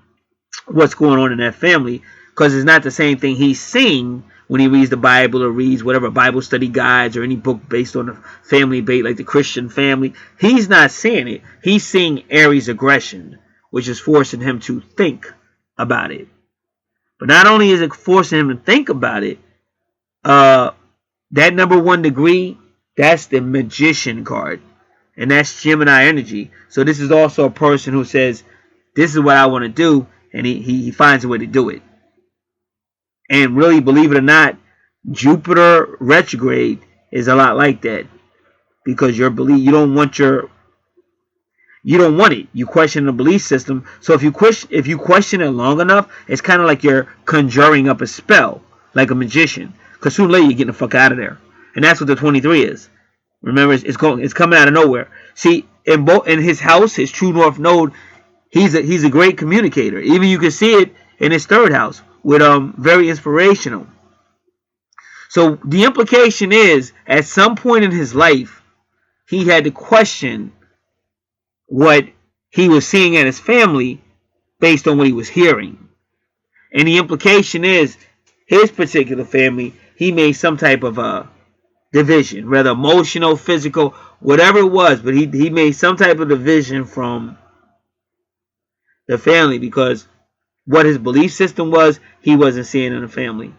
what's going on in that family, because it's not the same thing he's seeing when he reads the Bible or reads whatever Bible study guides or any book based on the family bait, like the Christian family. He's not seeing it. He's seeing Aries aggression, which is forcing him to think about it. But not only is it forcing him to think about it, that number 1 degree, that's the Magician card. And that's Gemini energy. So this is also a person who says, this is what I want to do, and he finds a way to do it. And really, believe it or not, Jupiter retrograde is a lot like that. Because you don't want it. You question the belief system. So if you question it long enough, it's kind of like you're conjuring up a spell, like a magician. Because sooner or later you're getting the fuck out of there. And that's what the 23 is. Remember, it's coming out of nowhere. See, in his house, his true north node, he's a great communicator. Even you can see it in his 3rd house with very inspirational. So the implication is, at some point in his life, he had to question what he was seeing in his family based on what he was hearing. And the implication is, his particular family, he made some type of a division, whether emotional, physical, whatever it was, but he made some type of division from the family, because what his belief system was, he wasn't seeing in the family.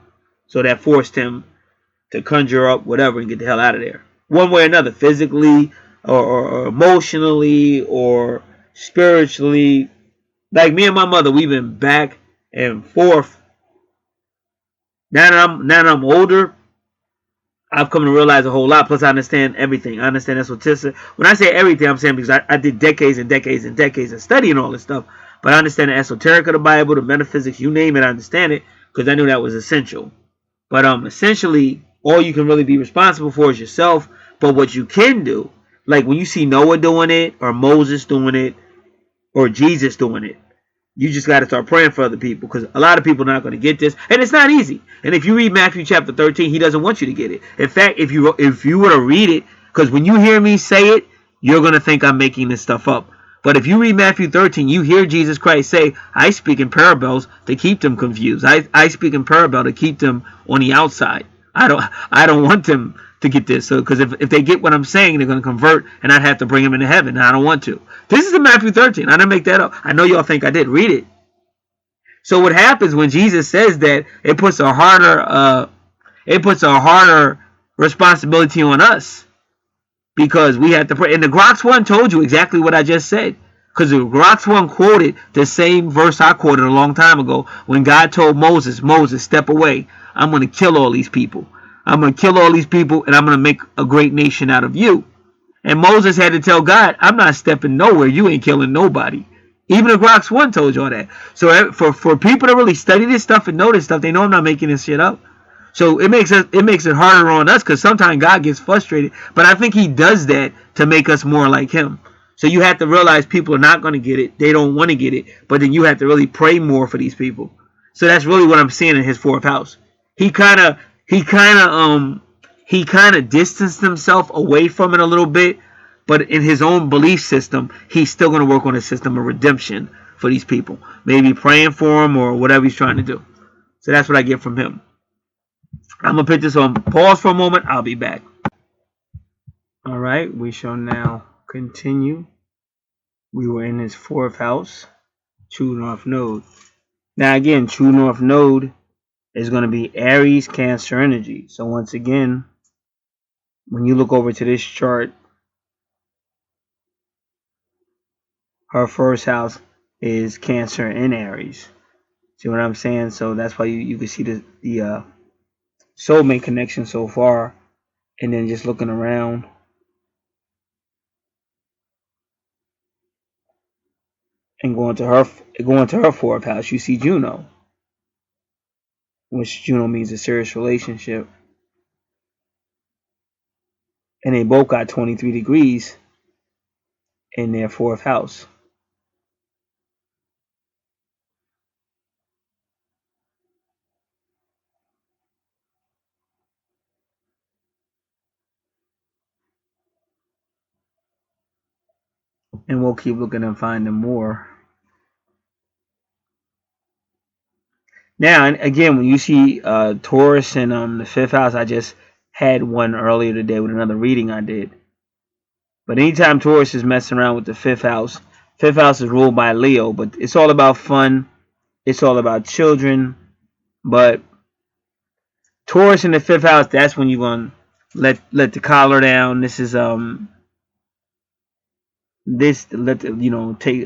So that forced him to conjure up whatever and get the hell out of there. One way or another, physically or emotionally or spiritually. Like me and my mother, we've been back and forth. Now that I'm older, I've come to realize a whole lot. Plus, I understand everything. I understand esoteric. When I say everything, I'm saying because I did decades and decades and decades of studying all this stuff. But I understand the esoteric of the Bible, the metaphysics, you name it, I understand it, because I knew that was essential. But essentially, all you can really be responsible for is yourself. But what you can do, like when you see Noah doing it, or Moses doing it, or Jesus doing it, You just got to start praying for other people, because a lot of people are not going to get this, and it's not easy. And if you read Matthew chapter 13, he doesn't want you to get it. In fact, if you were to read it, because when you hear me say it, you're going to think I'm making this stuff up. But if you read Matthew 13, you hear Jesus Christ say, I speak in parables to keep them confused. I speak in parable to keep them on the outside. I don't want them to get this. So, because if they get what I'm saying, they're going to convert, and I'd have to bring them into heaven. And I don't want to. This is in Matthew 13. I didn't make that up. I know y'all think I did. Read it. So what happens when Jesus says that, it puts a harder responsibility on us, because we have to pray. And the Grox one told you exactly what I just said, because the Grox one quoted the same verse I quoted a long time ago when God told Moses, step away. I'm going to kill all these people. I'm going to kill all these people, and I'm going to make a great nation out of you. And Moses had to tell God, I'm not stepping nowhere. You ain't killing nobody. Even the Grox one told you all that. So for people to really study this stuff and know this stuff, they know I'm not making this shit up. So it makes it harder on us, because sometimes God gets frustrated. But I think he does that to make us more like him. So you have to realize people are not going to get it. They don't want to get it. But then you have to really pray more for these people. So that's really what I'm seeing in his fourth house. He kind of distanced himself away from it a little bit. But in his own belief system, he's still going to work on a system of redemption for these people. Maybe praying for them or whatever he's trying to do. So that's what I get from him. I'm going to put this on pause for a moment. I'll be back. All right. We shall now continue. We were in his fourth house, true north node. Now, again, true north node is going to be Aries, Cancer energy. So once again, when you look over to this chart, her first house is Cancer and Aries. See what I'm saying? So that's why you can see the soulmate connection so far. And then just looking around, and going to her fourth house, you see Juno, which Juno means a serious relationship. And they both got 23 degrees in their fourth house. And we'll keep looking and finding more. Now, and again, when you see Taurus in the fifth house, I just had one earlier today with another reading I did. But anytime Taurus is messing around with the fifth house is ruled by Leo, but it's all about fun. It's all about children. But Taurus in the fifth house, that's when you're going to let the collar down. This is this let the, take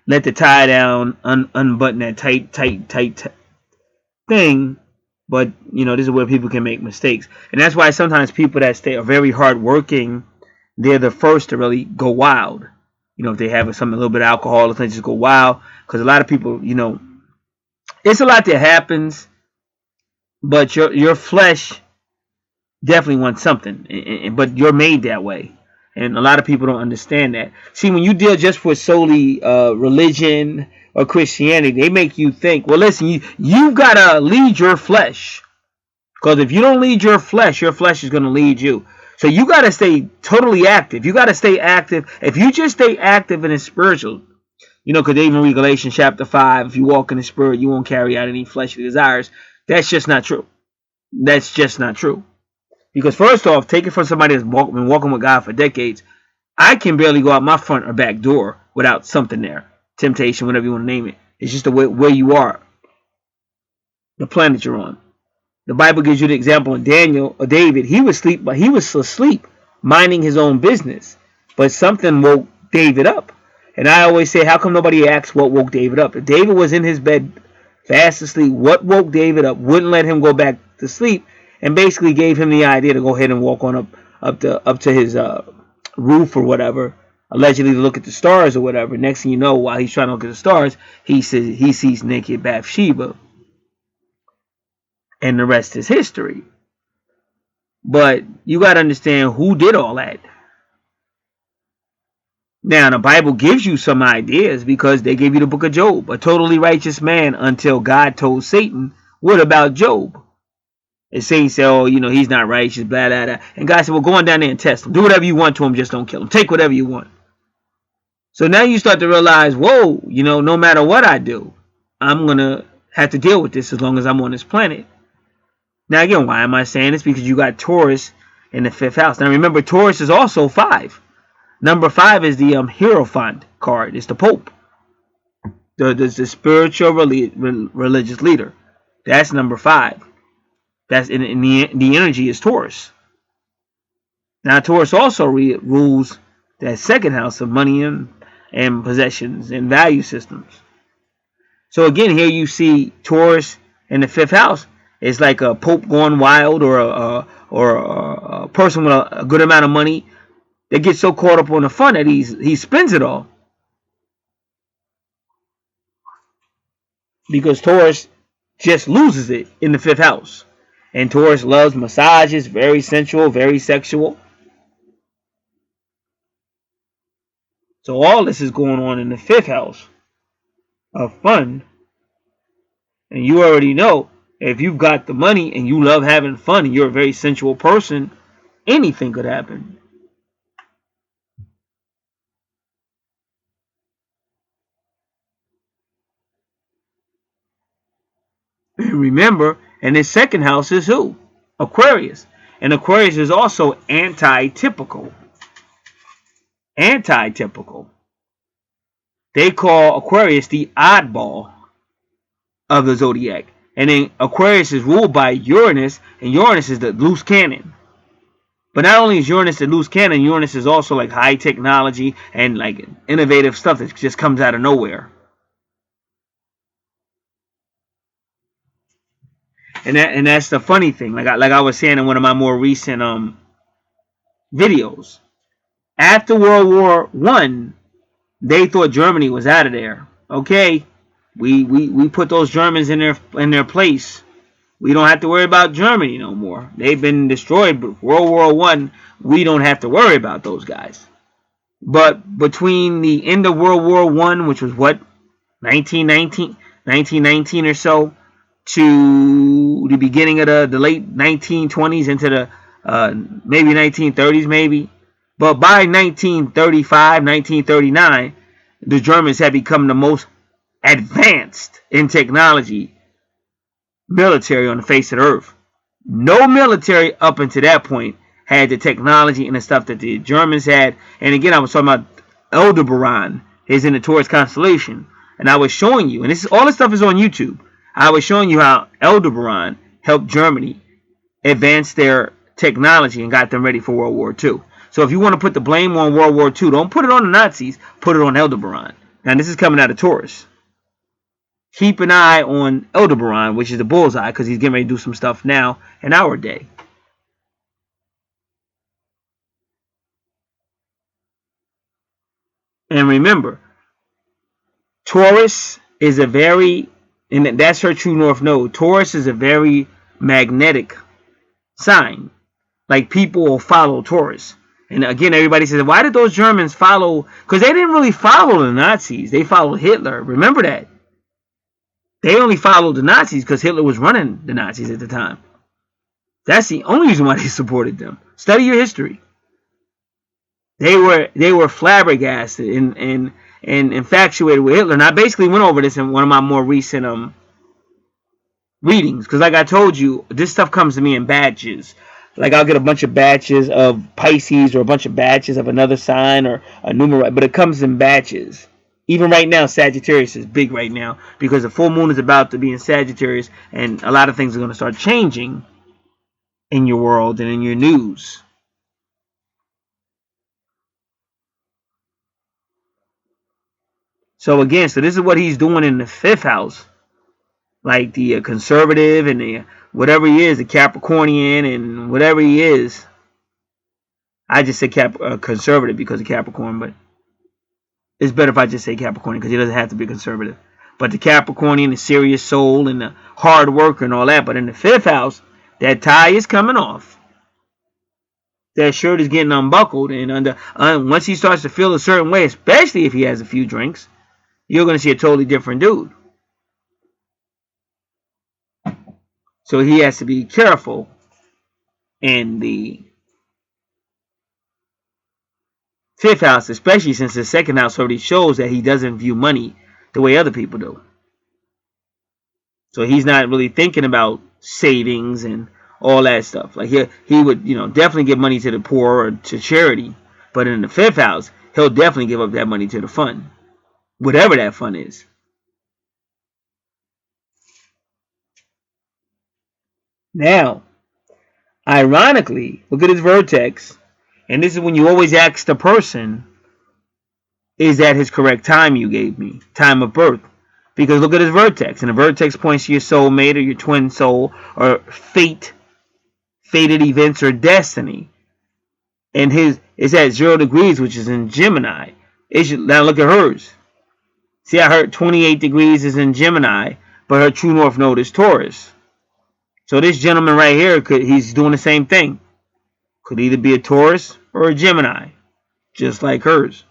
let the tie down, unbutton that tight thing. But this is where people can make mistakes, and that's why sometimes people that are very hardworking, they're the first to really go wild. If they have a little bit of alcohol, they just go wild, because a lot of people, it's a lot that happens, but your flesh definitely wants something, but you're made that way. And a lot of people don't understand that. See, when you deal just with solely religion or Christianity, they make you think, well, listen, you've got to lead your flesh. Because if you don't lead your flesh is going to lead you. So you got to stay totally active. You got to stay active. If you just stay active in the spiritual, because even read Galatians chapter 5, if you walk in the spirit, you won't carry out any fleshly desires. That's just not true. That's just not true. Because first off, take it from somebody that's been walking with God for decades. I can barely go out my front or back door without something there. Temptation, whatever you want to name it. It's just the way where you are. The planet you're on. The Bible gives you the example of Daniel or David. He was asleep, minding his own business. But something woke David up. And I always say, how come nobody asks what woke David up? If David was in his bed fast asleep, what woke David up? Wouldn't let him go back to sleep, and basically gave him the idea to go ahead and walk on up to his roof or whatever, allegedly to look at the stars or whatever. Next thing you know, while he's trying to look at the stars, he sees naked Bathsheba, and the rest is history. But you got to understand who did all that. Now, the Bible gives you some ideas because they gave you the book of Job, a totally righteous man until God told Satan, what about Job? And Satan said, oh, he's not righteous, blah, blah, blah. And God said, well, go on down there and test him. Do whatever you want to him, just don't kill him. Take whatever you want. So now you start to realize, whoa, no matter what I do, I'm going to have to deal with this as long as I'm on this planet. Now, again, why am I saying this? Because you got Taurus in the 5th house. Now, remember, Taurus is also 5. Number 5 is the Hierophant card. It's the Pope, the spiritual religious leader. That's number 5. That's in the energy is Taurus. Now, Taurus also rules that 2nd house of money and possessions and value systems. So again, here you see Taurus in the 5th house. It's like a Pope going wild, or a person with a good amount of money that gets so caught up on the fun that he spends it all. Because Taurus just loses it in the 5th house. And Taurus loves massages, very sensual, very sexual. So all this is going on in the 5th house of fun. And you already know, if you've got the money and you love having fun and you're a very sensual person, anything could happen. And remember, and his 2nd house is who? Aquarius. And Aquarius is also anti-typical. Anti-typical. They call Aquarius the oddball of the zodiac. And then Aquarius is ruled by Uranus, and Uranus is the loose cannon. But not only is Uranus the loose cannon, Uranus is also like high technology and like innovative stuff that just comes out of nowhere. And that's the funny thing. Like I was saying in one of my more recent videos. After World War I, they thought Germany was out of there. Okay, we put those Germans in their place. We don't have to worry about Germany no more. They've been destroyed. But World War I, we don't have to worry about those guys. But between the end of World War I, which was what, 1919 or so, to the beginning of the late 1920s into the maybe 1930s maybe. But by 1935, 1939, the Germans had become the most advanced in technology military on the face of the earth. No military up until that point had the technology and the stuff that the Germans had. And again, I was talking about Aldebaran is in the Taurus constellation. And I was showing you, and all this stuff is on YouTube. I was showing you how Aldebaran helped Germany advance their technology and got them ready for World War II. So if you want to put the blame on World War II, don't put it on the Nazis, put it on Aldebaran. Now this is coming out of Taurus. Keep an eye on Aldebaran, which is the bullseye, because he's getting ready to do some stuff now in our day. And remember, Taurus is a very, and that's her true north node. Taurus is a very magnetic sign. Like people will follow Taurus. And again, everybody says, why did those Germans follow? Because they didn't really follow the Nazis. They followed Hitler. Remember that. They only followed the Nazis because Hitler was running the Nazis at the time. That's the only reason why they supported them. Study your history. They were flabbergasted and infatuated with Hitler. And I basically went over this in one of my more recent readings. Because like I told you, this stuff comes to me in batches. Like I'll get a bunch of batches of Pisces or a bunch of batches of another sign or a numerology. But it comes in batches. Even right now, Sagittarius is big right now because the full moon is about to be in Sagittarius, and a lot of things are going to start changing in your world and in your news. So again, so this is what he's doing in the 5th house, like the conservative and the whatever he is, the Capricornian and whatever he is. I just say conservative because of Capricorn, but it's better if I just say Capricorn because he doesn't have to be conservative. But the Capricornian, the serious soul, and the hard worker and all that. But in the 5th house, that tie is coming off. that shirt is getting unbuckled, and once he starts to feel a certain way, especially if he has a few drinks, you're going to see a totally different dude. So he has to be careful in the fifth house, especially since the second house already shows that he doesn't view money the way other people do. So he's not really thinking about savings and all that stuff. Like he would, definitely give money to the poor or to charity. But in the fifth house, he'll definitely give up that money to the fund, whatever that fund is. Now, ironically, look at his vertex, and this is when you always ask the person, is that his correct time you gave me, time of birth? Because look at his vertex, and the vertex points to your soulmate or your twin soul or fate, fated events or destiny. And his it's at 0 degrees, which is in Gemini. Now look at hers. See, I heard 28 degrees is in Gemini, but her true north node is Taurus. So this gentleman right here, he's doing the same thing. Could either be a Taurus or a Gemini, just like hers.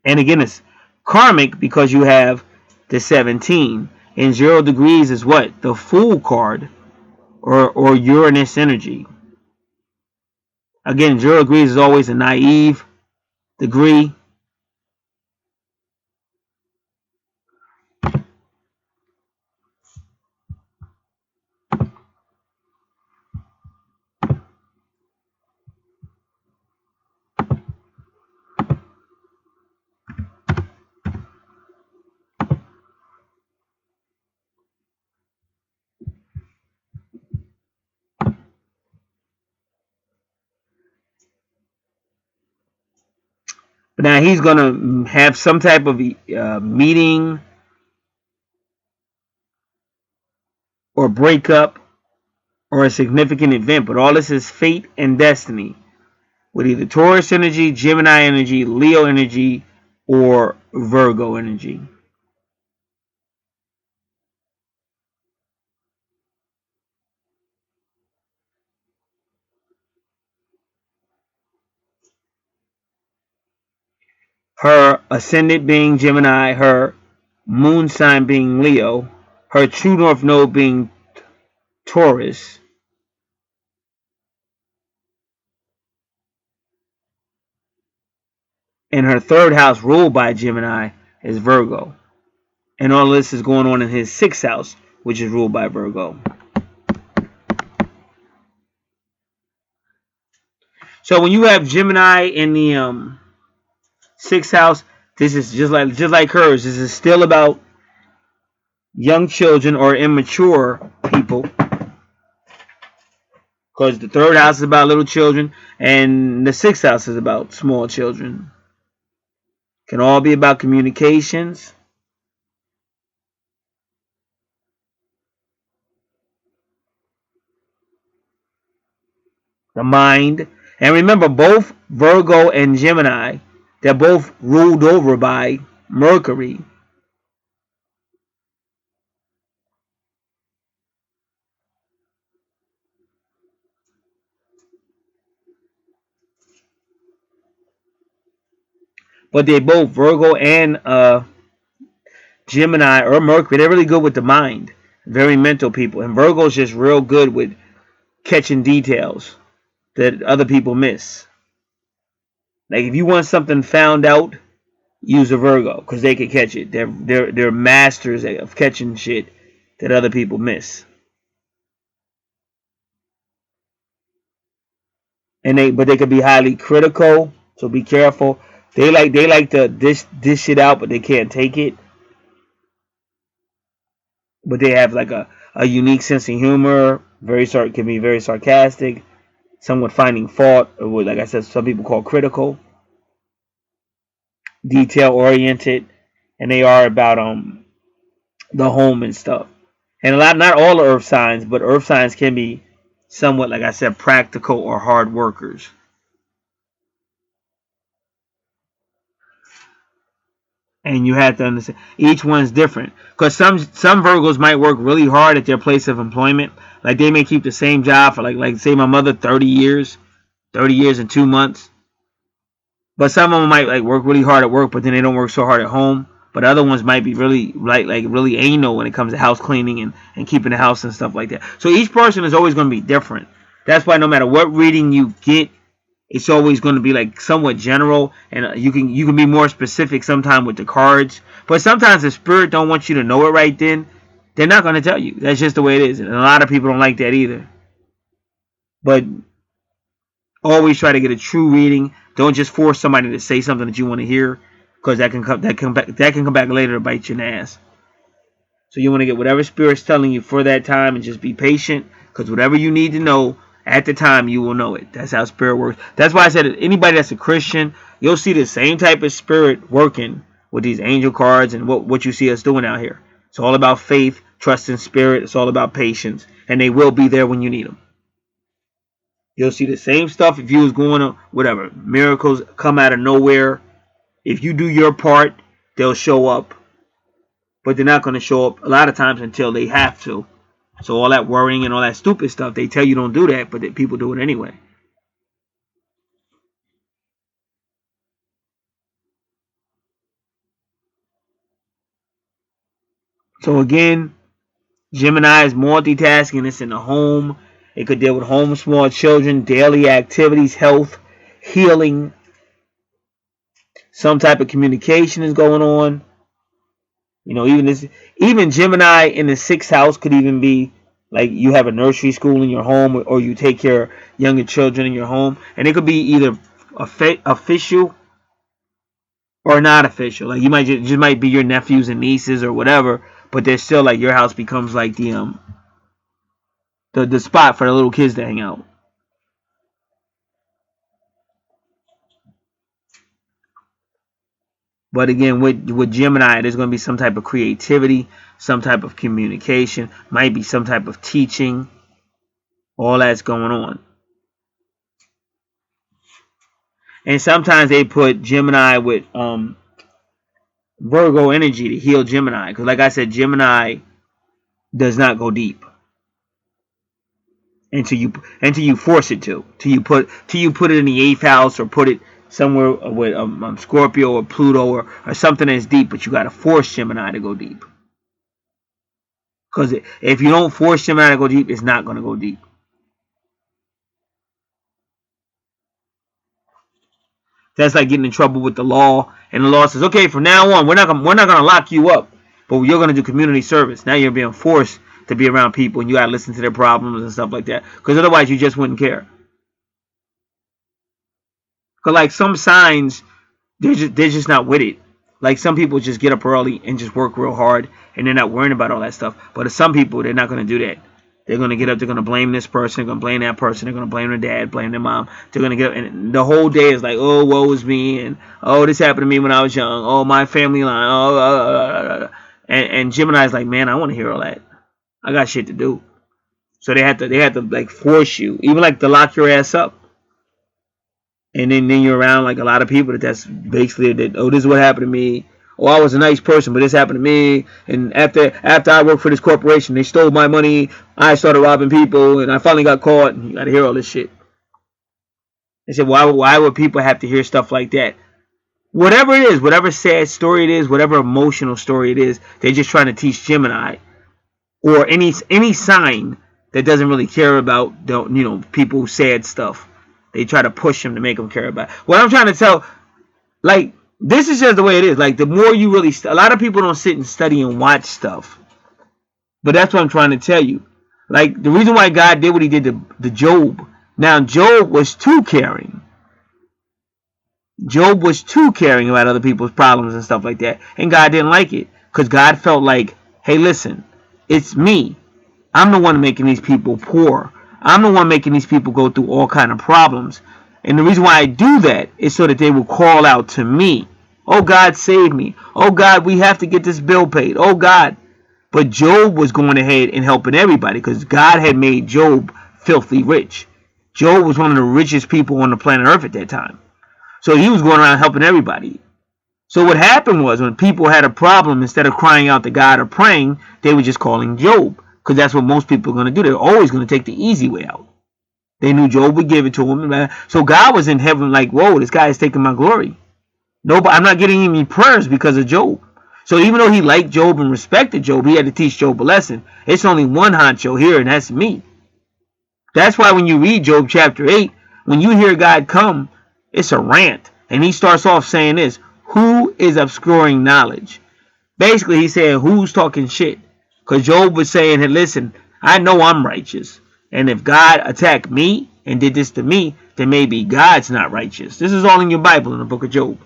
And again, it's karmic because you have the 17. And 0 degrees is what? The Fool card, or Uranus energy. Again, 0 degrees is always a naive degree. But now he's going to have some type of meeting or breakup or a significant event. But all this is fate and destiny with either Taurus energy, Gemini energy, Leo energy, or Virgo energy. Her ascendant being Gemini, her moon sign being Leo, her true north node being Taurus, and her third house ruled by Gemini is Virgo. And all this is going on in his sixth house, which is ruled by Virgo. So when you have Gemini in the sixth house, this is just like hers. This is still about young children or immature people, because the third house is about little children and the sixth house is about small children. Can all be about communications, the mind. And remember, both Virgo and Gemini, they're both ruled over by Mercury. But they both, Virgo and Gemini or Mercury, they're really good with the mind. Very mental people. And Virgo's just real good with catching details that other people miss. Like if you want something found out, use a Virgo because they can catch it. They're masters of catching shit that other people miss. And they could be highly critical, so be careful. They like to dish shit out, but they can't take it. But they have like a unique sense of humor. Can be very sarcastic, somewhat finding fault, or what, like I said, some people call critical, detail oriented, and they are about the home and stuff. And not all earth signs, but earth signs can be somewhat, like I said, practical or hard workers. And you have to understand each one's different, because some Virgos might work really hard at their place of employment. Like they may keep the same job for like say my mother 30 years, 30 years and 2 months. But some of them might like work really hard at work, but then they don't work so hard at home. But other ones might be really like really anal when it comes to house cleaning and keeping the house and stuff like that. So each person is always going to be different. That's why no matter what reading you get, it's always going to be like somewhat general, and you can be more specific sometime with the cards. But sometimes the spirit don't want you to know it right then. They're not going to tell you. That's just the way it is, and a lot of people don't like that either. But always try to get a true reading. Don't just force somebody to say something that you want to hear, because that can come back later to bite you in the ass. So you want to get whatever spirit's telling you for that time and just be patient, because whatever you need to know at the time, you will know it. That's how spirit works. That's why I said anybody that's a Christian, you'll see the same type of spirit working with these angel cards and what you see us doing out here. It's all about faith, trust in spirit. It's all about patience, and they will be there when you need them. You'll see the same stuff if you was going to whatever. Miracles come out of nowhere. If you do your part, they'll show up. But they're not going to show up a lot of times until they have to. So all that worrying and all that stupid stuff, they tell you don't do that, but people do it anyway. So again, Gemini is multitasking. It's in the home. It could deal with home, small children, daily activities, health, healing. Some type of communication is going on. You know, even Gemini in the 6th house could even be like you have a nursery school in your home, or you take care of younger children in your home, and it could be either official or not official. Like you might just might be your nephews and nieces or whatever, but they're still like your house becomes like the spot for the little kids to hang out. But again, with Gemini, there's going to be some type of creativity, some type of communication, might be some type of teaching. All that's going on. And sometimes they put Gemini with Virgo energy to heal Gemini. Because like I said, Gemini does not go deep until you force it to. Till you put it in the 8th house, or put it somewhere with Scorpio or Pluto or something that's deep. But you got to force Gemini to go deep. Because if you don't force Gemini to go deep, it's not going to go deep. That's like getting in trouble with the law, and the law says, "Okay, from now on, we're not gonna lock you up, but you're gonna do community service." Now you're being forced to be around people, and you gotta listen to their problems and stuff like that, because otherwise you just wouldn't care. Because like some signs, they're just not with it. Like some people just get up early and just work real hard, and they're not worrying about all that stuff. But some people, they're not gonna do that. They're going to get up, they're going to blame this person, they're going to blame that person, they're going to blame their dad, blame their mom. They're going to get up, and the whole day is like, oh, woe is me, and oh, this happened to me when I was young, oh, my family line, and Gemini's like, man, I want to hear all that. I got shit to do. So they have to like force you, even like to lock your ass up. And then you're around like a lot of people that's basically that, oh, this is what happened to me. Oh, I was a nice person, but this happened to me. And after I worked for this corporation, they stole my money. I started robbing people, and I finally got caught. And you got to hear all this shit. They said, why would people have to hear stuff like that? Whatever it is, whatever sad story it is, whatever emotional story it is, they're just trying to teach Gemini or any sign that doesn't really care about people's sad stuff. They try to push them to make them care about it. What I'm trying to tell, like, this is just the way it is. Like, the more you really, a lot of people don't sit and study and watch stuff. But that's what I'm trying to tell you. Like, the reason why God did what he did to Job. Now, Job was too caring. Job was too caring about other people's problems and stuff like that. And God didn't like it. Because God felt like, hey, listen, it's me. I'm the one making these people poor. I'm the one making these people go through all kind of problems. And the reason why I do that is so that they will call out to me. Oh, God, save me. Oh, God, we have to get this bill paid. Oh, God. But Job was going ahead and helping everybody because God had made Job filthy rich. Job was one of the richest people on the planet Earth at that time. So he was going around helping everybody. So what happened was when people had a problem, instead of crying out to God or praying, they were just calling Job. Because that's what most people are going to do. They're always going to take the easy way out. They knew Job would give it to them. So God was in heaven like, whoa, this guy is taking my glory. No, but I'm not getting any prayers because of Job. So even though he liked Job and respected Job, he had to teach Job a lesson. It's only one honcho here, and that's me. That's why when you read Job chapter 8, when you hear God come, it's a rant. And he starts off saying this: who is obscuring knowledge? Basically, he's saying, who's talking shit? Because Job was saying, hey, listen, I know I'm righteous. And if God attacked me and did this to me, then maybe God's not righteous. This is all in your Bible in the book of Job.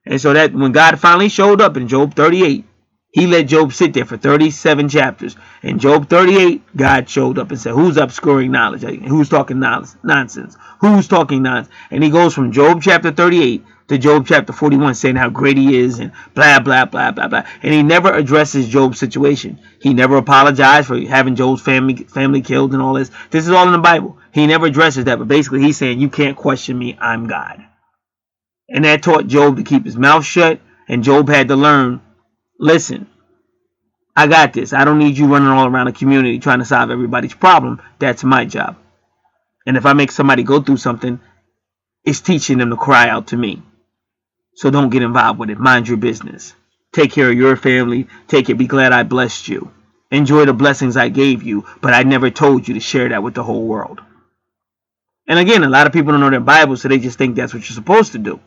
And so that when God finally showed up in Job 38, he let Job sit there for 37 chapters. In Job 38, God showed up and said, who's obscuring knowledge? Who's talking nonsense? Who's talking nonsense? And he goes from Job chapter 38 to Job chapter 41 saying how great he is and blah, blah, blah, blah, blah. And he never addresses Job's situation. He never apologized for having Job's family killed and all this. This is all in the Bible. He never addresses that. But basically he's saying, you can't question me. I'm God. And that taught Job to keep his mouth shut. And Job had to learn, listen, I got this. I don't need you running all around the community trying to solve everybody's problem. That's my job. And if I make somebody go through something, it's teaching them to cry out to me. So don't get involved with it. Mind your business. Take care of your family. Take it. Be glad I blessed you. Enjoy the blessings I gave you, but I never told you to share that with the whole world. And again, a lot of people don't know their Bible, so they just think that's what you're supposed to do.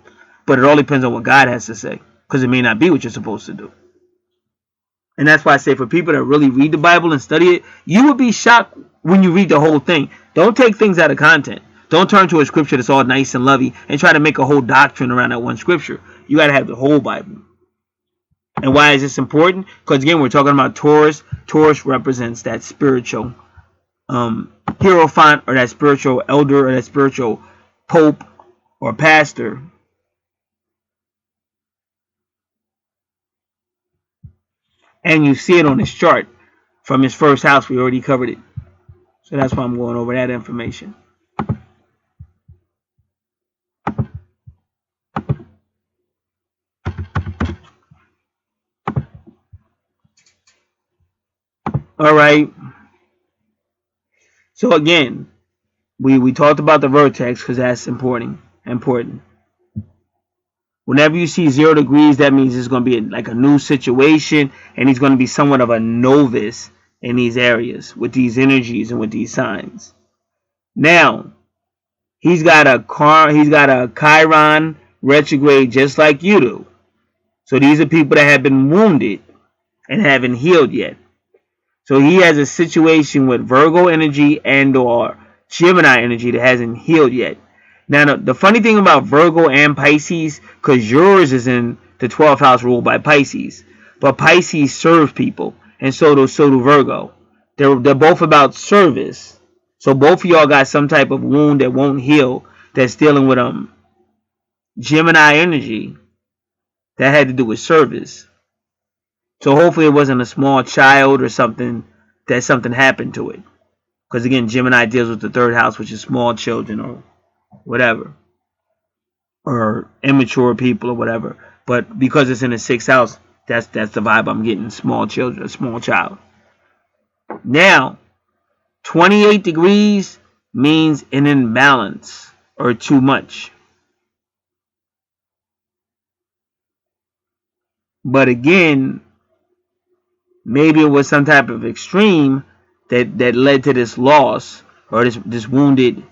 But it all depends on what God has to say, because it may not be what you're supposed to do. And that's why I say for people that really read the Bible and study it, you will be shocked when you read the whole thing. Don't take things out of content. Don't turn to a scripture that's all nice and lovey and try to make a whole doctrine around that one scripture. You got to have the whole Bible. And why is this important? Because again, we're talking about Taurus. Taurus represents that spiritual hierophant, or that spiritual elder, or that spiritual pope or pastor. And you see it on his chart from his first house. We already covered it. So that's why I'm going over that information. All right. So again, we talked about the vertex because that's important. Whenever you see 0 degrees, that means it's going to be like a new situation, and he's going to be somewhat of a novice in these areas with these energies and with these signs. Now, he's got a Chiron retrograde just like you do. So these are people that have been wounded and haven't healed yet. So he has a situation with Virgo energy and or Gemini energy that hasn't healed yet. Now, the funny thing about Virgo and Pisces, because yours is in the 12th house ruled by Pisces, but Pisces serves people, and so do Virgo. They're both about service. So both of y'all got some type of wound that won't heal, that's dealing with Gemini energy that had to do with service. So hopefully it wasn't a small child or something that something happened to it. Because again, Gemini deals with the 3rd house, which is small children or whatever, or immature people or whatever. But because it's in the 6th house, that's the vibe I'm getting. Small children, a small child. Now, 28 degrees means an imbalance or too much. But again, maybe it was some type of extreme that led to this loss or this wounded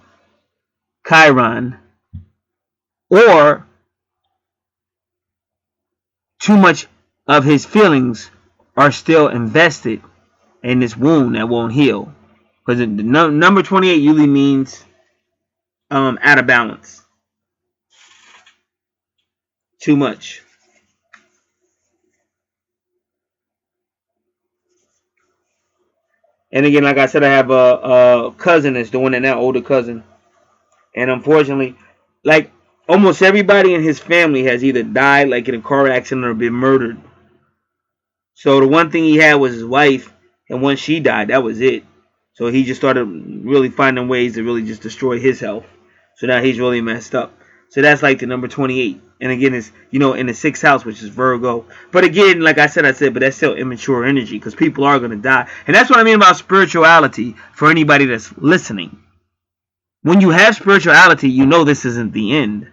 Chiron, or too much of his feelings are still invested in this wound that won't heal. Because the number 28 usually means out of balance, too much. And again, like I said, I have a cousin that's doing it now, older cousin. And unfortunately, like almost everybody in his family has either died like in a car accident or been murdered. So the one thing he had was his wife, and once she died, that was it. So he just started really finding ways to really just destroy his health. So now he's really messed up. So that's like the number 28. And again, it's, in the 6th house, which is Virgo. But again, like I said, but that's still immature energy because people are going to die. And that's what I mean about spirituality for anybody that's listening. When you have spirituality, this isn't the end.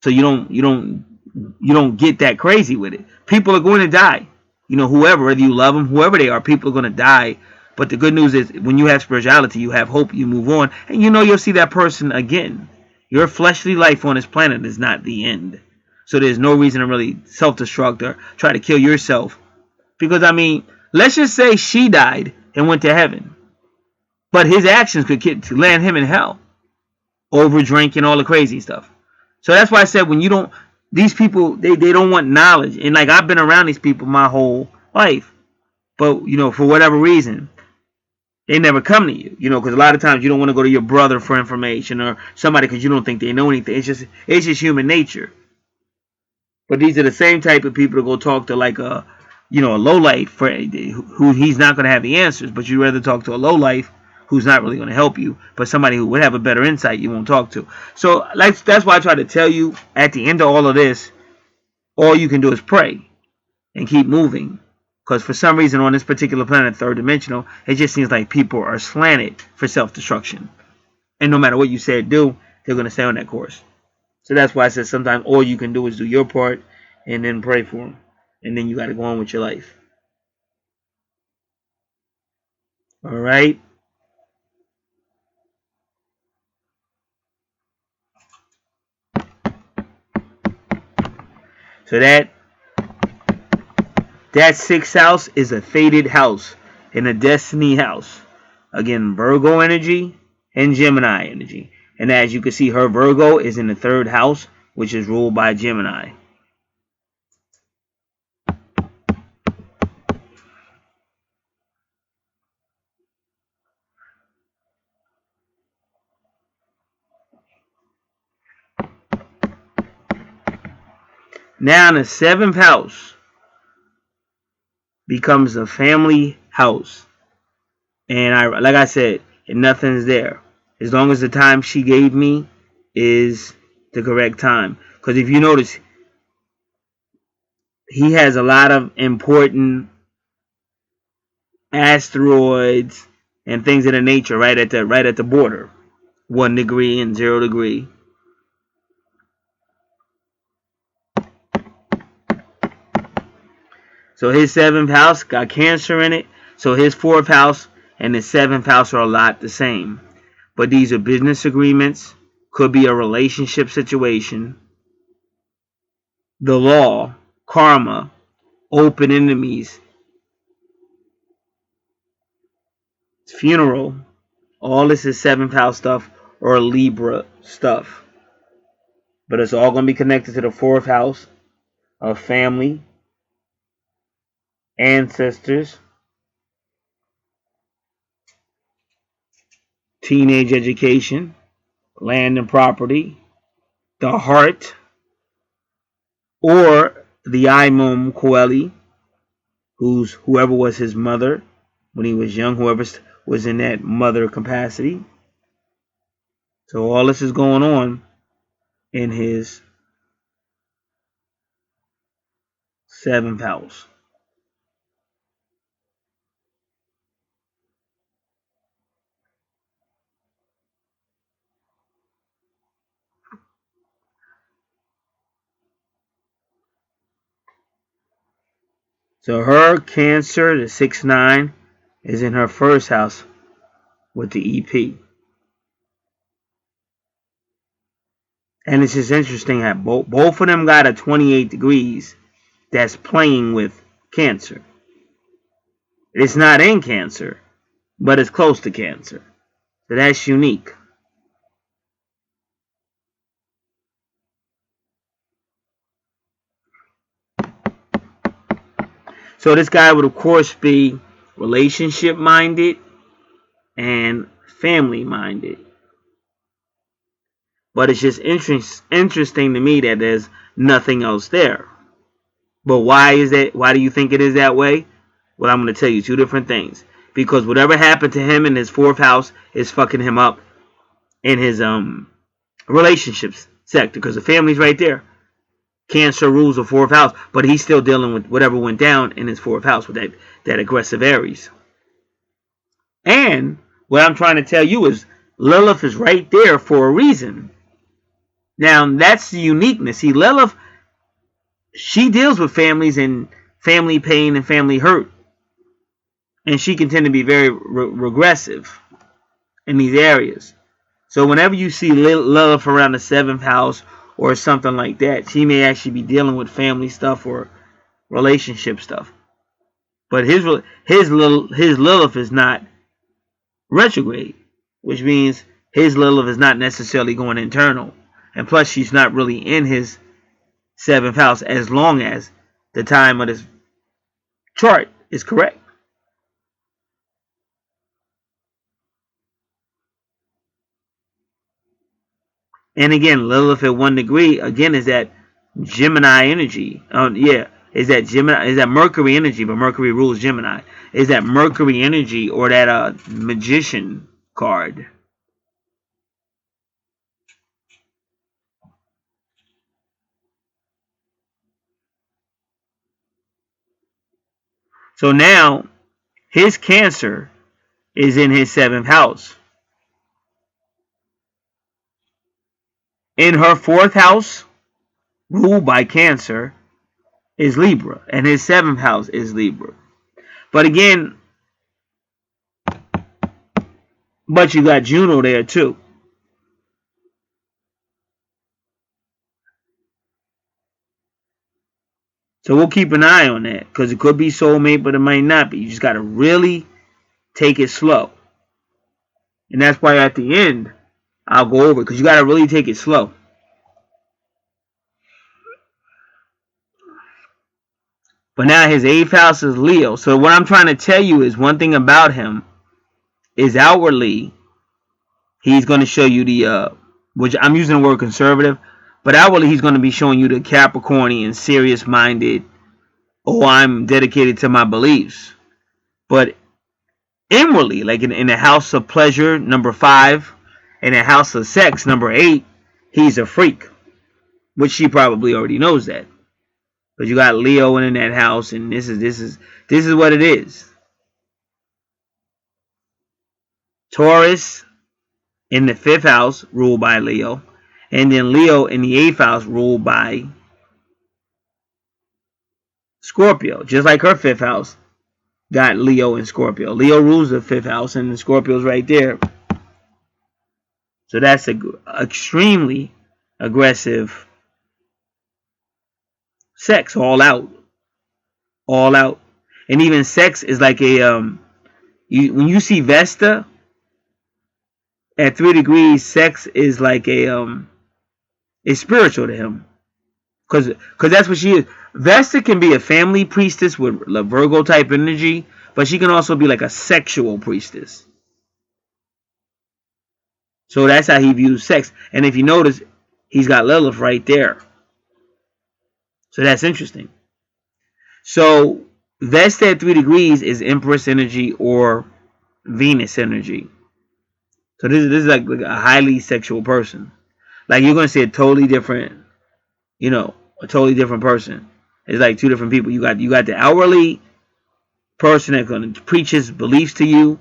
So you don't get that crazy with it. People are going to die. Whoever, whether you love them, whoever they are, people are going to die. But the good news is when you have spirituality, you have hope, you move on, and you'll see that person again. Your fleshly life on this planet is not the end. So there's no reason to really self-destruct or try to kill yourself. Because, let's just say she died and went to heaven. But his actions could land him in hell. Over drinking, all the crazy stuff. So that's why I said these people, they don't want knowledge. And like I've been around these people my whole life. But, for whatever reason, they never come to you, because a lot of times you don't want to go to your brother for information or somebody because you don't think they know anything. It's just human nature. But these are the same type of people to go talk to like a low life friend who he's not going to have the answers, but you'd rather talk to a low life who's not really going to help you, but somebody who would have a better insight you won't talk to. So that's why I try to tell you at the end of all of this, all you can do is pray and keep moving. Because for some reason on this particular planet, third dimensional, it just seems like people are slanted for self-destruction. And no matter what you say or do, they're going to stay on that course. So that's why I said sometimes all you can do is do your part and then pray for them. And then you got to go on with your life. All right? So that 6th house is a fated house and a destiny house. Again, Virgo energy and Gemini energy. And as you can see, her Virgo is in the 3rd house, which is ruled by Gemini. Now the 7th house becomes a family house. And like I said, nothing's there. As long as the time she gave me is the correct time. Because if you notice, he has a lot of important asteroids and things of that nature right at the border. 1 degree and 0 degree. So his 7th house got Cancer in it. So his 4th house and his 7th house are a lot the same. But these are business agreements. Could be a relationship situation. The law, karma, open enemies, funeral. All this is 7th house stuff or Libra stuff. But it's all going to be connected to the 4th house of family, ancestors, teenage education, land and property, the heart, or the Imam Coeli, whoever was his mother when he was young, whoever was in that mother capacity. So all this is going on in his 7th house. So her Cancer, the 6-9, is in her 1st house with the EP. And it's just interesting that both of them got a 28 degrees that's playing with Cancer. It's not in Cancer, but it's close to Cancer. So that's unique. So this guy would, of course, be relationship-minded and family-minded. But it's just interesting to me that there's nothing else there. But why is that? Why do you think it is that way? Well, I'm going to tell you 2 different things. Because whatever happened to him in his 4th house is fucking him up in his relationships sector because the family's right there. Cancer rules the fourth house, but he's still dealing with whatever went down in his fourth house with that aggressive Aries. And what I'm trying to tell you is Lilith is right there for a reason. Now, that's the uniqueness. See, Lilith, she deals with families and family pain and family hurt. And she can tend to be very regressive in these areas. So whenever you see Lilith around the 7th house or something like that, she may actually be dealing with family stuff or relationship stuff. But his Lilith is not retrograde, which means his Lilith is not necessarily going internal. And plus, she's not really in his 7th house as long as the time of this chart is correct. And again, Lilith at 1 degree, again, is that Gemini energy. Is that Mercury energy, but Mercury rules Gemini. Is that Mercury energy or that magician card. So now, his Cancer is in his 7th house. In her 4th house, ruled by Cancer, is Libra. And his 7th house is Libra. But again, but you got Juno there too. So we'll keep an eye on that because it could be soulmate, but it might not be. You just got to really take it slow. And that's why at the end, I'll go over it because you got to really take it slow. But now his 8th house is Leo. So what I'm trying to tell you is one thing about him is outwardly, he's going to show you the, which I'm using the word conservative, but outwardly he's going to be showing you the Capricornian, serious-minded, oh, I'm dedicated to my beliefs. But inwardly, like in the house of pleasure, number 5, and the house of sex, number 8, he's a freak. Which she probably already knows that. But you got Leo in that house, and this is what it is. Taurus in the 5th house, ruled by Leo. And then Leo in the 8th house, ruled by Scorpio. Just like her 5th house got Leo and Scorpio. Leo rules the 5th house, and the Scorpio's right there. So that's an extremely aggressive sex, all out. All out. And even sex is like a, when you see Vesta, at 3 degrees, sex is like a, it's spiritual to him. Because that's what she is. Vesta can be a family priestess with a Virgo type energy, but she can also be like a sexual priestess. So that's how he views sex. And if you notice, he's got Lilith right there. So that's interesting. So Vesta at 3 degrees is Empress energy or Venus energy. So this is like a highly sexual person. Like you're going to see a totally different, a totally different person. It's like two different people. You got the outwardly person that's going to preach his beliefs to you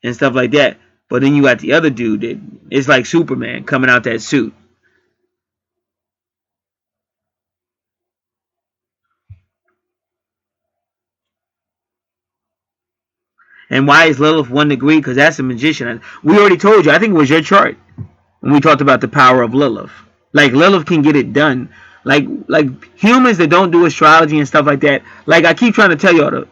and stuff like that. But then you got the other dude that it's like Superman coming out that suit. And why is Lilith 1 degree? Because that's a magician. We already told you. I think it was your chart when we talked about the power of Lilith. Like Lilith can get it done. Like humans that don't do astrology and stuff like that. Like I keep trying to tell y'all,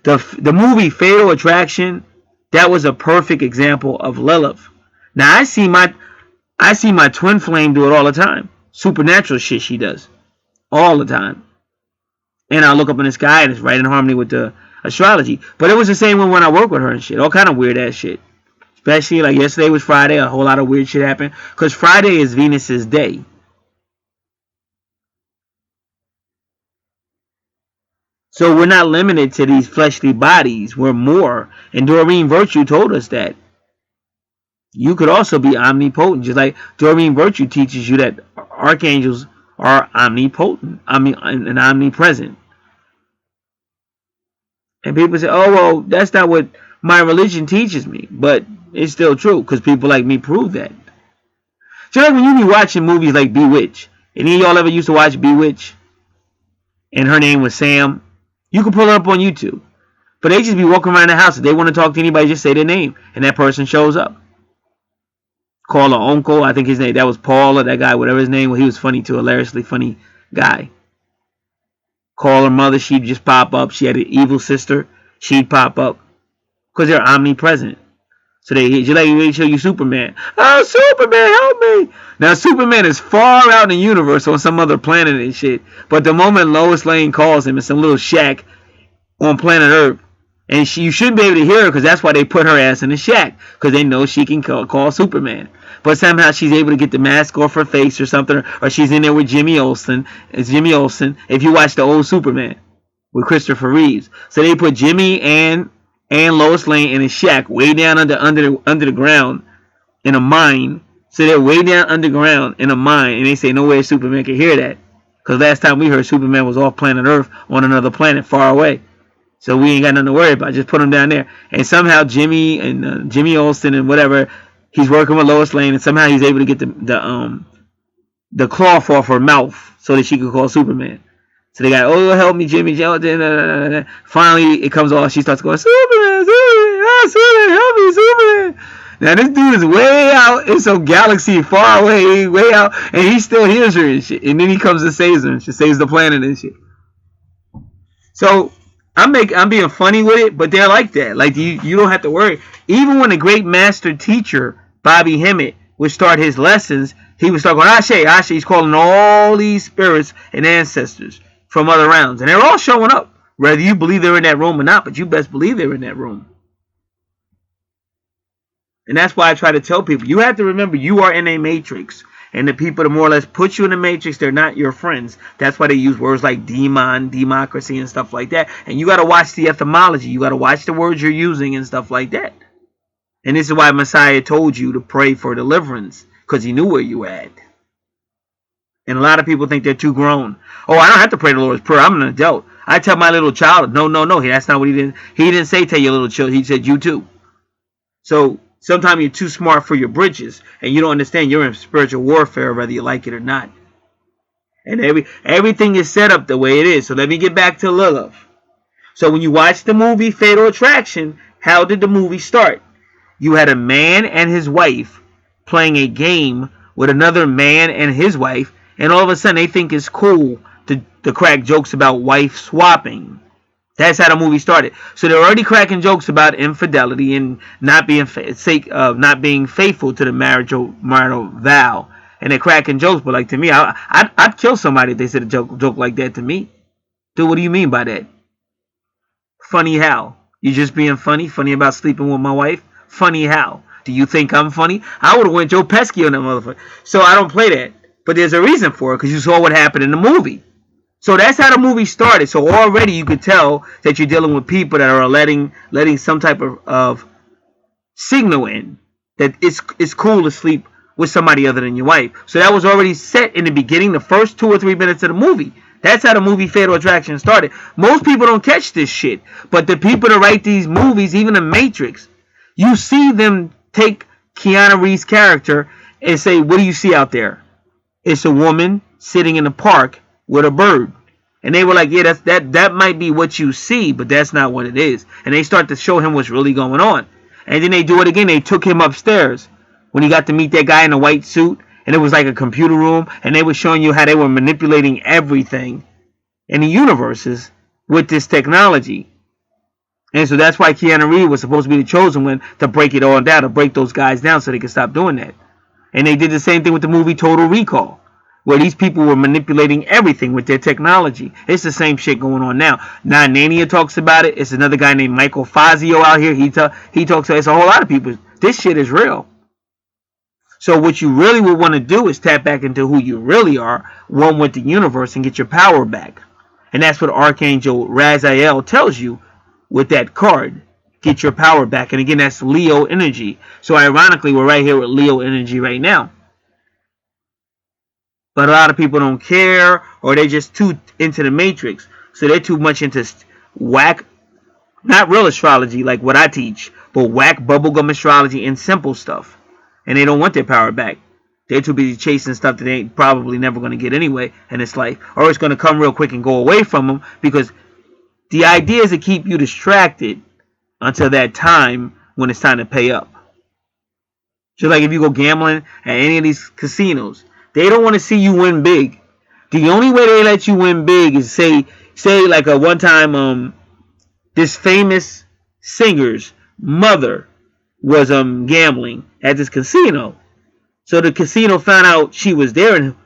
the movie Fatal Attraction, that was a perfect example of Lilith. Now I see my twin flame do it all the time. Supernatural shit she does all the time. And I look up in the sky and it's right in harmony with the astrology. But it was the same when I work with her and shit. All kind of weird ass shit. Especially like yesterday was Friday. A whole lot of weird shit happened. Because Friday is Venus's day. So we're not limited to these fleshly bodies. We're more. And Doreen Virtue told us that. You could also be omnipotent, just like Doreen Virtue teaches you that archangels are omnipotent, and omnipresent. And people say, "Oh, well, that's not what my religion teaches me," but it's still true because people like me prove that. Just like when you be watching movies like Bewitched, and any of y'all ever used to watch Bewitched, and her name was Sam, you can pull it up on YouTube. But they just be walking around the house. If they want to talk to anybody, just say their name, and that person shows up. Call her uncle, I think his name, that was Paul or that guy, whatever his name was. He was funny too, hilariously funny guy. Call her mother, she'd just pop up. She had an evil sister, she'd pop up. Because they're omnipresent. So they just like they show you Superman. Oh, Superman, help me! Now Superman is far out in the universe on some other planet and shit. But the moment Lois Lane calls him in some little shack on planet Earth, and you shouldn't be able to hear her because that's why they put her ass in the shack, because they know she can call Superman. But somehow she's able to get the mask off her face or something, or she's in there with Jimmy Olsen. It's Jimmy Olsen. If you watch the old Superman with Christopher Reeves, so they put Jimmy and Lois Lane in a shack way down under the ground in a mine. So they're way down underground in a mine, and they say no way Superman can hear that, because last time we heard Superman was off planet Earth on another planet far away. So we ain't got nothing to worry about. Just put him down there. And somehow Jimmy and Jimmy Olsen and whatever, he's working with Lois Lane, and somehow he's able to get the cloth off her mouth so that she could call Superman. So they got, oh, help me, Jimmy. Finally, it comes off. She starts going, Superman, Superman, oh, Superman, help me, Superman. Now, this dude is way out in some galaxy far away, way out, and he still hears her and shit. And then he comes and saves her, and she saves the planet and shit. So I'm being funny with it, but they're like that. Like you don't have to worry. Even when the great master teacher Bobby Hemmett would start his lessons, he would start going, Ashe. He's calling all these spirits and ancestors from other rounds, and they're all showing up, whether you believe they're in that room or not. But you best believe they're in that room. And that's why I try to tell people, you have to remember you are in a matrix. And the people that more or less put you in the matrix, they're not your friends. That's why they use words like demon, democracy, and stuff like that. And you got to watch the etymology. You got to watch the words you're using and stuff like that. And this is why Messiah told you to pray for deliverance, because he knew where you at. And a lot of people think they're too grown. Oh, I don't have to pray the Lord's Prayer. I'm an adult. I tell my little child, no. That's not what he did. He didn't say tell your little children. He said you too. So sometimes you're too smart for your britches, and you don't understand you're in spiritual warfare, whether you like it or not. And everything is set up the way it is. So let me get back to Lilith. So when you watch the movie Fatal Attraction, how did the movie start? You had a man and his wife playing a game with another man and his wife, and all of a sudden they think it's cool to crack jokes about wife swapping. That's how the movie started. So they're already cracking jokes about infidelity and not being not being faithful to the marital vow. And they're cracking jokes, but like to me, I'd kill somebody if they said a joke like that to me. Dude, what do you mean by that? Funny how? You just being funny? Funny about sleeping with my wife? Funny how? Do you think I'm funny? I would have went Joe Pesci on that motherfucker. So I don't play that. But there's a reason for it, because you saw what happened in the movie. So that's how the movie started. So already you could tell that you're dealing with people that are letting some type of signal in that it's cool to sleep with somebody other than your wife. So that was already set in the beginning, the first 2 or 3 minutes of the movie. That's how the movie Fatal Attraction started. Most people don't catch this shit. But the people that write these movies, even The Matrix, you see them take Keanu Reeves' character and say, what do you see out there? It's a woman sitting in a park with a bird. And they were like, yeah, that might be what you see, but that's not what it is. And they start to show him what's really going on. And then they do it again. They took him upstairs when he got to meet that guy in a white suit. And it was like a computer room. And they were showing you how they were manipulating everything in the universes with this technology. And so that's why Keanu Reeves was supposed to be the chosen one to break it all down, to break those guys down so they could stop doing that. And they did the same thing with the movie Total Recall, where these people were manipulating everything with their technology. It's the same shit going on now. Now Nania talks about it. It's another guy named Michael Fazio out here. He talks. It's a whole lot of people. This shit is real. So what you really would want to do is tap back into who you really are, one with the universe, and get your power back. And that's what Archangel Raziel tells you with that card. get your power back. And again, that's Leo energy. So ironically, we're right here with Leo energy right now. But a lot of people don't care, or they're just too into the matrix. So they're too much into whack, not real astrology like what I teach, but whack bubblegum astrology and simple stuff. And they don't want their power back. They're too busy chasing stuff that they ain't probably never going to get anyway in this life. Or it's going to come real quick and go away from them, because the idea is to keep you distracted until that time when it's time to pay up. Just like if you go gambling at any of these casinos, they don't want to see you win big. The only way they let you win big is say like a one time this famous singer's mother was gambling at this casino. So the casino found out she was there and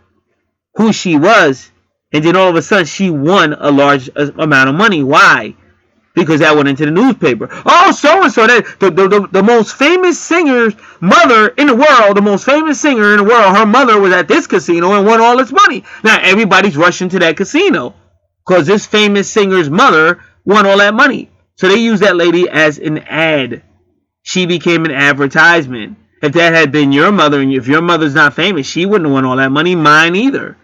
who she was, and then all of a sudden she won a large amount of money. Why? Because that went into the newspaper. Oh, so-and-so, that the most famous singer's mother in the world, the most famous singer in the world, her mother was at this casino and won all this money. Now everybody's rushing to that casino because this famous singer's mother won all that money. So they use that lady as an ad. She became an advertisement. If that had been your mother, and if your mother's not famous, she wouldn't have won all that money. Mine either.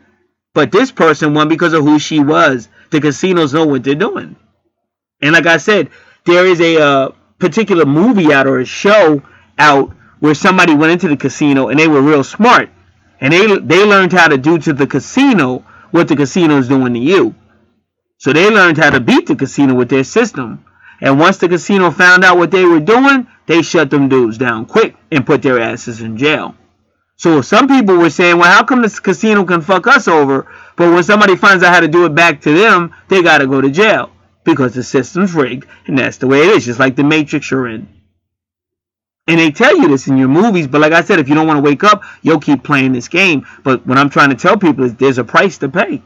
But this person won because of who she was. The casinos know what they're doing. And like I said, there is a particular movie out or a show out where somebody went into the casino and they were real smart. And they learned how to do to the casino what the casino is doing to you. So they learned how to beat the casino with their system. And once the casino found out what they were doing, they shut them dudes down quick and put their asses in jail. So some people were saying, well, how come this casino can fuck us over, but when somebody finds out how to do it back to them, they got to go to jail because the system's rigged, and that's the way it is, just like the Matrix you're in. And they tell you this in your movies, but like I said, if you don't want to wake up, you'll keep playing this game. But what I'm trying to tell people is there's a price to pay.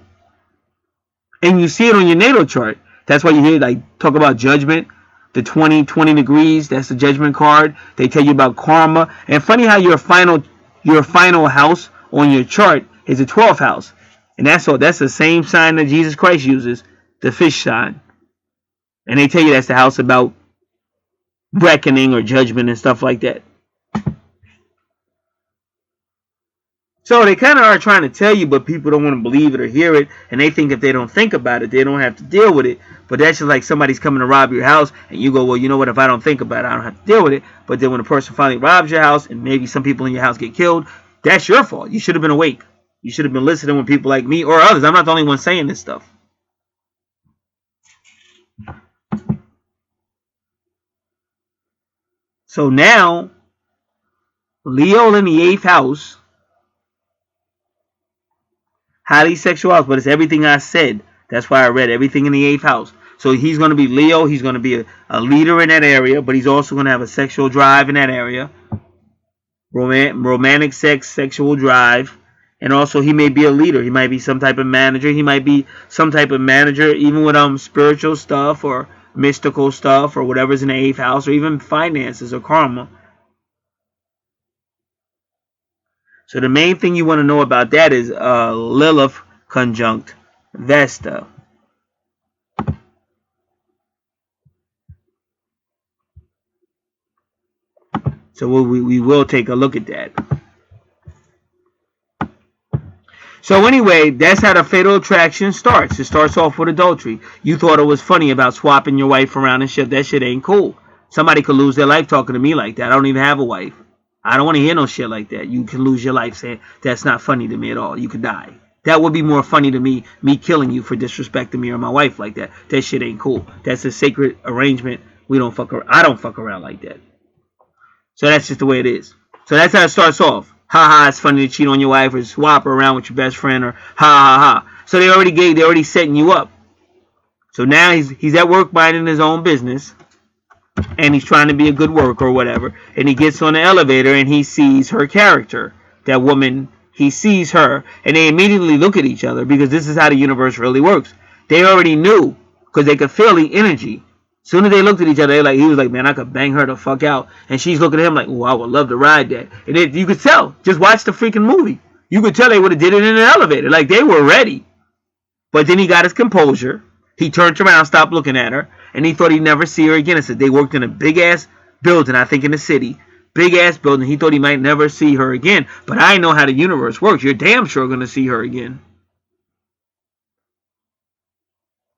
And you see it on your natal chart. That's why you hear like talk about judgment, the 20 degrees, that's the judgment card. They tell you about karma. And funny how your final house on your chart is the 12th house. And that's the same sign that Jesus Christ uses, the fish sign. And they tell you that's the house about reckoning or judgment and stuff like that. So they kind of are trying to tell you, but people don't want to believe it or hear it. And they think if they don't think about it, they don't have to deal with it. But that's just like somebody's coming to rob your house and you go, well, you know what, if I don't think about it, I don't have to deal with it. But then when a person finally robs your house and maybe some people in your house get killed, that's your fault. You should have been awake. You should have been listening when people like me or others. I'm not the only one saying this stuff. So now, Leo in the 8th house, highly sexual house, but it's everything I said. That's why I read everything in the 8th house. So he's going to be Leo. He's going to be a leader in that area, but he's also going to have a sexual drive in that area. Romantic sex, sexual drive. And also he may be a leader. He might be some type of manager. He might be some type of manager even with spiritual stuff or mystical stuff or whatever's in the 8th house or even finances or karma. So the main thing you want to know about that is Lilith conjunct Vesta. So we will take a look at that. So anyway, that's how the fatal attraction starts. It starts off with adultery. You thought it was funny about swapping your wife around and shit. That shit ain't cool. Somebody could lose their life talking to me like that. I don't even have a wife. I don't want to hear no shit like that. You can lose your life saying that's not funny to me at all. You could die. That would be more funny to me killing you for disrespecting me or my wife like that. That shit ain't cool. That's a sacred arrangement. We don't fuck around. I don't fuck around like that. So that's just the way it is. So that's how it starts off. Ha ha, it's funny to cheat on your wife or swap her around with your best friend or ha ha ha. So they're already setting you up. So now he's at work minding his own business. And he's trying to be a good worker or whatever. And he gets on the elevator and he sees her character. That woman, he sees her. And they immediately look at each other because this is how the universe really works. They already knew because they could feel the energy. As soon as they looked at each other, he was like, man, I could bang her the fuck out. And she's looking at him like, oh, I would love to ride that. And you could tell. Just watch the freaking movie. You could tell they would have did it in an elevator. Like, they were ready. But then he got his composure. He turned around, stopped looking at her. and he thought he'd never see her again. I said they worked in a big ass building, I think in the city. Big ass building. He thought he might never see her again. But I know how the universe works. You're damn sure going to see her again.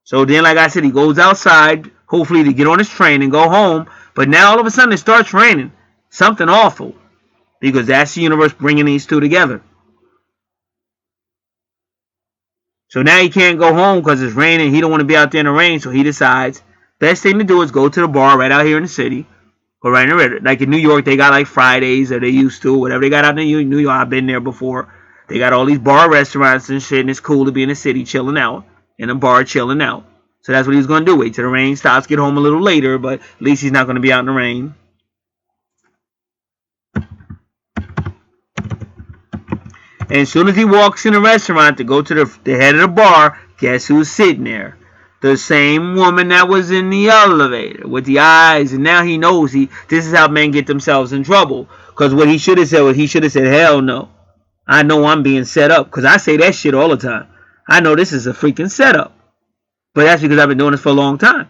So then, like I said, he goes outside, hopefully to get on his train and go home. But now all of a sudden it starts raining. Something awful. Because that's the universe bringing these two together. So now he can't go home because it's raining. He don't want to be out there in the rain. So he decides best thing to do is go to the bar right out here in the city. Or right in the river. Like in New York, they got like Fridays, or they used to, whatever they got out in New York. I've been there before. They got all these bar restaurants and shit, and it's cool to be in the city chilling out. In a bar chilling out. So that's what he's going to do. Wait till the rain stops, get home a little later, but at least he's not going to be out in the rain. And as soon as he walks in the restaurant to go to the head of the bar, guess who's sitting there? The same woman that was in the elevator with the eyes. And now he knows this is how men get themselves in trouble. Because what he should have said was he should have said, hell no. I know I'm being set up. Because I say that shit all the time. I know this is a freaking setup. But that's because I've been doing this for a long time.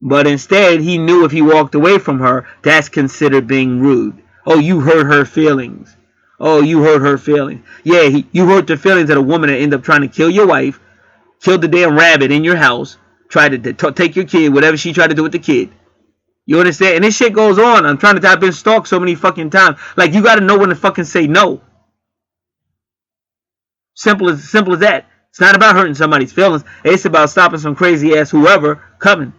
But instead, he knew if he walked away from her, that's considered being rude. Oh, you hurt her feelings. Oh, you hurt her feelings. Yeah, you hurt the feelings of a woman that ended up trying to kill your wife, killed the damn rabbit in your house, tried to take your kid, whatever she tried to do with the kid. You understand? And this shit goes on. I'm trying to type in stalk so many fucking times. Like, you got to know when to fucking say no. Simple as that. It's not about hurting somebody's feelings. It's about stopping some crazy ass whoever coming.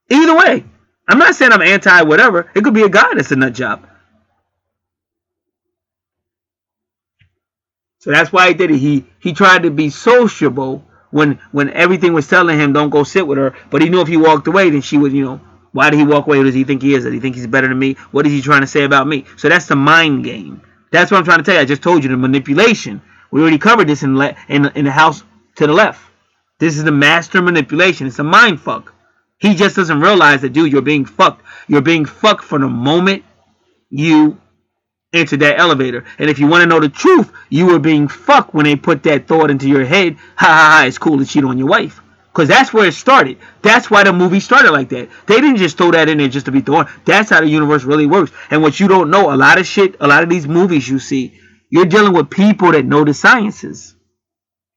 Either way. I'm not saying I'm anti whatever. It could be a guy that's a nut job. So that's why he did it. He tried to be sociable when everything was telling him don't go sit with her. But he knew if he walked away, then she would, why did he walk away? Who does he think he is? Does he think he's better than me? What is he trying to say about me? So that's the mind game. That's what I'm trying to tell you. I just told you the manipulation. We already covered this in the house to the left. This is the master manipulation. It's a mind fuck. He just doesn't realize that, dude, you're being fucked. You're being fucked from the moment you enter that elevator. And if you want to know the truth, you were being fucked when they put that thought into your head. Ha ha ha, it's cool to cheat on your wife. Because that's where it started. That's why the movie started like that. They didn't just throw that in there just to be thrown. That's how the universe really works. And what you don't know, a lot of these movies you see, you're dealing with people that know the sciences.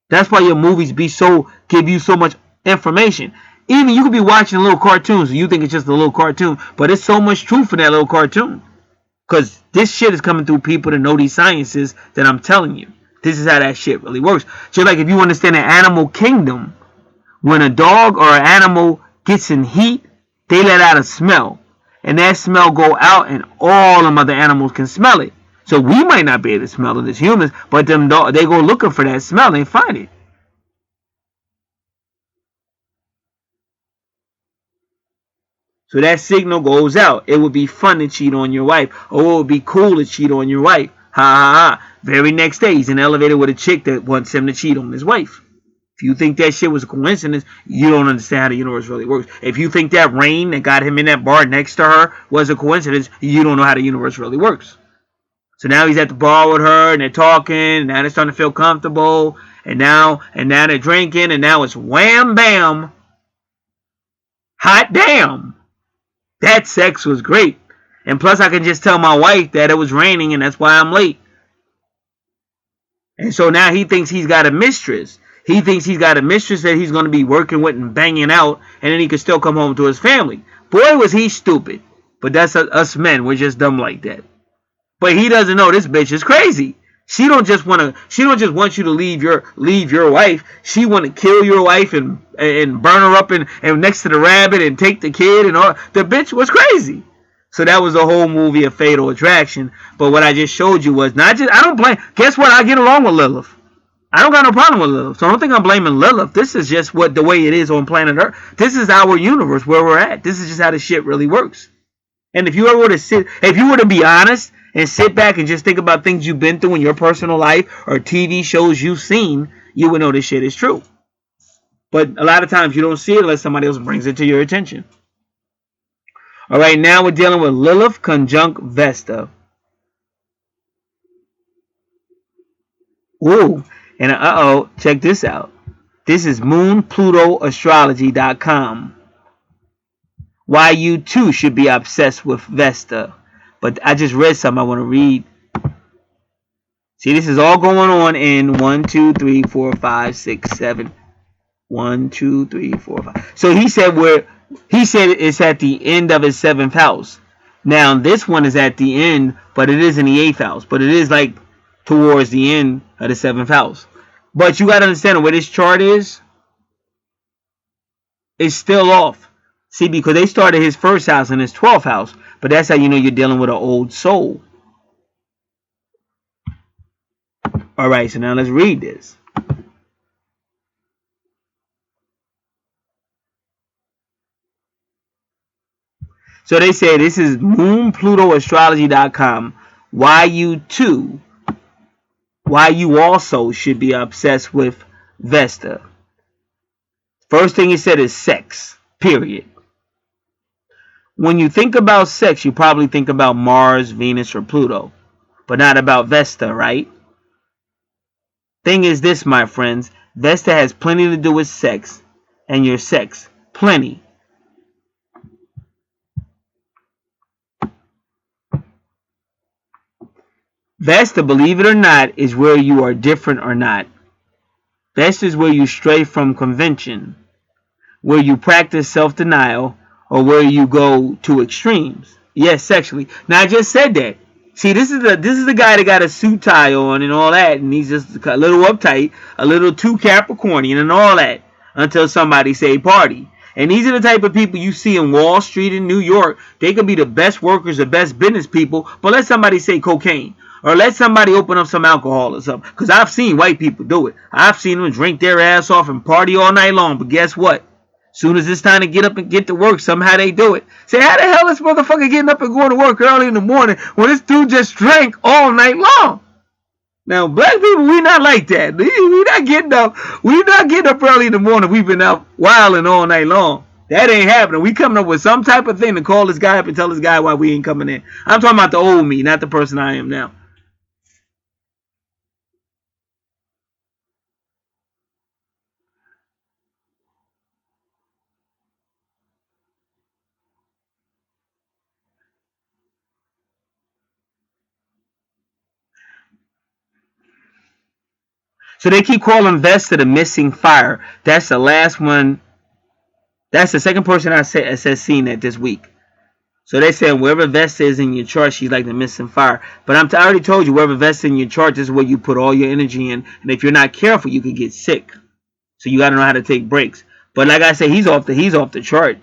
That's why your movies give you so much information. Even you could be watching little cartoons and you think it's just a little cartoon, but it's so much truth in that little cartoon. Because this shit is coming through people that know these sciences that I'm telling you. This is how that shit really works. Just like if you understand the animal kingdom, when a dog or an animal gets in heat, they let out a smell. And that smell go out and all them other animals can smell it. So we might not be able to smell it as humans, but them they go looking for that smell and find it. So that signal goes out. It would be fun to cheat on your wife. Or it would be cool to cheat on your wife. Ha ha ha. Very next day, he's in the elevator with a chick that wants him to cheat on his wife. If you think that shit was a coincidence, you don't understand how the universe really works. If you think that rain that got him in that bar next to her was a coincidence, you don't know how the universe really works. So now he's at the bar with her, and they're talking, and now they're starting to feel comfortable, and now they're drinking, and now it's wham bam, hot damn. That sex was great. And plus I can just tell my wife that it was raining, and that's why I'm late. And so now he thinks he's got a mistress. He thinks he's got a mistress that he's going to be working with and banging out, and then he can still come home to his family. Boy, was he stupid. But that's us men. We're just dumb like that. But he doesn't know this bitch is crazy. She don't just want you to leave your wife. She want to kill your wife and burn her up and next to the rabbit and take the kid and all. The bitch was crazy. So that was the whole movie of Fatal Attraction. But what I just showed you was I don't blame. Guess what? I get along with Lilith. I don't got no problem with Lilith. So I don't think I'm blaming Lilith. This is just the way it is on planet Earth. This is our universe where we're at. This is just how the shit really works. And if you were to be honest and sit back and just think about things you've been through in your personal life or TV shows you've seen, you would know this shit is true. But a lot of times you don't see it unless somebody else brings it to your attention. All right, now we're dealing with Lilith conjunct Vesta. Ooh, and check this out. This is moonplutoastrology.com. Why you too should be obsessed with Vesta. But I just read something I want to read. See, this is all going on in 1, 2, 3, 4, 5, 6, 7. 1, 2, 3, 4, 5. So he said it's at the end of his 7th house. Now this one is at the end, but it is in the 8th house. But it is like towards the end of the 7th house. But you got to understand where this chart is. It's still off. See, because they started his 1st house and his 12th house. But that's how you know you're dealing with an old soul. Alright, so now let's read this. So they say this is moonplutoastrology.com. Why you also should be obsessed with Vesta. First thing he said is sex, period. When you think about sex, you probably think about Mars, Venus, or Pluto, but not about Vesta, right? Thing is this, my friends, Vesta has plenty to do with sex and your sex. Plenty. Vesta, believe it or not, is where you are different or not. Vesta is where you stray from convention, where you practice self-denial, or where you go to extremes. Yes, sexually. Now I just said that. See, this is the guy that got a suit tie on and all that, and he's just a little uptight, a little too Capricornian and all that, until somebody say party. And these are the type of people you see in Wall Street in New York. They could be the best workers, the best business people, but let somebody say cocaine. Or let somebody open up some alcohol or something. Because I've seen white people do it. I've seen them drink their ass off and party all night long. But guess what? Soon as it's time to get up and get to work, somehow they do it. Say, how the hell is this motherfucker getting up and going to work early in the morning when this dude just drank all night long? Now, black people, we not like that. We not getting up. We not getting up early in the morning. We've been out wilding all night long. That ain't happening. We coming up with some type of thing to call this guy up and tell this guy why we ain't coming in. I'm talking about the old me, not the person I am now. So they keep calling Vesta the missing fire. That's the last one. That's the second person I said seen that this week. So they saying wherever Vesta is in your chart, she's like the missing fire. But I already told you, wherever Vesta in your chart, this is where you put all your energy in. And if you're not careful, you could get sick. So you got to know how to take breaks. But like I said, he's off the chart.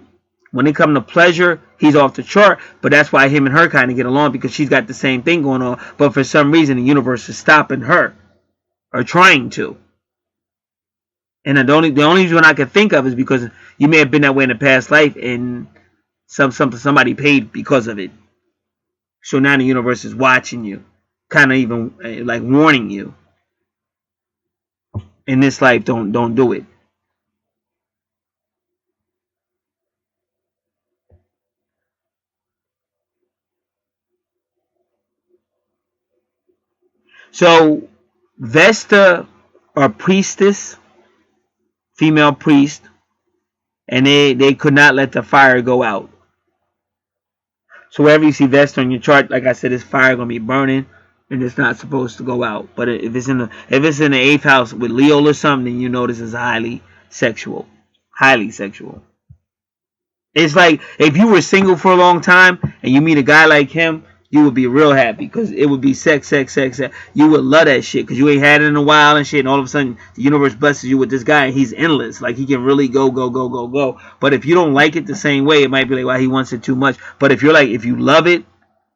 When it comes to pleasure, he's off the chart. But that's why him and her kind of get along, because she's got the same thing going on. But for some reason, the universe is stopping her. Or trying to. And the only reason I can think of is because you may have been that way in a past life and somebody paid because of it. So now the universe is watching you. Kind of even like warning you. In this life, don't do it. So Vesta or priestess, female priest, and they could not let the fire go out. So wherever you see Vesta on your chart, like I said, this fire gonna be burning, and it's not supposed to go out. But if it's in the 8th house with Leo or something, then you know this is highly sexual. Highly sexual. It's like if you were single for a long time and you meet a guy like him, you would be real happy because it would be sex. You would love that shit because you ain't had it in a while and shit. And all of a sudden, the universe blesses you with this guy and he's endless. Like he can really go. But if you don't like it the same way, it might be like, wow, he wants it too much. But if you love it,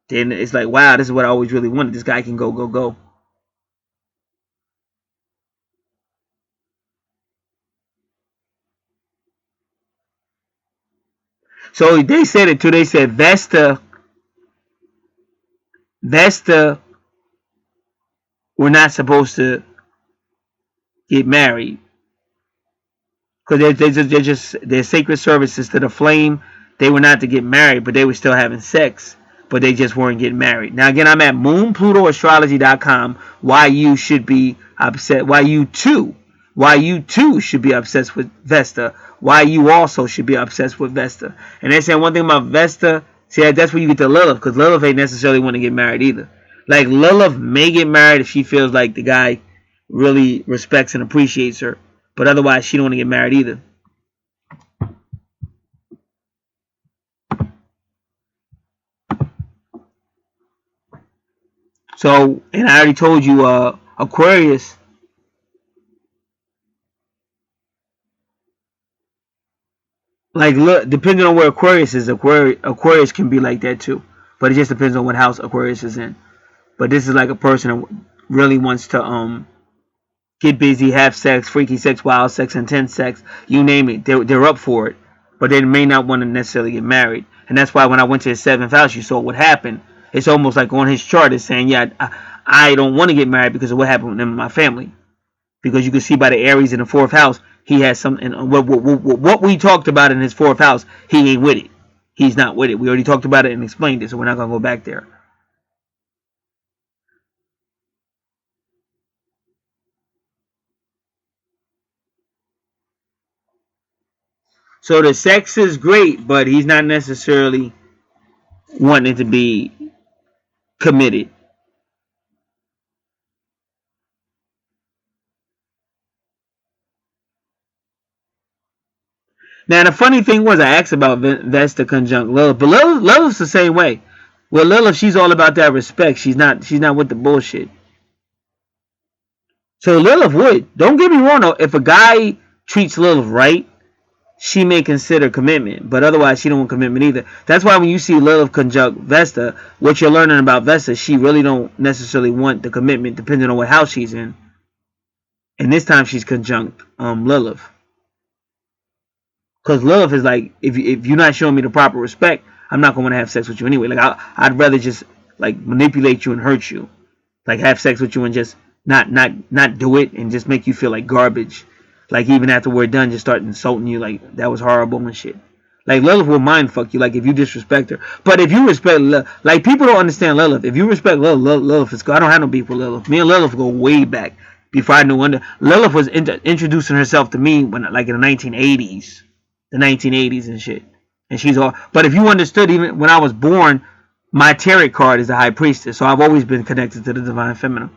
then it's like, wow, this is what I always really wanted. This guy can go. So they said it too. They said Vesta, we're not supposed to get married because they're sacred services to the flame. They were not to get married, but they were still having sex, but they just weren't getting married. Now again, I'm at moonplutoastrology.com. Why you should be upset? Why you too why you too should be obsessed with Vesta, why you also should be obsessed with Vesta. And they're saying one thing about Vesta, see, that's where you get to Lilith, because Lilith ain't necessarily want to get married either. Like, Lilith may get married if she feels like the guy really respects and appreciates her, but otherwise she don't want to get married either. So, and I already told you, Aquarius, like, look, depending on where Aquarius is, Aquarius can be like that too. But it just depends on what house Aquarius is in. But this is like a person that really wants to get busy, have sex, freaky sex, wild sex, intense sex, you name it. They're up for it, but they may not want to necessarily get married. And that's why when I went to his seventh house, you saw what happened. It's almost like on his chart, it's saying, yeah, I don't want to get married because of what happened with them in my family. Because you can see by the Aries in the fourth house, he has something. What we talked about in his fourth house, he ain't with it. He's not with it. We already talked about it and explained it, so we're not gonna go back there. So the sex is great, but he's not necessarily wanting to be committed. Now the funny thing was, I asked about Vesta conjunct Lilith, but Lilith's the same way. Well, Lilith, she's all about that respect. She's not. She's not with the bullshit. So Lilith would. Don't get me wrong though. If a guy treats Lilith right, she may consider commitment, but otherwise she don't want commitment either. That's why when you see Lilith conjunct Vesta, what you're learning about Vesta, she really don't necessarily want the commitment, depending on what house she's in. And this time she's conjunct Lilith. Because Lilith is like, if you're not showing me the proper respect, I'm not going to have sex with you anyway. Like I'd rather just like manipulate you and hurt you, like have sex with you and just not do it and just make you feel like garbage. Like even after we're done, just start insulting you like that was horrible and shit. Like Lilith will mind fuck you, like if you disrespect her. But if you respect Lilith, like people don't understand Lilith. If you respect Lilith is good. I don't have no beef with Lilith. Me and Lilith go way back before I knew under. Lilith was introducing herself to me when like in the 1980s, and shit. And she's all. But if you understood, even when I was born, my tarot card is the High Priestess, so I've always been connected to the Divine Feminine.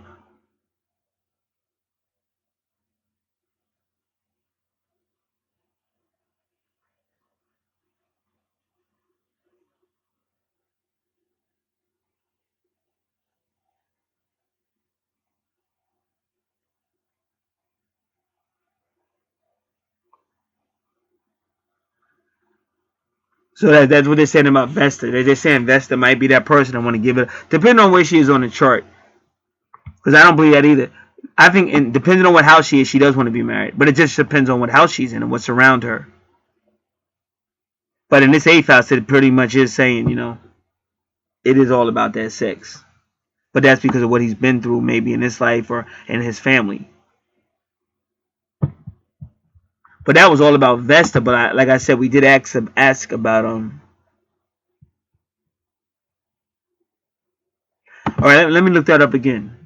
So that's what they're saying about Vesta. They're saying Vesta might be that person. I want to give it, depending on where she is on the chart. Because I don't believe that either. I think, depending on what house she is, she does want to be married. But it just depends on what house she's in and what's around her. But in this eighth house, it pretty much is saying, it is all about that sex. But that's because of what he's been through, maybe in his life or in his family. But that was all about Vesta. But like I said, we did ask about All right, let me look that up again.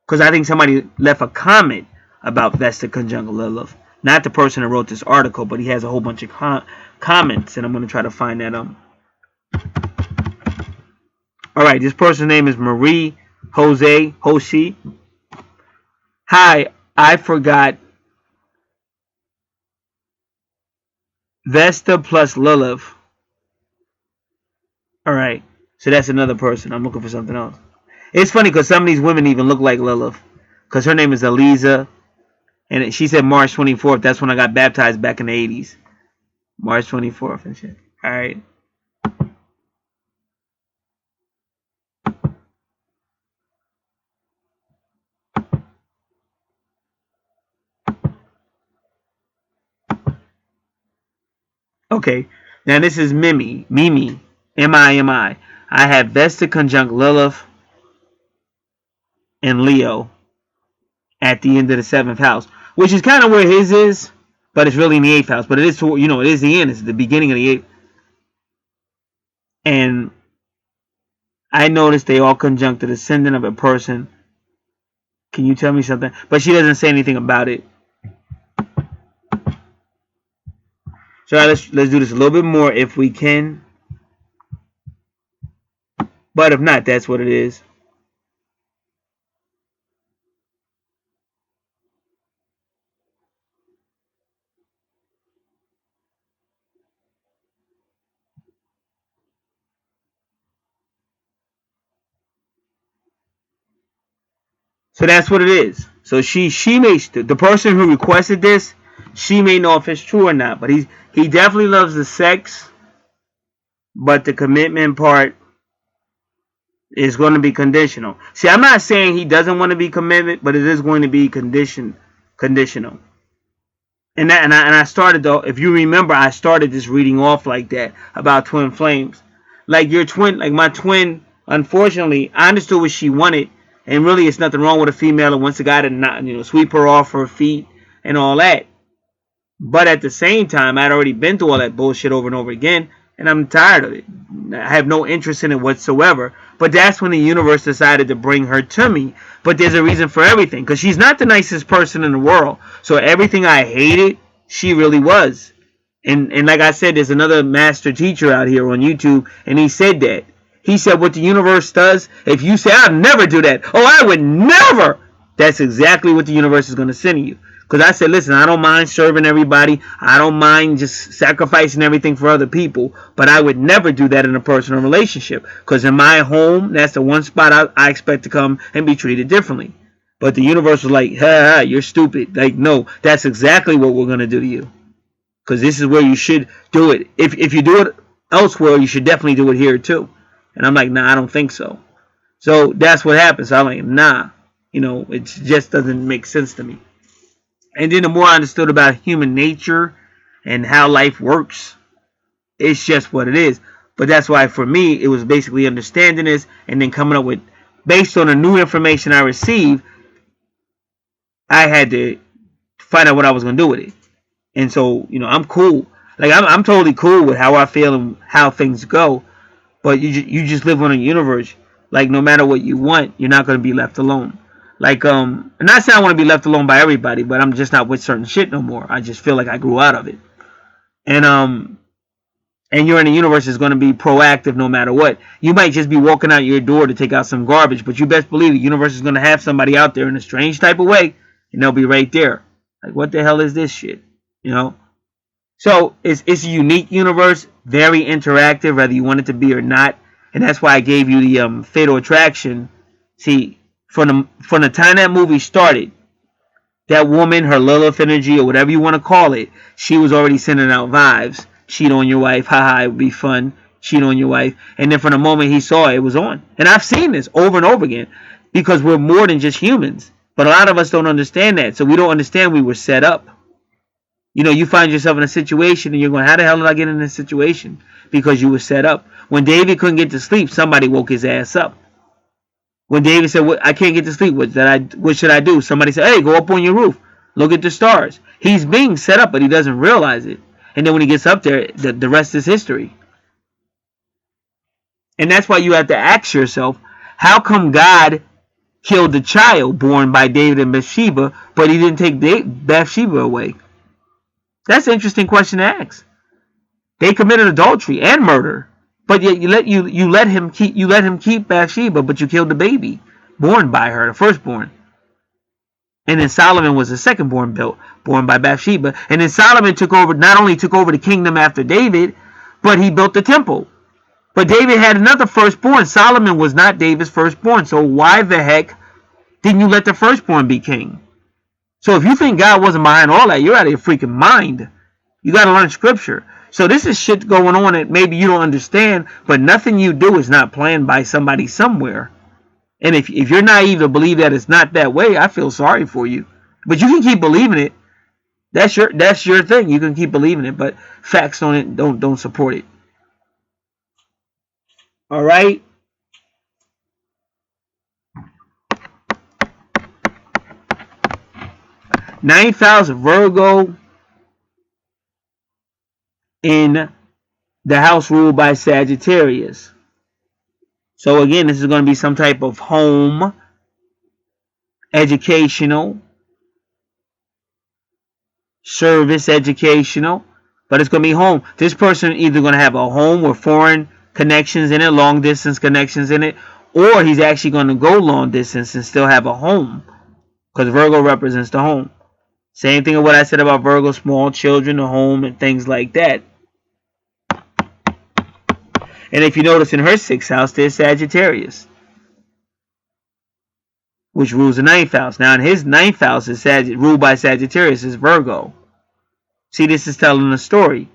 Because I think somebody left a comment about Vesta conjunct Lilith. Not the person who wrote this article, but he has a whole bunch of comments, and I'm going to try to find that. All right, this person's name is Marie Jose Hoshi. Hi, I forgot Vesta plus Lilith. All right, so that's another person. I'm looking for something else. It's funny because some of these women even look like Lilith. Because her name is Eliza. And she said March 24th. That's when I got baptized back in the 80s. March 24th and shit. All right. Okay. Now this is Mimi. Mimi. M-I-M-I. I have Vesta conjunct Lilith and Leo at the end of the 7th house. Which is kind of where his is. But it's really in the 8th house. But it is, it is the end. It's the beginning of the 8th. And I noticed they all conjunct the descendant of a person Can you tell me something? But she doesn't say anything about it. So let's do this a little bit more if we can. But if not, that's what it is. So that's what it is. So she may, the person who requested this, she may know if it's true or not. But he definitely loves the sex, but the commitment part is going to be conditional. See, I'm not saying he doesn't want to be committed, but it is going to be conditional. And I started, though, if you remember, I started this reading off like that about twin flames. Like your twin, like my twin, unfortunately, I understood what she wanted, and really it's nothing wrong with a female who wants a guy to not, sweep her off her feet and all that. But at the same time, I'd already been through all that bullshit over and over again, and I'm tired of it. I have no interest in it whatsoever. But that's when the universe decided to bring her to me. But there's a reason for everything, because she's not the nicest person in the world. So everything I hated, she really was. And like I said, there's another master teacher out here on YouTube, and he said that. He said what the universe does, if you say, I'll never do that. Oh, I would never. That's exactly what the universe is going to send you. Because I said, listen, I don't mind serving everybody. I don't mind just sacrificing everything for other people. But I would never do that in a personal relationship. Because in my home, that's the one spot I expect to come and be treated differently. But the universe was like, ha, you're stupid. Like, no, that's exactly what we're going to do to you. Because this is where you should do it. If you do it elsewhere, you should definitely do it here too. And I'm like, nah, I don't think so. So that's what happens. So I'm like, nah. It just doesn't make sense to me. And then the more I understood about human nature and how life works, it's just what it is. But that's why for me, it was basically understanding this and then coming up with, based on the new information I received, I had to find out what I was going to do with it. And so, I'm cool. Like, I'm totally cool with how I feel and how things go. But you just live on a universe. Like, no matter what you want, you're not going to be left alone. Like, I'm not saying I want to be left alone by everybody, but I'm just not with certain shit no more. I just feel like I grew out of it. And you're in a universe that's going to be proactive no matter what. You might just be walking out your door to take out some garbage, but you best believe the universe is going to have somebody out there in a strange type of way, and they'll be right there. Like, what the hell is this shit? So it's a unique universe, very interactive, whether you want it to be or not. And that's why I gave you the Fatal Attraction. See, from the time that movie started, that woman, her Lilith energy, or whatever you want to call it, she was already sending out vibes. Cheat on your wife, haha, it would be fun. Cheat on your wife. And then from the moment he saw it, it was on. And I've seen this over and over again, because we're more than just humans. But a lot of us don't understand that. So we don't understand we were set up. You find yourself in a situation and you're going, how the hell did I get in this situation? Because you were set up. When David couldn't get to sleep, somebody woke his ass up. When David said, I can't get to sleep, what should I do? Somebody said, hey, go up on your roof. Look at the stars. He's being set up, but he doesn't realize it. And then when he gets up there, the rest is history. And that's why you have to ask yourself, how come God killed the child born by David and Bathsheba, but he didn't take Bathsheba away? That's an interesting question to ask. They committed adultery and murder, but yet you let him keep Bathsheba, but you killed the baby born by her, the firstborn. And then Solomon was the secondborn born by Bathsheba. And then Solomon not only took over the kingdom after David, but he built the temple. But David had another firstborn. Solomon was not David's firstborn. So why the heck didn't you let the firstborn be king? So if you think God wasn't behind all that, you're out of your freaking mind. You got to learn scripture. So this is shit going on that maybe you don't understand, but nothing you do is not planned by somebody somewhere. And if you're naive to believe that it's not that way, I feel sorry for you. But you can keep believing it. That's your thing. You can keep believing it, but facts don't support it. All right. Ninth house, Virgo, in the house ruled by Sagittarius. So again, this is going to be some type of home educational, service, educational, but it's going to be home. This person either going to have a home with foreign connections in it, long distance connections in it, or he's actually going to go long distance and still have a home, because Virgo represents the home. Same thing of what I said about Virgo, small children, the home, and things like that. And if you notice in her sixth house, there's Sagittarius, which rules the ninth house. Now in his ninth house is ruled by Sagittarius, is Virgo. See, this is telling a story.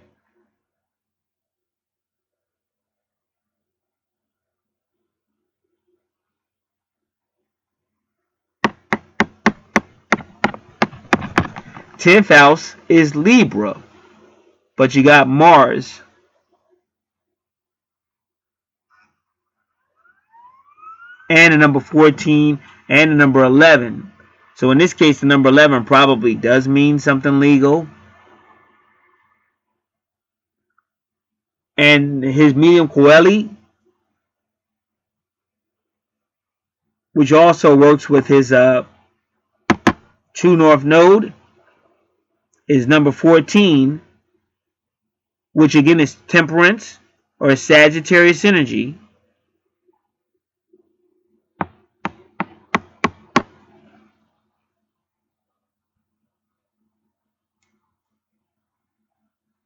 Tenth house is Libra, but you got Mars and the number 14 and the number 11. So in this case, the number 11 probably does mean something legal. And his medium coeli, which also works with his true north node, is number 14, which again is temperance or Sagittarius energy.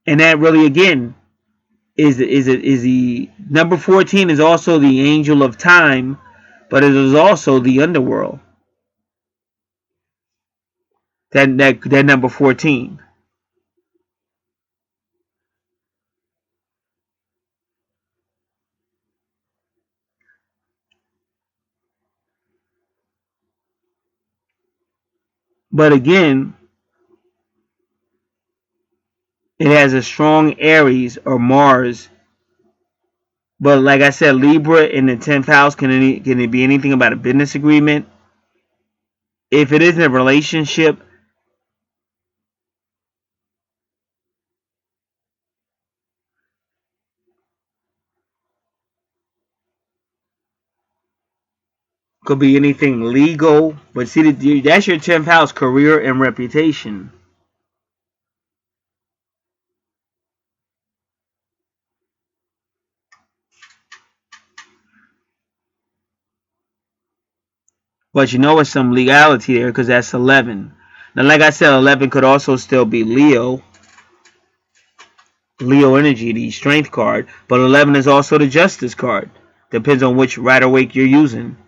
And that really again is the number 14 is also the angel of time, but it is also the underworld. That number 14. But again, it has a strong Aries or Mars. But like I said, Libra in the 10th house, can it be anything about a business agreement? If it isn't a relationship, could be anything legal. But see, that's your 10th house, career and reputation. But you know it's some legality there because that's 11. Now, like I said, 11 could also still be Leo energy, the strength card. But 11 is also the justice card. Depends on which rider wake you're using.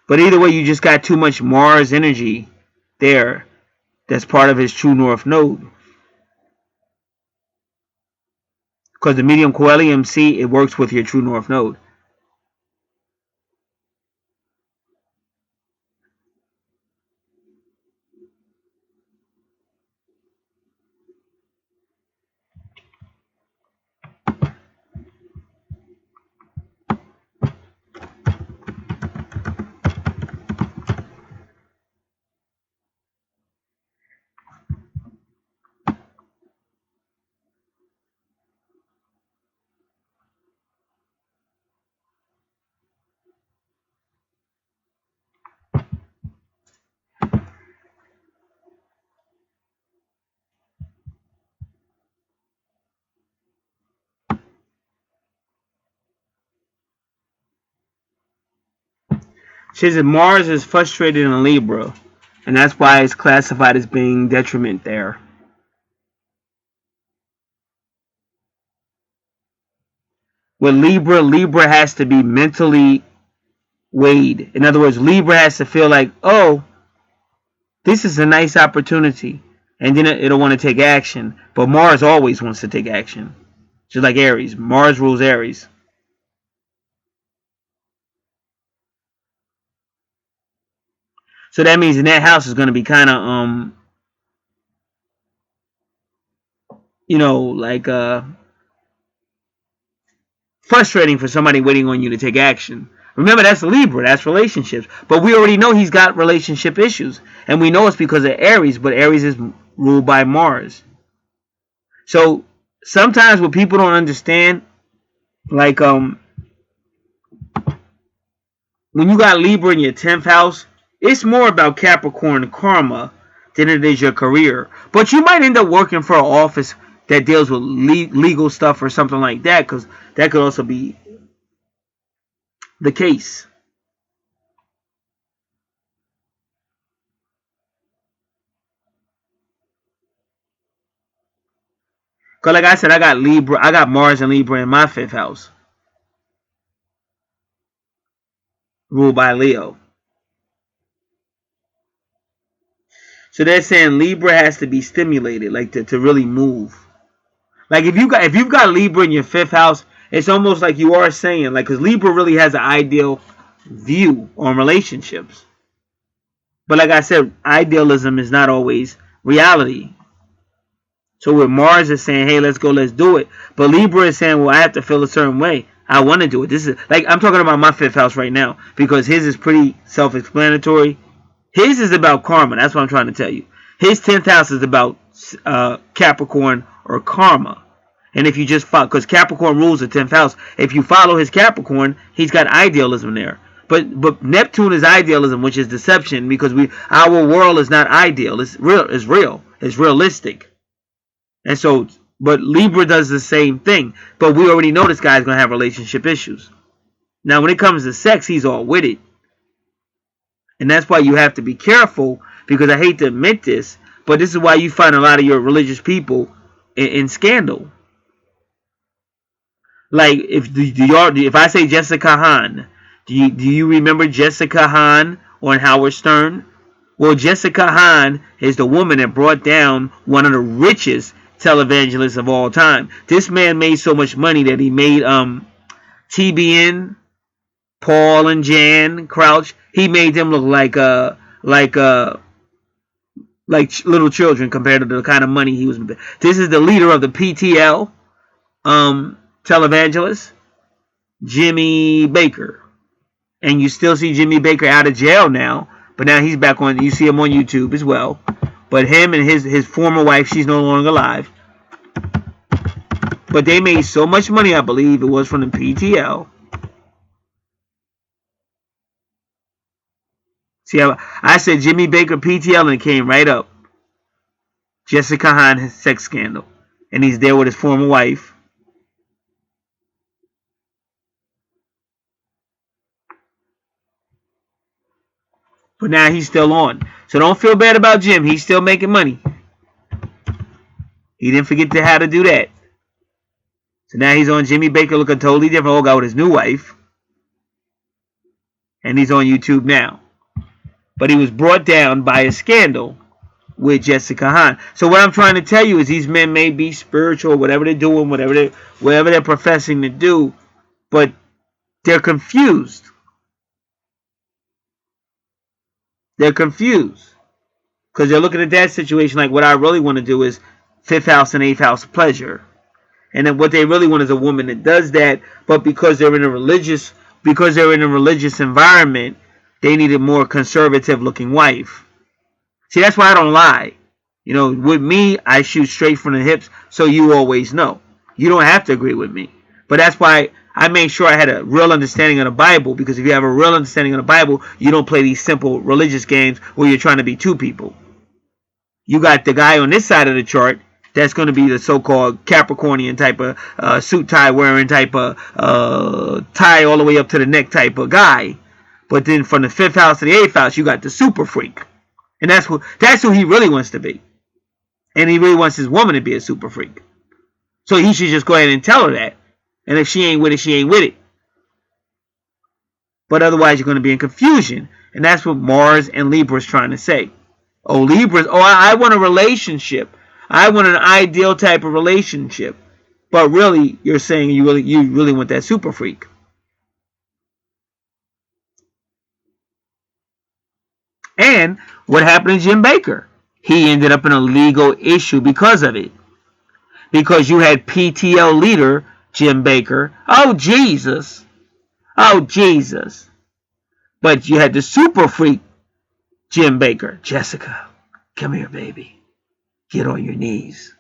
But either way, you just got too much Mars energy there. That's part of his true north node. Because the medium coelium, see, it works with your true north node. Says that Mars is frustrated in Libra, and that's why it's classified as being detriment there. With Libra has to be mentally weighed. In other words, Libra has to feel like, oh, this is a nice opportunity, and then it'll want to take action. But Mars always wants to take action, just like Aries. Mars rules Aries. So that means in that house is going to be kind of like frustrating for somebody waiting on you to take action. Remember, that's Libra. That's relationships. But we already know he's got relationship issues. And we know it's because of Aries. But Aries is ruled by Mars. So sometimes what people don't understand, like when you got Libra in your 10th house, it's more about Capricorn karma than it is your career. But you might end up working for an office that deals with legal stuff or something like that, because that could also be the case. Because like I said, I got Mars and Libra in my 5th house, ruled by Leo. So they're saying Libra has to be stimulated, like to really move. Like if you've got Libra in your 5th house, it's almost like you are saying, like, because Libra really has an ideal view on relationships. But like I said, idealism is not always reality. So with Mars is saying, hey, let's go, let's do it. But Libra is saying, well, I have to feel a certain way. I want to do it. This is like, I'm talking about my 5th house right now, because his is pretty self-explanatory. His is about karma. That's what I'm trying to tell you. His 10th house is about Capricorn or karma. And if you just follow, because Capricorn rules the 10th house, if you follow his Capricorn, he's got idealism there. But Neptune is idealism, which is deception, because our world is not ideal. It's real. It's real. It's realistic. And so, but Libra does the same thing. But we already know this guy's going to have relationship issues. Now, when it comes to sex, he's all with it. And that's why you have to be careful, because I hate to admit this, but this is why you find a lot of your religious people in scandal. Like, if I say Jessica Hahn, do you remember Jessica Hahn on Howard Stern? Well, Jessica Hahn is the woman that brought down one of the richest televangelists of all time. This man made so much money that he made TBN, Paul and Jan Crouch. He made them look like little children compared to the kind of money he was. This is the leader of the PTL televangelist, Jimmy Baker. And you still see Jimmy Baker out of jail now, but now he's back on. You see him on YouTube as well. But him and his former wife, she's no longer alive. But they made so much money, I believe it was from the PTL. See, I said Jimmy Baker PTL and it came right up. Jessica Hahn sex scandal. And he's there with his former wife. But now he's still on. So don't feel bad about Jim. He's still making money. He didn't forget how to do that. So now he's on Jimmy Baker looking totally different. Old guy with his new wife. And he's on YouTube now. But he was brought down by a scandal with Jessica Hahn. So what I'm trying to tell you is these men may be spiritual, whatever they're doing, whatever they're professing to do, but they're confused. They're confused. Because they're looking at that situation like, what I really want to do is 5th house and 8th house pleasure. And then what they really want is a woman that does that, but because they're in a religious environment, they need a more conservative looking wife. See, that's why I don't lie. You know, with me, I shoot straight from the hips, so you always know. You don't have to agree with me. But that's why I made sure I had a real understanding of the Bible, because if you have a real understanding of the Bible, you don't play these simple religious games where you're trying to be two people. You got the guy on this side of the chart that's going to be the so-called Capricornian type of suit tie wearing type of tie all the way up to the neck type of guy. But then from the 5th house to the 8th house, you got the super freak. And that's who he really wants to be. And he really wants his woman to be a super freak. So he should just go ahead and tell her that. And if she ain't with it, she ain't with it. But otherwise, you're going to be in confusion. And that's what Mars and Libra is trying to say. Oh, Libra, I want a relationship. I want an ideal type of relationship. But really, you're saying you really want that super freak. And what happened to Jim Baker? He ended up in a legal issue because of it. Because you had PTL leader Jim Baker. Oh, Jesus. Oh, Jesus. But you had the super freak Jim Baker. Jessica, come here, baby. Get on your knees.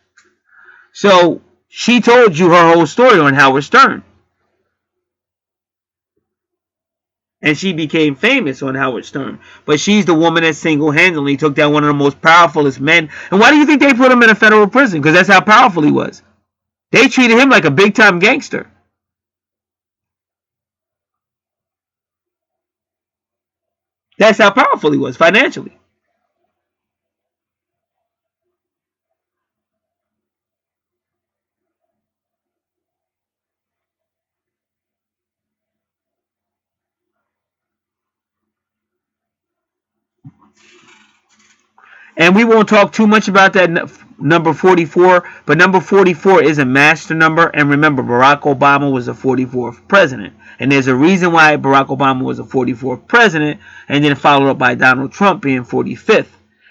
So she told you her whole story on Howard Stern. And she became famous on Howard Stern. But she's the woman that single-handedly took down one of the most powerfulest men. And why do you think they put him in a federal prison? Because that's how powerful he was. They treated him like a big-time gangster. That's how powerful he was financially. And we won't talk too much about that number 44, but number 44 is a master number. And remember, Barack Obama was the 44th president. And there's a reason why Barack Obama was the 44th president, and then followed up by Donald Trump being 45th.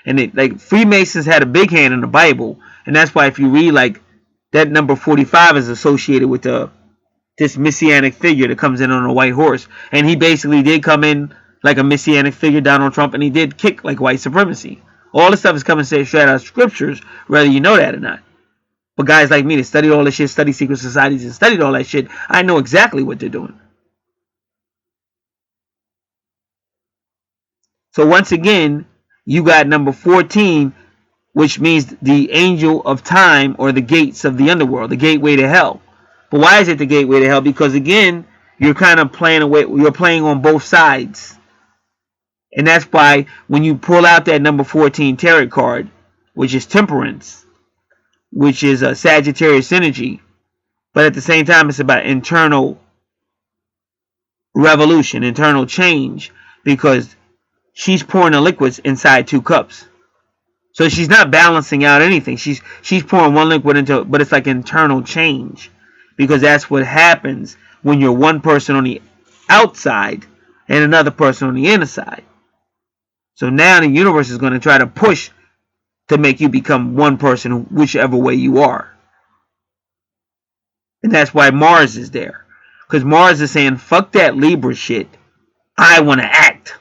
And like Freemasons had a big hand in the Bible, and that's why if you read like that number 45 is associated with this messianic figure that comes in on a white horse, and he basically did come in like a messianic figure, Donald Trump, and he did kick like white supremacy. All this stuff is coming straight out of scriptures, whether you know that or not. But guys like me that studied all this shit, studied secret societies and studied all that shit, I know exactly what they're doing. So once again, you got number 14, which means the angel of time, or the gates of the underworld, the gateway to hell. But why is it the gateway to hell? Because again, you're kind of playing away, you're playing on both sides. And that's why when you pull out that number 14 tarot card, which is temperance, which is a Sagittarius energy, but at the same time it's about internal revolution, internal change, because she's pouring the liquids inside two cups. So she's not balancing out anything. She's pouring one liquid into, but it's like internal change, because that's what happens when you're one person on the outside and another person on the inside. So now the universe is going to try to push to make you become one person, whichever way you are. And that's why Mars is there. Because Mars is saying, fuck that Libra shit. I want to act.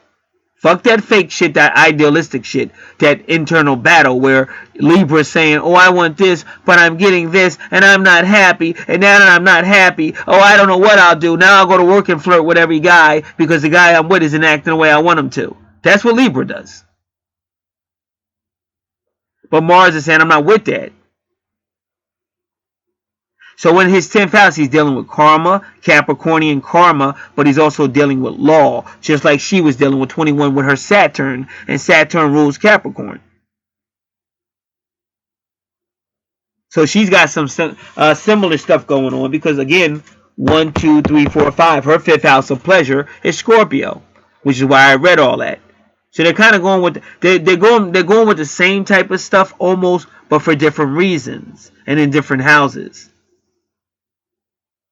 Fuck that fake shit, that idealistic shit, that internal battle where Libra is saying, oh, I want this, but I'm getting this, and I'm not happy, and now that I'm not happy, oh, I don't know what I'll do. Now I'll go to work and flirt with every guy because the guy I'm with isn't acting the way I want him to. That's what Libra does. But Mars is saying, I'm not with that. So in his 10th house, he's dealing with karma, Capricornian karma, but he's also dealing with law, just like she was dealing with 21 with her Saturn, and Saturn rules Capricorn. So she's got some similar stuff going on, because again, 1, 2, 3, 4, 5, her 5th house of pleasure is Scorpio, which is why I read all that. So they're kind of going with they're going with the same type of stuff almost, but for different reasons and in different houses.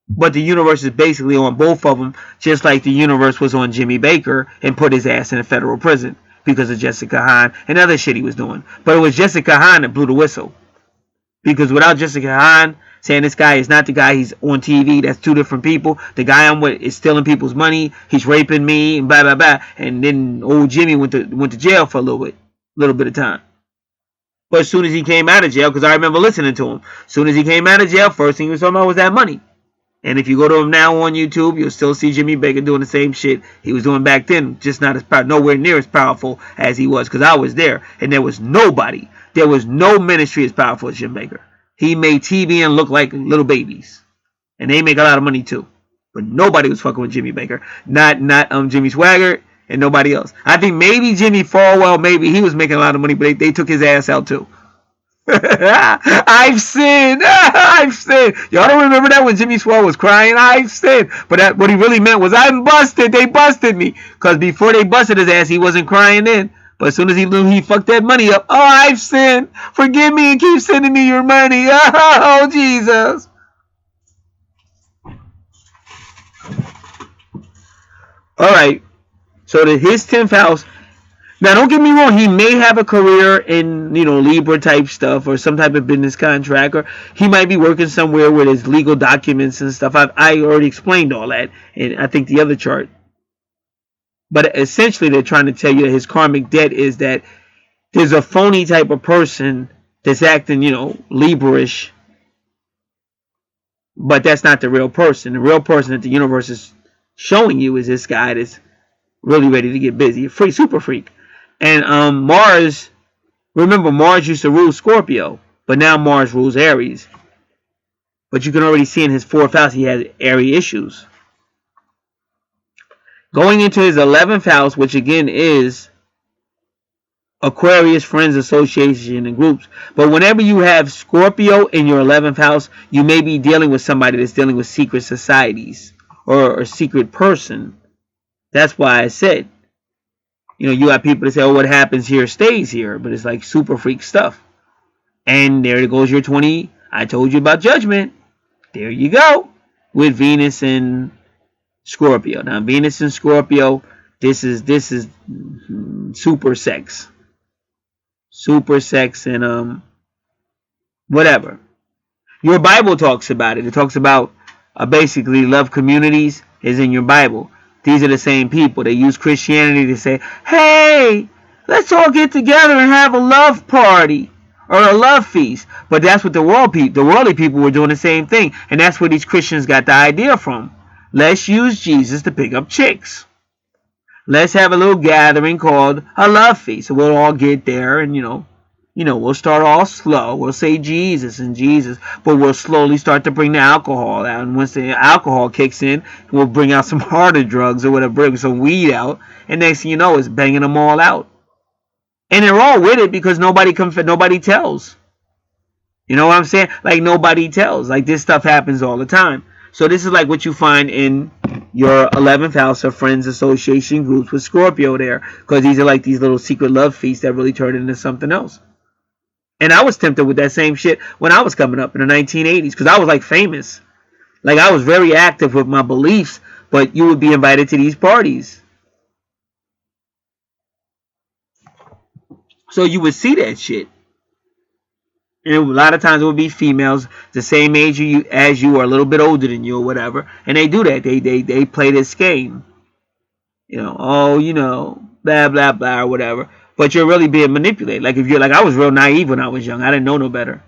But the universe is basically on both of them, just like the universe was on Jimmy Baker and put his ass in a federal prison because of Jessica Hahn and other shit he was doing. But it was Jessica Hahn that blew the whistle. Because without Jessica Hahn saying this guy is not the guy he's on TV, that's two different people. The guy I'm with is stealing people's money. He's raping me and blah blah blah. And then old Jimmy went to jail for a little bit of time. But as soon as he came out of jail, because I remember listening to him, as soon as he came out of jail, first thing he was talking about was that money. And if you go to him now on YouTube, you'll still see Jimmy Baker doing the same shit he was doing back then, just not as nowhere near as powerful as he was, because I was there, and there was nobody. There was no ministry as powerful as Jim Baker. He made TBN look like little babies, and they make a lot of money too. But nobody was fucking with Jimmy Baker, not Jimmy Swaggart and nobody else. I think maybe Jimmy Falwell, maybe he was making a lot of money, but they took his ass out too. I've sinned. I've sinned. Y'all don't remember that when Jimmy Swell was crying? I've sinned. But what he really meant was, I'm busted. They busted me. Because before they busted his ass, he wasn't crying then. But as soon as he knew he fucked that money up, oh, I've sinned. Forgive me and keep sending me your money. Oh, Jesus. All right. So his 10th house Now, don't get me wrong. He may have a career in, Libra type stuff or some type of business contract, or he might be working somewhere with his legal documents and stuff. I already explained all that, and I think the other chart. But essentially, they're trying to tell you that his karmic debt is that there's a phony type of person that's acting, Libra-ish, but that's not the real person. The real person that the universe is showing you is this guy that's really ready to get busy, a freak, super freak. And Mars, remember Mars used to rule Scorpio, but now Mars rules Aries. But you can already see in his fourth house he has Aries issues. Going into his 11th house, which again is Aquarius, friends, association, and groups. But whenever you have Scorpio in your 11th house, you may be dealing with somebody that's dealing with secret societies or a secret person. That's why I said, you have people that say, oh, what happens here stays here. But it's like super freak stuff. And there goes your 20. I told you about judgment. There you go. With Venus and Scorpio. Now, Venus and Scorpio, this is super sex. Super sex and whatever. Your Bible talks about it. It talks about basically love communities is in your Bible. These are the same people. They use Christianity to say, hey, let's all get together and have a love party or a love feast. But that's what the worldly people were doing the same thing. And that's where these Christians got the idea from. Let's use Jesus to pick up chicks. Let's have a little gathering called a love feast. So we'll all get there and, we'll start all slow. We'll say Jesus and Jesus, but we'll slowly start to bring the alcohol out. And once the alcohol kicks in, we'll bring out some harder drugs or whatever, bring some weed out. And next thing you know, it's banging them all out. And they're all with it because nobody tells. You know what I'm saying? Like nobody tells. Like this stuff happens all the time. So this is like what you find in your 11th house of friends, association, groups with Scorpio there. Because these are like these little secret love feasts that really turn into something else. And I was tempted with that same shit when I was coming up in the 1980s. Because I was like famous. Like I was very active with my beliefs. But you would be invited to these parties. So you would see that shit. And a lot of times it would be females the same age as you or a little bit older than you or whatever. And they do that. They play this game. Blah, blah, blah, or whatever. But you're really being manipulated. Like if you're like, I was real naive when I was young. I didn't know no better.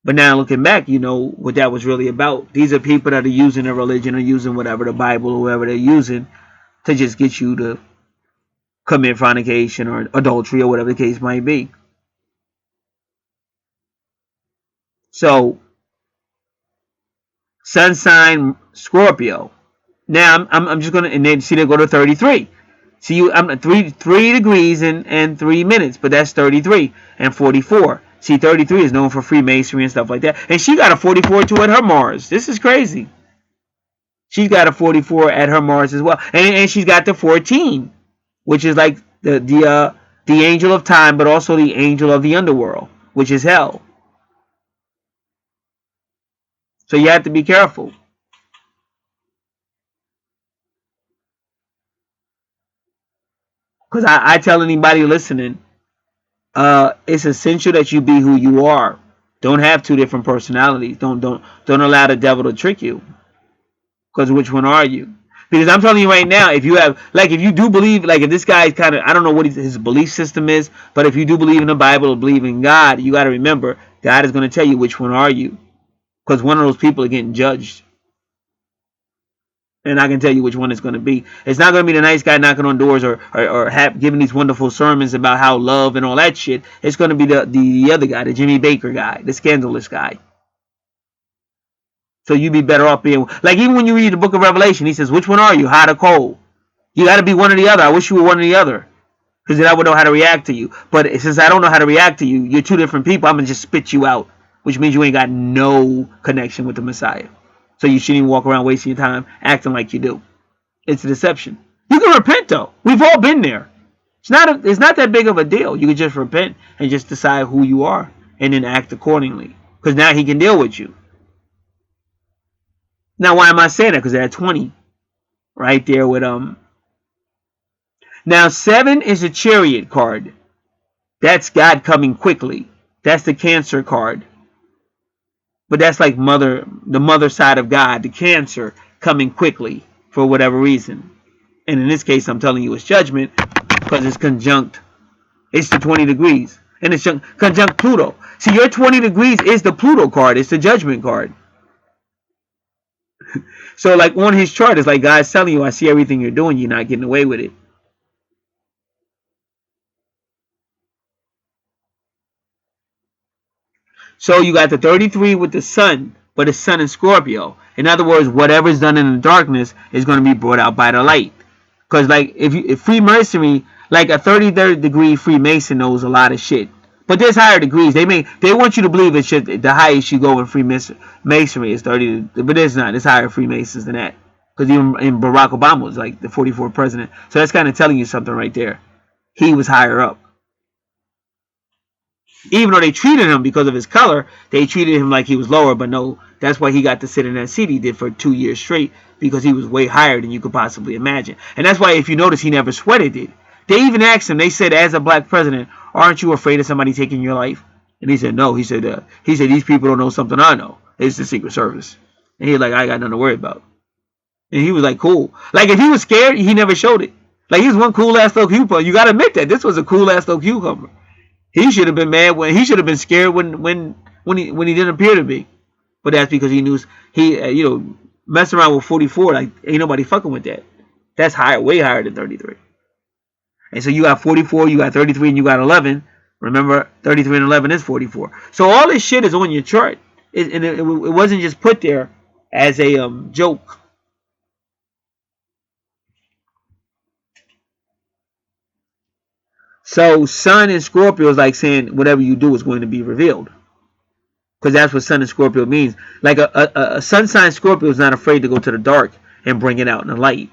But now looking back, you know what that was really about. These are people that are using a religion or using whatever, the Bible or whatever they're using to just get you to commit fornication or adultery or whatever the case might be. So, sun sign Scorpio. Now I'm just gonna, and then see they go to 33. See you, I'm at 3 degrees and 3 minutes, but that's 33 and 44. See, 33 is known for Freemasonry and stuff like that, and she got a 44 too at her Mars. This is crazy. She's got a 44 at her Mars as well, and she's got the 14, which is like the angel of time, but also the angel of the underworld, which is hell. So you have to be careful. Because I tell anybody listening, it's essential that you be who you are. Don't have two different personalities. Don't allow the devil to trick you. Because which one are you? Because I'm telling you right now, if you do believe, like if this guy is kind of, I don't know what his belief system is, but if you do believe in the Bible or believe in God, you got to remember, God is going to tell you which one are you. Because one of those people are getting judged. And I can tell you which one it's going to be. It's not going to be the nice guy knocking on doors or giving these wonderful sermons about how love and all that shit. It's going to be the other guy, the Jimmy Baker guy, the scandalous guy. So you'd be better off being, like even when you read the book of Revelation, he says, which one are you, hot or cold? You got to be one or the other. I wish you were one or the other. Because then I would know how to react to you. But since I don't know how to react to you, you're two different people, I'm going to just spit you out. Which means you ain't got no connection with the Messiah. So you shouldn't even walk around wasting your time acting like you do. It's a deception. You can repent though. We've all been there. It's not that big of a deal. You can just repent and just decide who you are and then act accordingly. Because now he can deal with you. Now why am I saying that? Because they're at 20. Right there with Now 7 is a Chariot card. That's God coming quickly. That's the Cancer card. But that's like the mother side of God, the Cancer coming quickly for whatever reason. And in this case, I'm telling you it's judgment because it's conjunct. It's the 20 degrees. And it's conjunct Pluto. See, your 20 degrees is the Pluto card. It's the judgment card. So like on his chart, it's like God's telling you, I see everything you're doing. You're not getting away with it. So you got the 33 with the sun, but it's sun in Scorpio. In other words, whatever's done in the darkness is going to be brought out by the light. Because like if Freemasonry, like a 33rd degree Freemason knows a lot of shit. But there's higher degrees. They want you to believe it's just the highest you go in Freemasonry is 30, but it's not. It's higher Freemasons than that. Because even in Barack Obama was like the 44th president. So that's kind of telling you something right there. He was higher up. Even though they treated him because of his color, they treated him like he was lower. But no, that's why he got to sit in that seat he did for 2 years straight, because he was way higher than you could possibly imagine. And that's why, if you notice, he never sweated it. They even asked him, they said, as a black president, aren't you afraid of somebody taking your life? And he said, no. He said, these people don't know something I know. It's the Secret Service. And he was like, I got nothing to worry about. And he was like, cool. Like, if he was scared, he never showed it. Like, he was one cool ass little cucumber. You got to admit that. This was a cool ass little cucumber. He should have been mad when he should have been scared when he didn't appear to be. But that's because he knew he messing around with 44, like ain't nobody fucking with that. That's higher, way higher than 33. And so you got 44, you got 33, and you got 11. Remember, 33 and 11 is 44. So all this shit is on your chart, it wasn't just put there as a joke. So Sun in Scorpio is like saying whatever you do is going to be revealed. Because that's what Sun in Scorpio means. Like a Sun sign Scorpio is not afraid to go to the dark and bring it out in the light.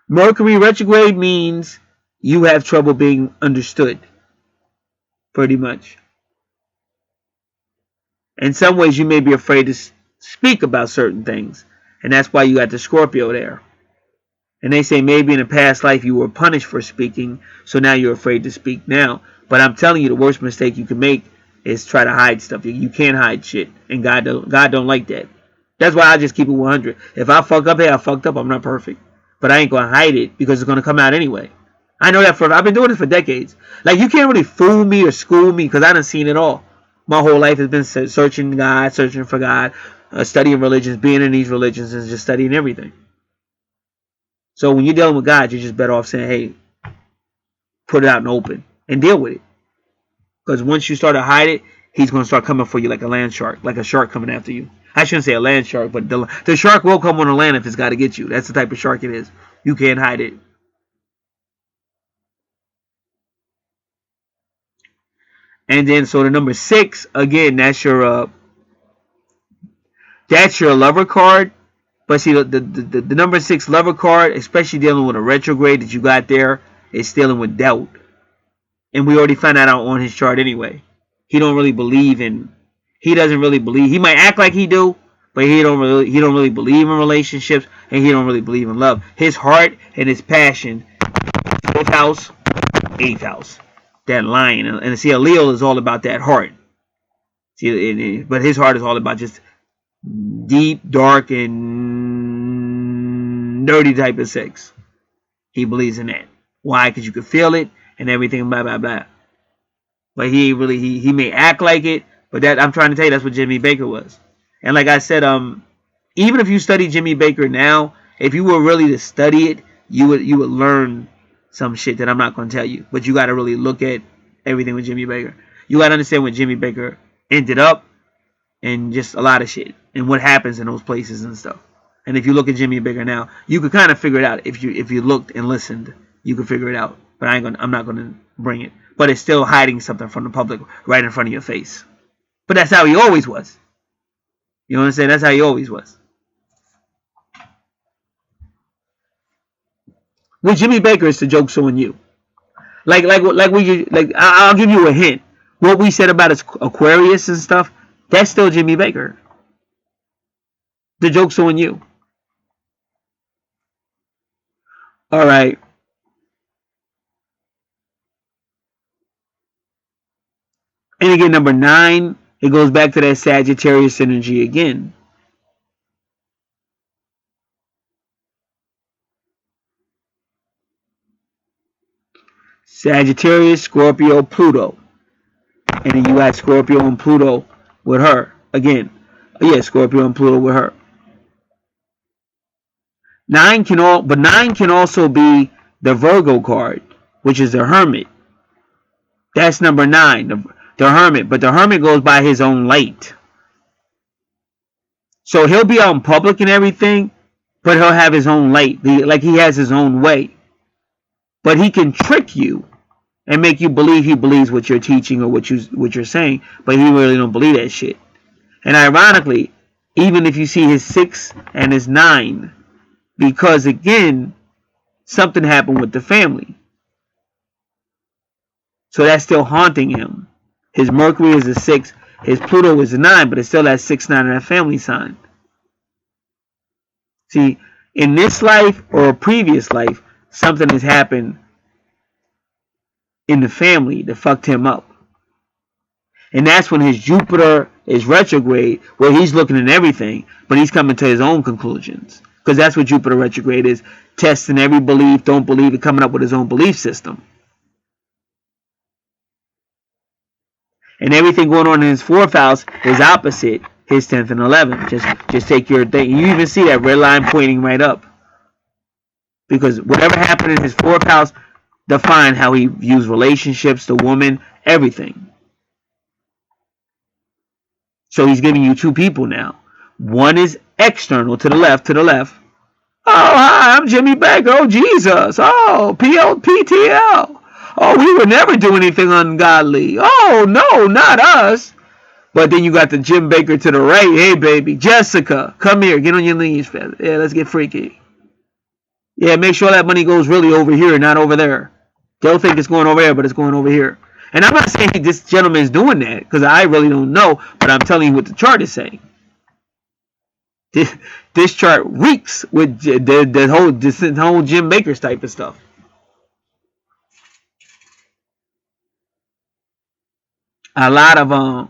Mercury retrograde means you have trouble being understood. Pretty much. In some ways, you may be afraid to speak about certain things. And that's why you got the Scorpio there. And they say maybe in a past life you were punished for speaking, so now you're afraid to speak now. But I'm telling you, the worst mistake you can make is try to hide stuff. You can't hide shit, and God don't like that. That's why I just keep it 100. If I fuck up, hey, I fucked up. I'm not perfect, but I ain't gonna hide it because it's gonna come out anyway. I know that I've been doing this for decades. Like, you can't really fool me or school me because I done seen it all. My whole life has been searching God, searching for God, studying religions, being in these religions, and just studying everything. So when you're dealing with God, you're just better off saying, hey, put it out in the open and deal with it. Because once you start to hide it, he's going to start coming for you like a land shark, like a shark coming after you. I shouldn't say a land shark, but the shark will come on the land if it's got to get you. That's the type of shark it is. You can't hide it. And then, so the number 6, again, that's your lover card. But see, the number 6 lover card, especially dealing with a retrograde that you got there, is dealing with doubt. And we already found that out on his chart anyway. He doesn't really believe. He might act like he do, but he don't really believe in relationships, and he don't really believe in love. His heart and his passion, 4th house, 8th house, that line. And see, a Leo is all about that heart. See, but his heart is all about just deep, dark, and dirty type of sex. He believes in that. Why? Because you can feel it and everything, blah, blah, blah. But he may act like it, but that, I'm trying to tell you, that's what Jimmy Baker was. And like I said, even if you study Jimmy Baker now, if you were really to study it, you would learn some shit that I'm not going to tell you. But you got to really look at everything with Jimmy Baker. You got to understand what Jimmy Baker ended up, and just a lot of shit, and what happens in those places and stuff. And if you look at Jimmy Baker now, you could kind of figure it out. If you looked and listened, you could figure it out. But I'm not gonna bring it. But it's still hiding something from the public right in front of your face. But that's how he always was. You know what I'm saying? That's how he always was. With Jimmy Baker, it's the joke's on you. I'll give you a hint. What we said about Aquarius and stuff, that's still Jimmy Baker. The joke's on you. All right. And again, number 9, it goes back to that Sagittarius energy again. Sagittarius, Scorpio, Pluto. And then you got Scorpio and Pluto with her. Again, yeah, Scorpio and Pluto with her. 9 can also be the Virgo card, which is the Hermit. That's number 9, the Hermit. But the Hermit goes by his own light. So he'll be out in public and everything, but he'll have his own light. Like he has his own way. But he can trick you and make you believe he believes what you're teaching or what you're saying, but he really don't believe that shit. And ironically, even if you see his 6 and his 9, because again, something happened with the family. So that's still haunting him. His Mercury is a 6, his Pluto is a 9, but it's still that 6, 9 in that family sign. See, in this life or a previous life, something has happened in the family that fucked him up. And that's when his Jupiter is retrograde, where he's looking at everything, but he's coming to his own conclusions. Because that's what Jupiter retrograde is, testing every belief, don't believe it, coming up with his own belief system. And everything going on in his 4th house is opposite his 10th and 11th. Just take your thing. You even see that red line pointing right up. Because whatever happened in his 4th house defined how he views relationships, the woman, everything. So he's giving you 2 people now. One is external, to the left. Oh, hi, I'm Jimmy Baker. Oh, Jesus. Oh, PTL. Oh, we would never do anything ungodly. Oh, no, not us. But then you got the Jim Baker to the right. Hey, baby, Jessica, come here. Get on your knees. Yeah, let's get freaky. Yeah, make sure that money goes really over here, not over there. They'll think it's going over there, but it's going over here. And I'm not saying this gentleman is doing that, because I really don't know, but I'm telling you what the chart is saying. This chart reeks with the whole Jim Baker's type of stuff. A lot of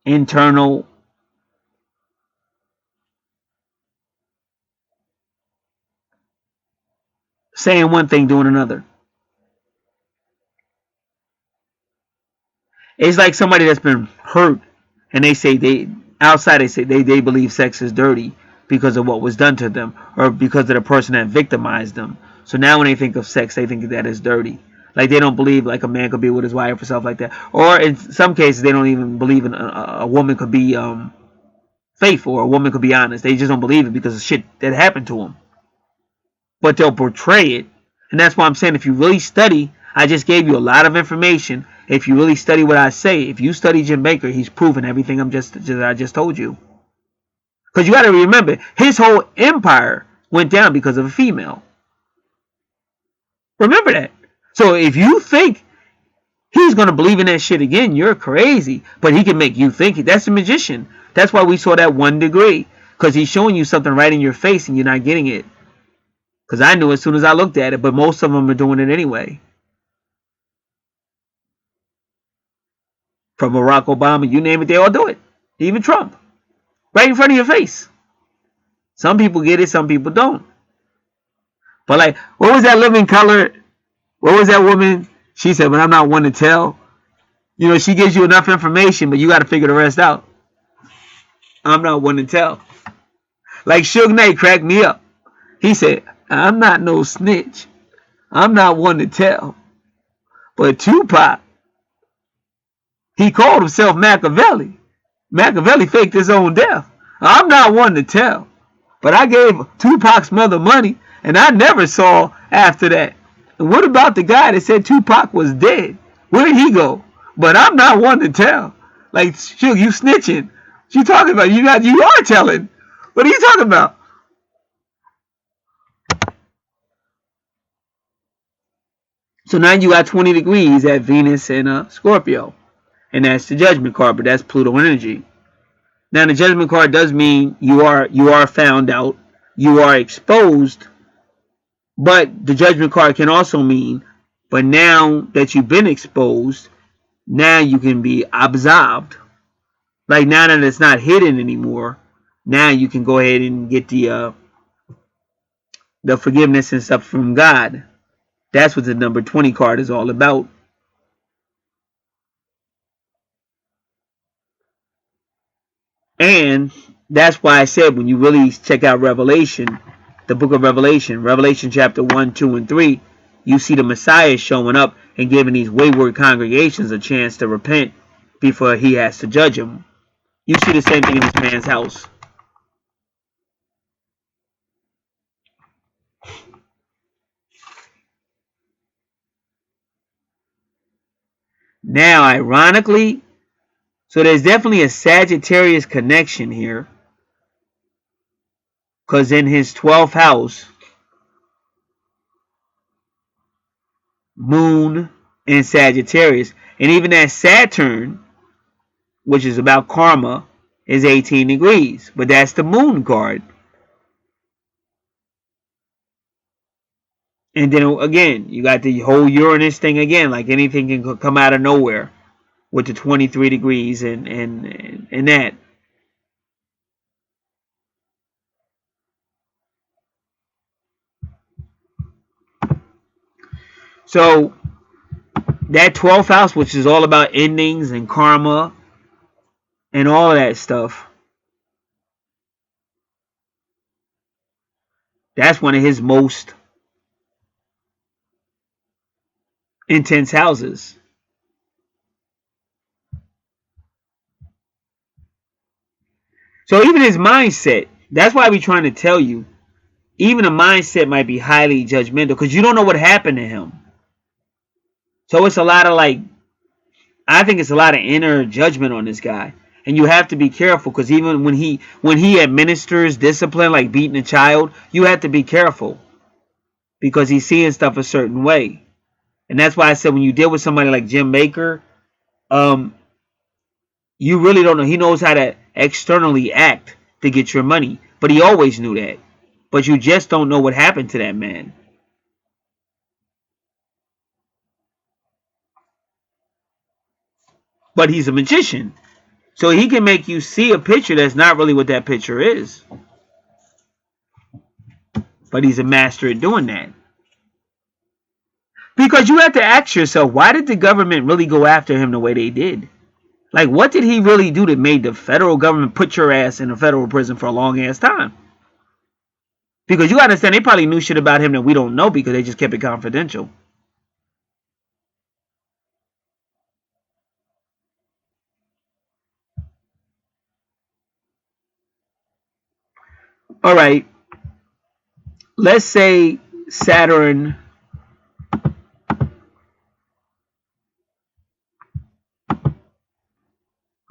internal saying one thing, doing another. It's like somebody that's been hurt, and they say they believe sex is dirty because of what was done to them, or because of the person that victimized them. So now when they think of sex, they think that is dirty. Like they don't believe like a man could be with his wife or stuff like that. Or in some cases, they don't even believe in a woman could be faithful, or a woman could be honest. They just don't believe it because of shit that happened to them. But they'll portray it, and that's why I'm saying if you really study, I just gave you a lot of information. If you really study what I say, if you study Jim Baker, he's proven everything I just told you. Because you got to remember, his whole empire went down because of a female. Remember that. So if you think he's going to believe in that shit again, you're crazy. But he can make you think it. That's a magician. That's why we saw that 1 degree. Because he's showing you something right in your face and you're not getting it. Because I knew as soon as I looked at it, but most of them are doing it anyway. From Barack Obama, you name it, they all do it. Even Trump. Right in front of your face. Some people get it, some people don't. But like, what was that living color? What was that woman? She said, but I'm not one to tell. You know, she gives you enough information, but you got to figure the rest out. I'm not one to tell. Like Suge Knight cracked me up. He said, I'm not no snitch. I'm not one to tell. But Tupac, he called himself Machiavelli. Machiavelli faked his own death. I'm not one to tell. But I gave Tupac's mother money, and I never saw after that. And what about the guy that said Tupac was dead? Where did he go? But I'm not one to tell. Like, Suge, you snitching. What you talking about? You are telling. What are you talking about? So now you got 20 degrees at Venus and Scorpio. And that's the judgment card, but that's Pluto energy. Now the judgment card does mean you are found out, you are exposed, But the Judgment card can also mean, but now that you've been exposed, now you can be absolved. Like now that it's not hidden anymore, now you can go ahead and get the forgiveness and stuff from God. That's what the number 20 card is all about. And that's why I said when you really check out Revelation, the book of Revelation, Revelation chapter 1, 2, and 3, you see the Messiah showing up and giving these wayward congregations a chance to repent before he has to judge them. You see the same thing in this man's house. Now, ironically, so there's definitely a Sagittarius connection here, because in his 12th house, Moon and Sagittarius, and even that Saturn, which is about karma, is 18 degrees. But that's the Moon card. And then again, you got the whole Uranus thing again, like anything can come out of nowhere with the 23 degrees and that. So that 12th house, which is all about endings and karma and all of that stuff, that's one of his most intense houses. So even his mindset, that's why we're trying to tell you, even a mindset might be highly judgmental because you don't know what happened to him. So it's a lot of like, I think it's a lot of inner judgment on this guy. And you have to be careful because even when he administers discipline, like beating a child, you have to be careful because he's seeing stuff a certain way. And that's why I said when you deal with somebody like Jim Baker, you really don't know. He knows how to externally act to get your money, but he always knew that. But you just don't know what happened to that man. But he's a magician, so he can make you see a picture that's not really what that picture is. But he's a master at doing that. Because you have to ask yourself, why did the government really go after him the way they did? Like, what did he really do that made the federal government put your ass in a federal prison for a long ass time? Because you gotta understand, they probably knew shit about him that we don't know because they just kept it confidential. All right, let's say Saturn.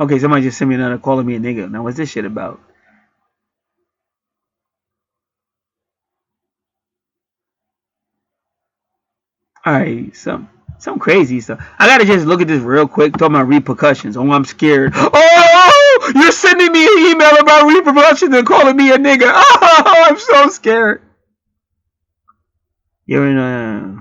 Okay, somebody just sent me another calling me a nigga. Now, what's this shit about? All right, some crazy stuff. I gotta just look at this real quick. Talking about repercussions. Oh, I'm scared. Oh, you're sending me an email about repercussions and calling me a nigga. Oh, I'm so scared. You're in a.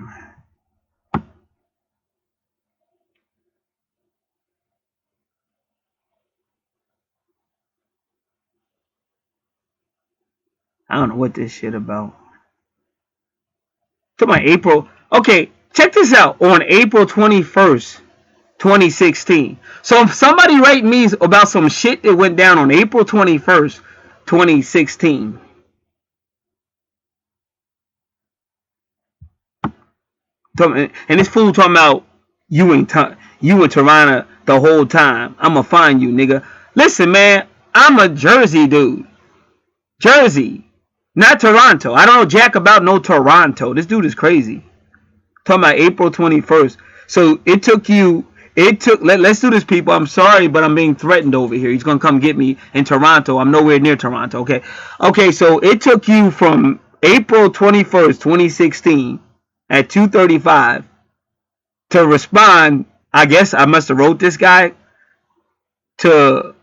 I don't know what this shit about. To my April. Okay, check this out. On April 21st, 2016. So if somebody write me about some shit that went down on April 21st, 2016. And this fool talking about you in Toronto the whole time. I'ma find you, nigga. Listen, man, I'm a Jersey dude. Jersey. Not Toronto. I don't know jack about no Toronto. This dude is crazy. Talking about April 21st. So it took let's do this, people. I'm sorry, but I'm being threatened over here. He's gonna come get me in Toronto. I'm nowhere near Toronto. Okay, so it took you from April 21st, 2016 at 2:35 to respond. I guess I must have wrote this guy to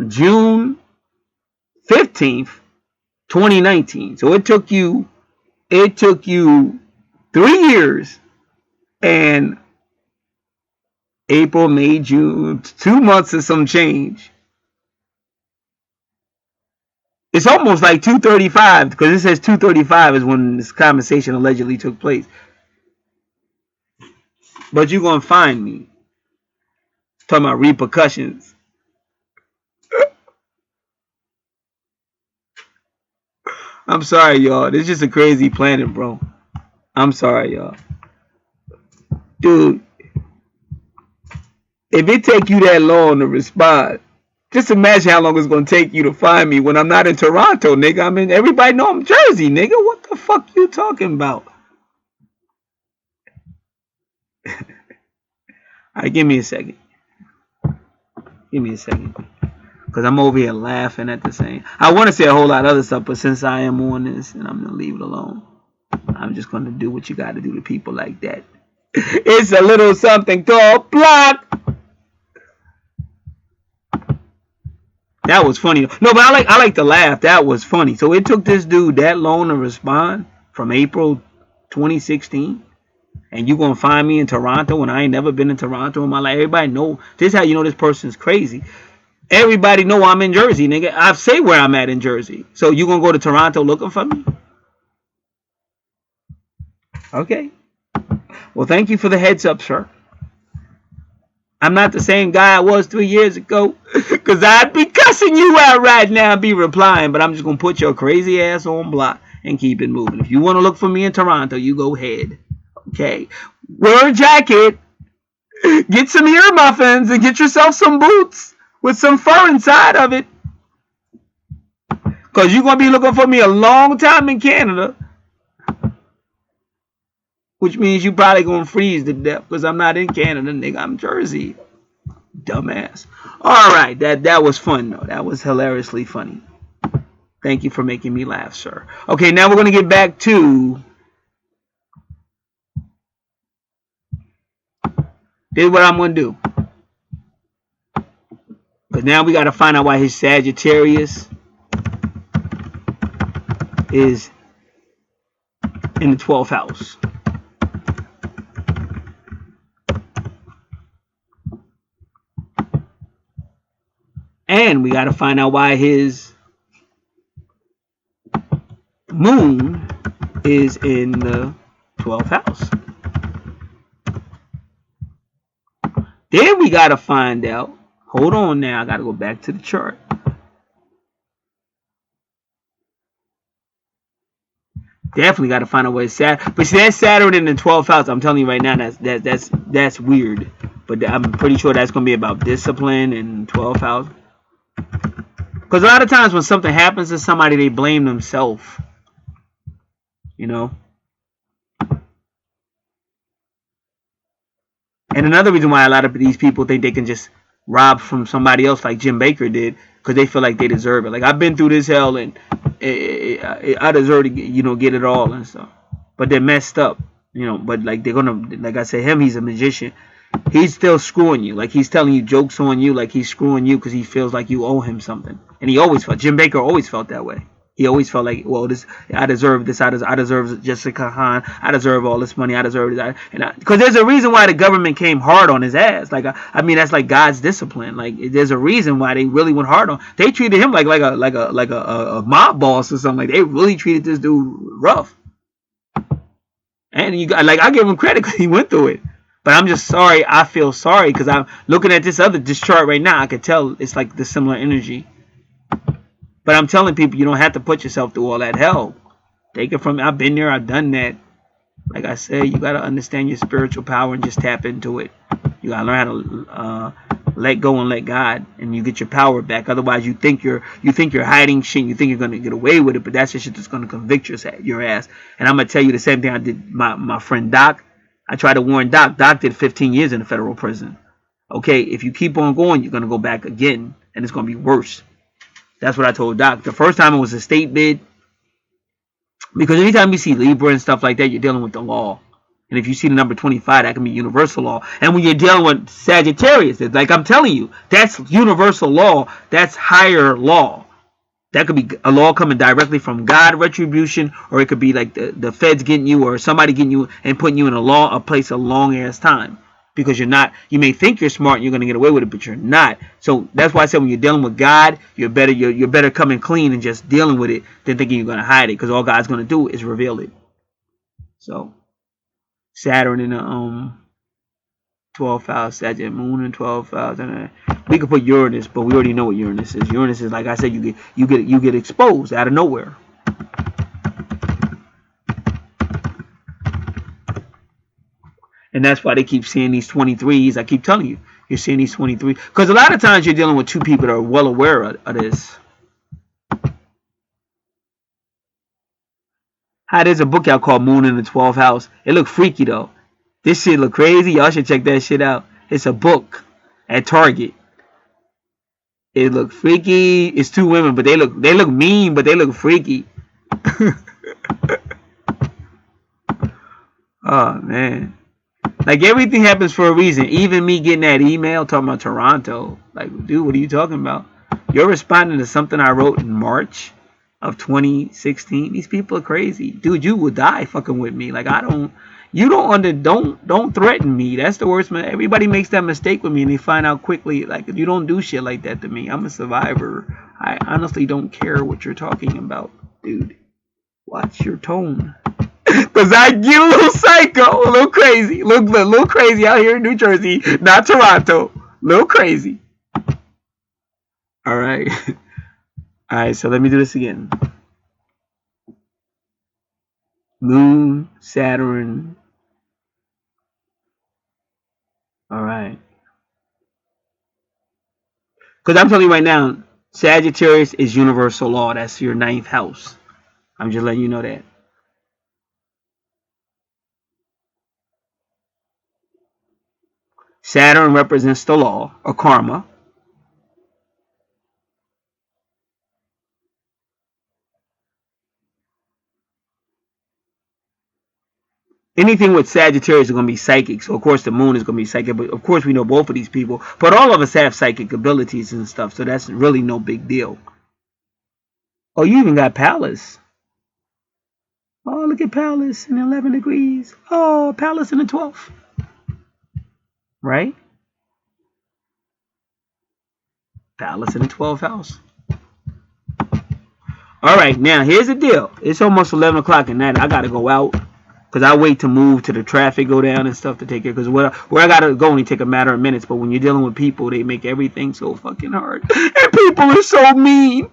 June 15th, 2019. So it took you It took you 3 years and April, May, June, 2 months and some change. It's almost like 235 because it says 235 is when this conversation allegedly took place. But you're going to find me talking about repercussions. I'm sorry, y'all. This is just a crazy planet, bro. I'm sorry, y'all. Dude, if it take you that long to respond, just imagine how long it's going to take you to find me when I'm not in Toronto, nigga. I mean, everybody know I'm Jersey, nigga. What the fuck you talking about? All right, give me a second. Give me a second. Because I'm over here laughing at the same. I want to say a whole lot of other stuff, but since I am on this and I'm going to leave it alone, I'm just going to do what you got to do to people like that. It's a little something called block. That was funny. No, but I like to laugh. That was funny. So it took this dude that long to respond from April 2016. And you gonna find me in Toronto when I ain't never been in Toronto in my life. Everybody know. This is how you know this person's crazy. Everybody know I'm in Jersey, nigga. I say where I'm at in Jersey. So you gonna go to Toronto looking for me? Okay. Well, thank you for the heads up, sir. I'm not the same guy I was 3 years ago. Because I'd be cussing you out right now and be replying. But I'm just going to put your crazy ass on block and keep it moving. If you want to look for me in Toronto, you go ahead. Okay. Wear a jacket. Get some ear muffins and get yourself some boots with some fur inside of it. Because you're going to be looking for me a long time in Canada. Which means you probably going to freeze to death because I'm not in Canada, nigga. I'm Jersey. Dumbass. All right. That was fun, though. That was hilariously funny. Thank you for making me laugh, sir. Okay, now we're going to get back to... This is what I'm going to do. Because now we got to find out why his Sagittarius is in the 12th house. And we got to find out why his moon is in the 12th house. Then we got to find out. Hold on now. I got to go back to the chart. Definitely got to find out where it's Saturn. But see, that's Saturn in the 12th house. I'm telling you right now, that's weird. But I'm pretty sure that's going to be about discipline in 12th house. Because a lot of times when something happens to somebody, they blame themselves. You know? And another reason why a lot of these people think they can just rob from somebody else like Jim Baker did, because they feel like they deserve it. Like, I've been through this hell and I deserve to get it all and stuff. But they're messed up. But like they're going to, like I said, he's a magician. He's still screwing you. Like, he's telling you jokes on you, like he's screwing you because he feels like you owe him something. And Jim Baker always felt that way. He always felt like, well, I deserve this. I deserve Jessica Hahn. I deserve all this money. I deserve that. Because there's a reason why the government came hard on his ass. Like, I mean, that's like God's discipline. Like, there's a reason why they really went hard on. They treated him like a mob boss or something. Like, they really treated this dude rough. And I give him credit because he went through it. But I'm just sorry. I feel sorry because I'm looking at this chart right now. I could tell it's like the similar energy. But I'm telling people, you don't have to put yourself through all that hell. Take it from me. I've been there. I've done that. Like I said, you got to understand your spiritual power and just tap into it. You got to learn how to let go and let God, and you get your power back. Otherwise, you think you're hiding shit. You think you're going to get away with it, but that's just shit that's going to convict your ass. And I'm going to tell you the same thing I did my friend Doc. I tried to warn Doc. Doc did 15 years in a federal prison. Okay, if you keep on going, you're going to go back again, and it's going to be worse. That's what I told Doc. The first time it was a state bid. Because anytime you see Libra and stuff like that, you're dealing with the law. And if you see the number 25, that can be universal law. And when you're dealing with Sagittarius, like I'm telling you, that's universal law. That's higher law. That could be a law coming directly from God, retribution, or it could be like the feds getting you or somebody getting you and putting you in a place a long ass time. Because you're not, you may think you're smart and you're gonna get away with it, but you're not. So that's why I said when you're dealing with God, you're better coming clean and just dealing with it than thinking you're gonna hide it, because all God's gonna do is reveal it. So Saturn in the 12th house, Sagittarius, Moon in 12th house, and we could put Uranus, but we already know what Uranus is. Uranus is, like I said, you get exposed out of nowhere. And that's why they keep seeing these 23s. I keep telling you, you're seeing these 23. Because a lot of times you're dealing with two people that are well aware of this. There's a book out called Moon in the 12th House. It looked freaky, though. This shit look crazy. Y'all should check that shit out. It's a book at Target. It look freaky. It's two women, but they look mean, but they look freaky. Oh, man. Like, everything happens for a reason. Even me getting that email talking about Toronto. Like, dude, what are you talking about? You're responding to something I wrote in March of 2016. These people are crazy. Dude, you will die fucking with me. Like, don't threaten me. That's the worst, man. Everybody makes that mistake with me and they find out quickly. Like, you don't do shit like that to me. I'm a survivor. I honestly don't care what you're talking about, dude. Watch your tone. Because I get a little psycho, a little crazy, a little crazy out here in New Jersey, not Toronto. A little crazy. All right. All right, so let me do this again. Moon, Saturn. All right. Because I'm telling you right now, Sagittarius is universal law. That's your 9th house. I'm just letting you know that. Saturn represents the law or karma. Anything with Sagittarius is going to be psychic. So, of course, the moon is going to be psychic. But, of course, we know both of these people. But all of us have psychic abilities and stuff. So, that's really no big deal. Oh, you even got Pallas. Oh, look at Pallas in 11 degrees. Oh, Pallas in the 12th. Right? Pallas in the 12th house. All right, now here's the deal. It's almost 11 o'clock at night. I got to go out because I wait to move to the traffic, go down and stuff to take care. Because where I got to go only take a matter of minutes. But when you're dealing with people, they make everything so fucking hard. And people are so mean.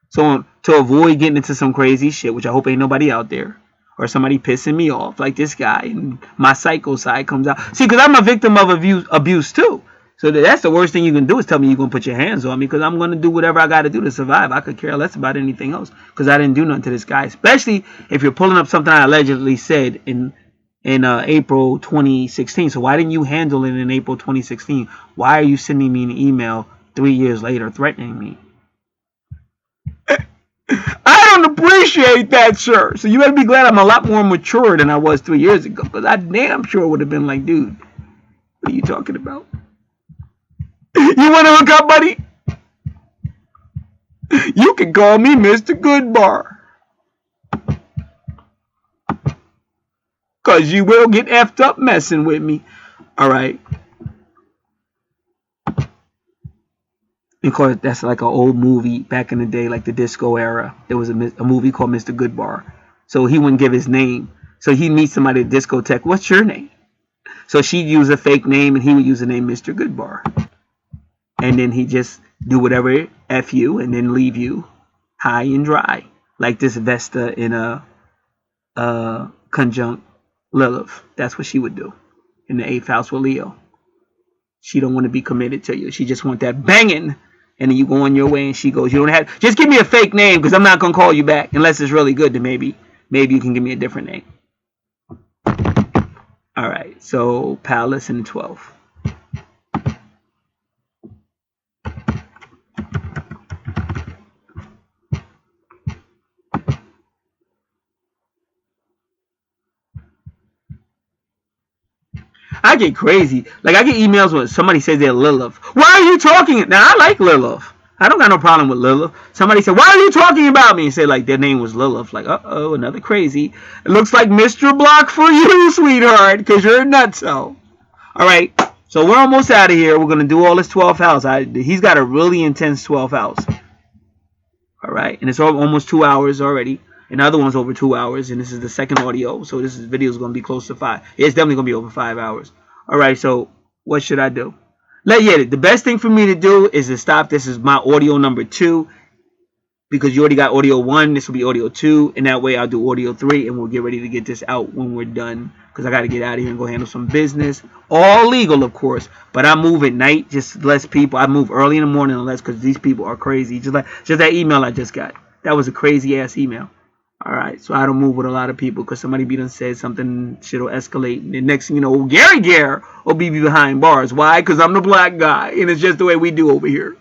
So to avoid getting into some crazy shit, which I hope ain't nobody out there, or somebody pissing me off like this guy, and my psycho side comes out. See, because I'm a victim of abuse too. So that's the worst thing you can do is tell me you're going to put your hands on me, because I'm going to do whatever I got to do to survive. I could care less about anything else because I didn't do nothing to this guy, especially if you're pulling up something I allegedly said in April 2016. So why didn't you handle it in April 2016? Why are you sending me an email 3 years later threatening me? I don't appreciate that, sir. So you better be glad I'm a lot more mature than I was 3 years ago, because I damn sure would have been like, dude, what are you talking about? You want to hook up, buddy? You can call me Mr. Goodbar. Because you will get effed up messing with me. All right. Of course, that's like an old movie back in the day, like the disco era. There was a movie called Mr. Goodbar. So he wouldn't give his name. So he'd meet somebody at discotheque. What's your name? So she'd use a fake name and he would use the name Mr. Goodbar. And then he just do whatever, F you, and then leave you high and dry. Like this Vesta in a conjunct Lilith. That's what she would do in the 8th house with Leo. She don't want to be committed to you. She just want that banging. And then you go on your way and she goes, you don't have, just give me a fake name because I'm not going to call you back unless it's really good. Then maybe you can give me a different name. All right. So Pallas in the 12th. I get crazy. Like, I get emails when somebody says they're Lilith. Why are you talking? Now, I like Lilith. I don't got no problem with Lilith. Somebody said, why are you talking about me? And say like their name was Lilith. Like, uh-oh, another crazy. It looks like Mr. Block for you, sweetheart, because you're a nutso. All right, so we're almost out of here. We're going to do all this 12th house. He's got a really intense 12th house. All right, and it's almost 2 hours already. And the other one's over 2 hours, and this is the second audio. So this video is going to be close to 5. It's definitely going to be over 5 hours. All right, so what should I do? The best thing for me to do is to stop. This is my audio number 2. Because you already got audio 1, this will be audio 2, and that way I'll do audio 3, and we'll get ready to get this out when we're done, because I got to get out of here and go handle some business. All legal, of course, but I move at night, just less people. I move early in the morning less, because these people are crazy. Just that email I just got. That was a crazy-ass email. All right, so I don't move with a lot of people, because somebody be done said something, shit will escalate, and the next thing you know, Gary will be behind bars. Why? Because I'm the black guy, and it's just the way we do over here.